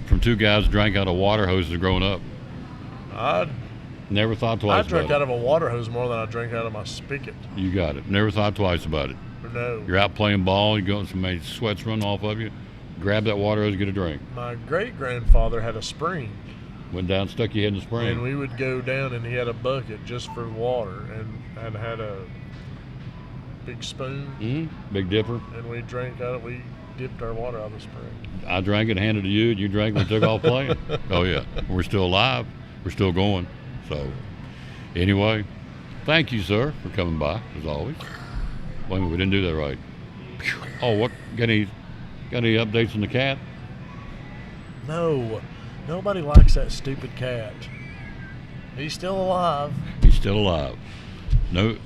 From two guys who drank out of water hoses growing up. I never thought twice about drank it. out of a water hose more than I drank out of my spigot. You got it. Never thought twice about it. No. You're out playing ball, you go and some sweat's running off of you, grab that water hose, get a drink. My great-grandfather had a spring. Went down, stuck your head in the spring. And we would go down and he had a bucket just for water and had a big spoon. Mm-hmm. Big dipper. And we drank out of it. We dipped our water out of the spring. I drank it, handed it to you, and you drank it and took off playing. Oh, yeah. We're still alive. We're still going. So, anyway, thank you, sir, for coming by, as always. Wait a minute, we didn't do that right. Oh, what? Got any updates on the cat? No. Nobody likes that stupid cat. He's still alive. He's still alive. No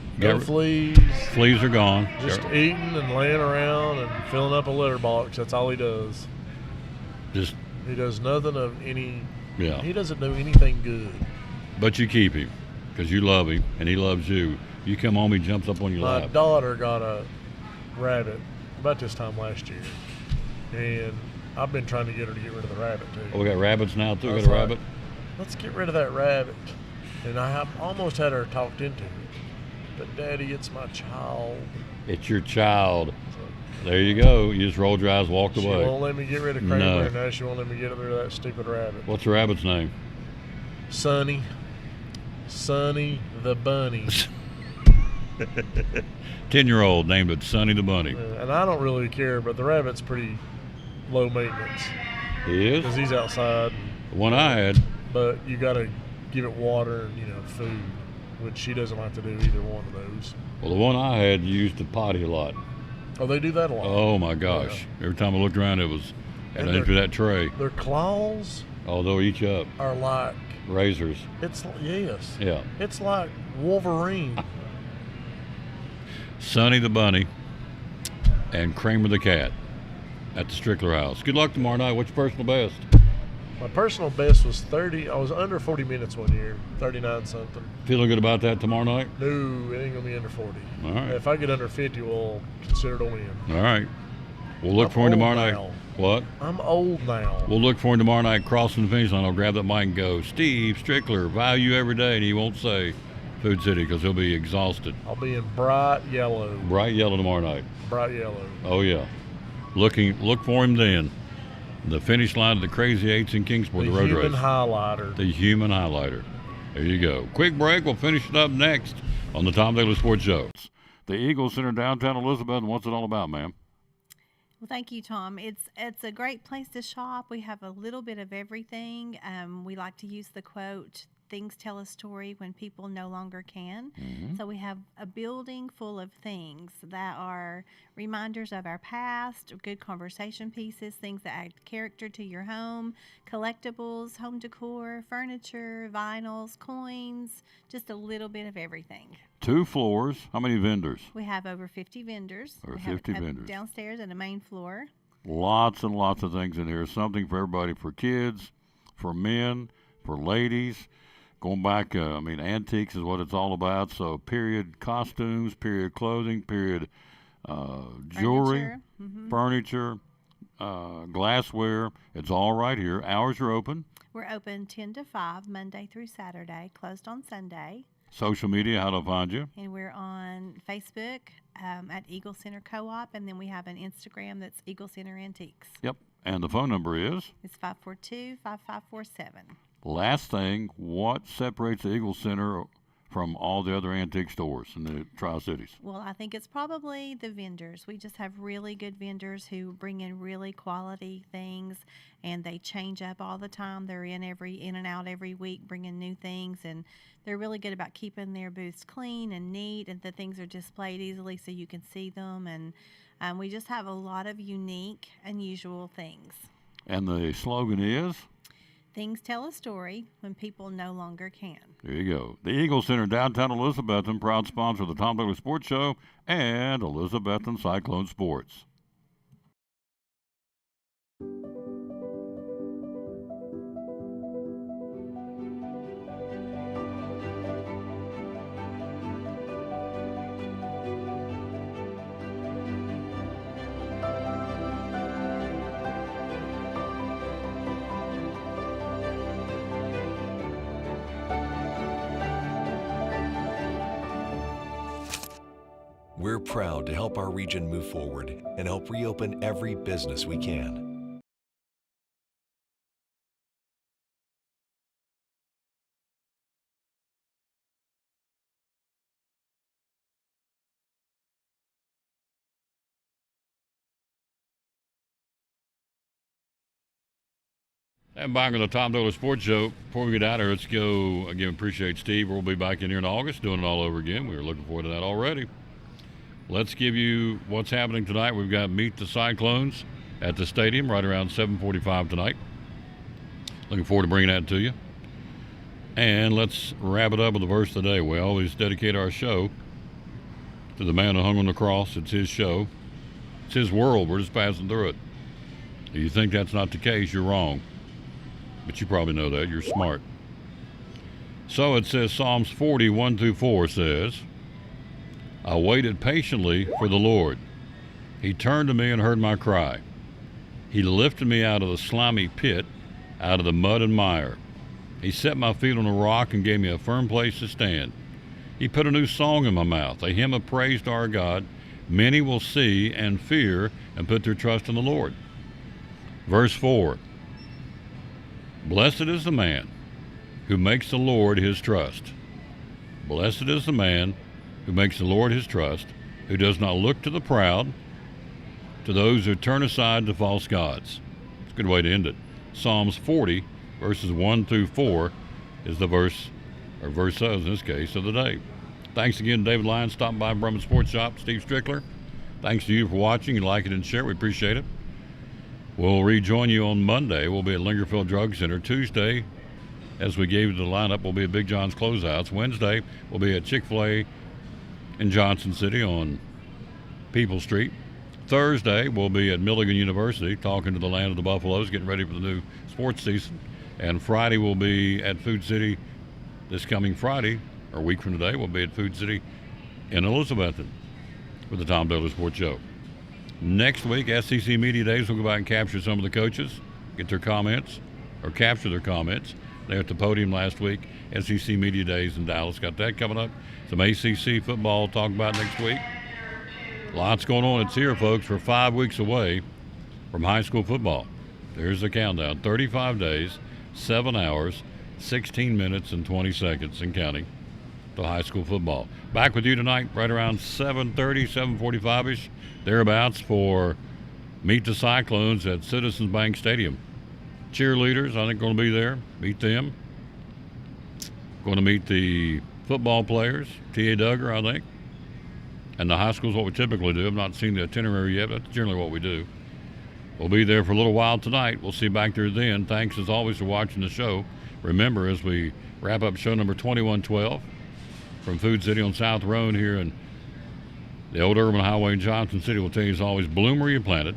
fleas. Fleas are gone. Just eating and laying around and filling up a litter box. That's all he does. He does nothing of any. Yeah. He doesn't do anything good. But you keep him because you love him and he loves you. You come home, he jumps up on your My lap. daughter got a rabbit about this time last year, and I've been trying to get her to get rid of the rabbit too. Oh, we got rabbits now too. I Got was a like, rabbit. Let's get rid of that rabbit. And I have almost had her talked into it. But Daddy, it's my child. It's your child. There you go. You just rolled your eyes, walked She away. won't let me get rid of Kramer, and now she won't let me get rid of that stupid rabbit. What's the rabbit's name? Sonny. Sonny the Bunny. 10-year-old named it Sonny the Bunny. And I don't really care, but the rabbit's pretty low maintenance. He is? Because he's outside. The one I had. But you got to give it water and, food, which she doesn't like to do either one of those. Well, the one I had used to potty a lot. Oh, they do that a lot. Oh, my gosh. Yeah. Every time I looked around, it was into that tray. Their claws. Oh, they'll eat you up. Are like. Razors. Yes. Yeah. It's like Wolverine. Sonny the Bunny and Kramer the Cat at the Strickler house. Good luck tomorrow night. What's your personal best? My personal best was 30. I was under 40 minutes one year, 39 something. Feeling good about that tomorrow night? No, it ain't going to be under 40. All right. If I get under 50, we'll consider it a win. All right. We'll look for him tomorrow night. What? I'm old now. We'll look for him tomorrow night crossing the finish line. I'll grab that mic and go, Steve Strickler, value every day. And he won't say Food City because he'll be exhausted. I'll be in bright yellow. Bright yellow tomorrow night. Bright yellow. Oh, yeah. Look for him then. The finish line of the Crazy Eights in Kingsport, the road race. The human highlighter. The human highlighter. There you go. Quick break. We'll finish it up next on the Tom Daly Sports Show. The Eagles Center, downtown Elizabeth. What's it all about, ma'am? Well, thank you, Tom. It's a great place to shop. We have a little bit of everything. We like to use the quote, "Things tell a story when people no longer can." Mm-hmm. So we have a building full of things that are reminders of our past, good conversation pieces, things that add character to your home, collectibles, home decor, furniture, vinyls, coins, just a little bit of everything. 2 floors. How many vendors? We have over 50 vendors. Over we have 50 vendors. Downstairs and a main floor. Lots and lots of things in here. Something for everybody, for kids, for men, for ladies. Going back, antiques is what it's all about. So period costumes, period clothing, period jewelry, furniture, glassware. It's all right here. Hours are open. We're open 10 to 5, Monday through Saturday, closed on Sunday. Social media, how to find you? And we're on Facebook at Eagle Center Co-op, and then we have an Instagram that's Eagle Center Antiques. Yep. And the phone number is? It's 542-5547. Last thing, what separates the Eagle Center from all the other antique stores in the Tri-Cities? Well, I think it's probably the vendors. We just have really good vendors who bring in really quality things, and they change up all the time. They're in and out every week, bringing new things, and they're really good about keeping their booths clean and neat, and the things are displayed easily so you can see them. And we just have a lot of unique, unusual things. And the slogan is? Things tell a story when people no longer can. There you go. The Eagle Center, downtown Elizabethton, proud sponsor of the Tom Douglas Sports Show and Elizabethton Cyclone Sports. We're proud to help our region move forward and help reopen every business we can. And back on the Tom Douglas Sports Show. Before we get out of here, let's go again. Appreciate Steve. We'll be back in here in August doing it all over again. We were looking forward to that already. Let's give you what's happening tonight. We've got Meet the Cyclones at the stadium right around 7:45 tonight. Looking forward to bringing that to you. And let's wrap it up with the verse of the day. We always dedicate our show to the man who hung on the cross. It's his show. It's his world. We're just passing through it. If you think that's not the case, you're wrong. But you probably know that. You're smart. So it says, Psalms 40:1-4 says, I waited patiently for the Lord. He turned to me and heard my cry. He lifted me out of the slimy pit, out of the mud and mire. He set my feet on a rock and gave me a firm place to stand. He put a new song in my mouth, a hymn of praise to our God. Many will see and fear and put their trust in the Lord. Verse 4, Blessed is the man who makes the Lord his trust. Blessed is the man who makes the Lord his trust, who does not look to the proud, to those who turn aside to false gods. It's a good way to end it. Psalms 40, verses 1-4 is the verse, or verses in this case, of the day. Thanks again, David Lyons, stopping by Brumman Sports Shop. Steve Strickler, thanks to you for watching. You like it and share. We appreciate it. We'll rejoin you on Monday. We'll be at Lingerfield Drug Center. Tuesday, as we gave you the lineup, we'll be at Big John's Closeouts. Wednesday, we'll be at Chick-fil-A in Johnson City on People Street. Thursday, we'll be at Milligan University talking to the Land of the Buffaloes, getting ready for the new sports season. And Friday, we'll be at Food City this coming Friday, or a week from today, we'll be at Food City in Elizabethton with the Tom Douglas Sports Show. Next week, SEC Media Days, we'll go back and capture some of the coaches, get their comments, or capture their comments. They were at the podium last week. SEC Media Days in Dallas, got that coming up. Some ACC football to talk about next week. Lots going on. It's here, folks. We're 5 weeks away from high school football. There's the countdown. 35 days, 7 hours, 16 minutes, and 20 seconds and counting to high school football. Back with you tonight right around 7:30, 7:45-ish, thereabouts, for Meet the Cyclones at Citizens Bank Stadium. Cheerleaders, I think, going to be there. Meet them. Going to meet the football players, T.A. Duggar, I think. And the high school is what we typically do. I've not seen the itinerary yet, but that's generally what we do. We'll be there for a little while tonight. We'll see you back there then. Thanks, as always, for watching the show. Remember, as we wrap up show number 2112 from Food City on South Road here in the old urban highway in Johnson City, we'll tell you, as always, bloom where you planted,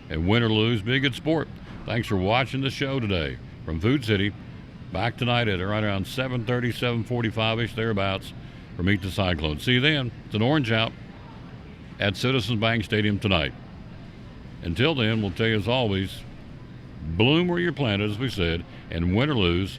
and win or lose, be a good sport. Thanks for watching the show today from Food City. Back tonight at right around 7:30, 7:45-ish, thereabouts, for Meet the Cyclones. See you then. It's an orange out at Citizens Bank Stadium tonight. Until then, we'll tell you, as always, bloom where you're planted, as we said, and win or lose,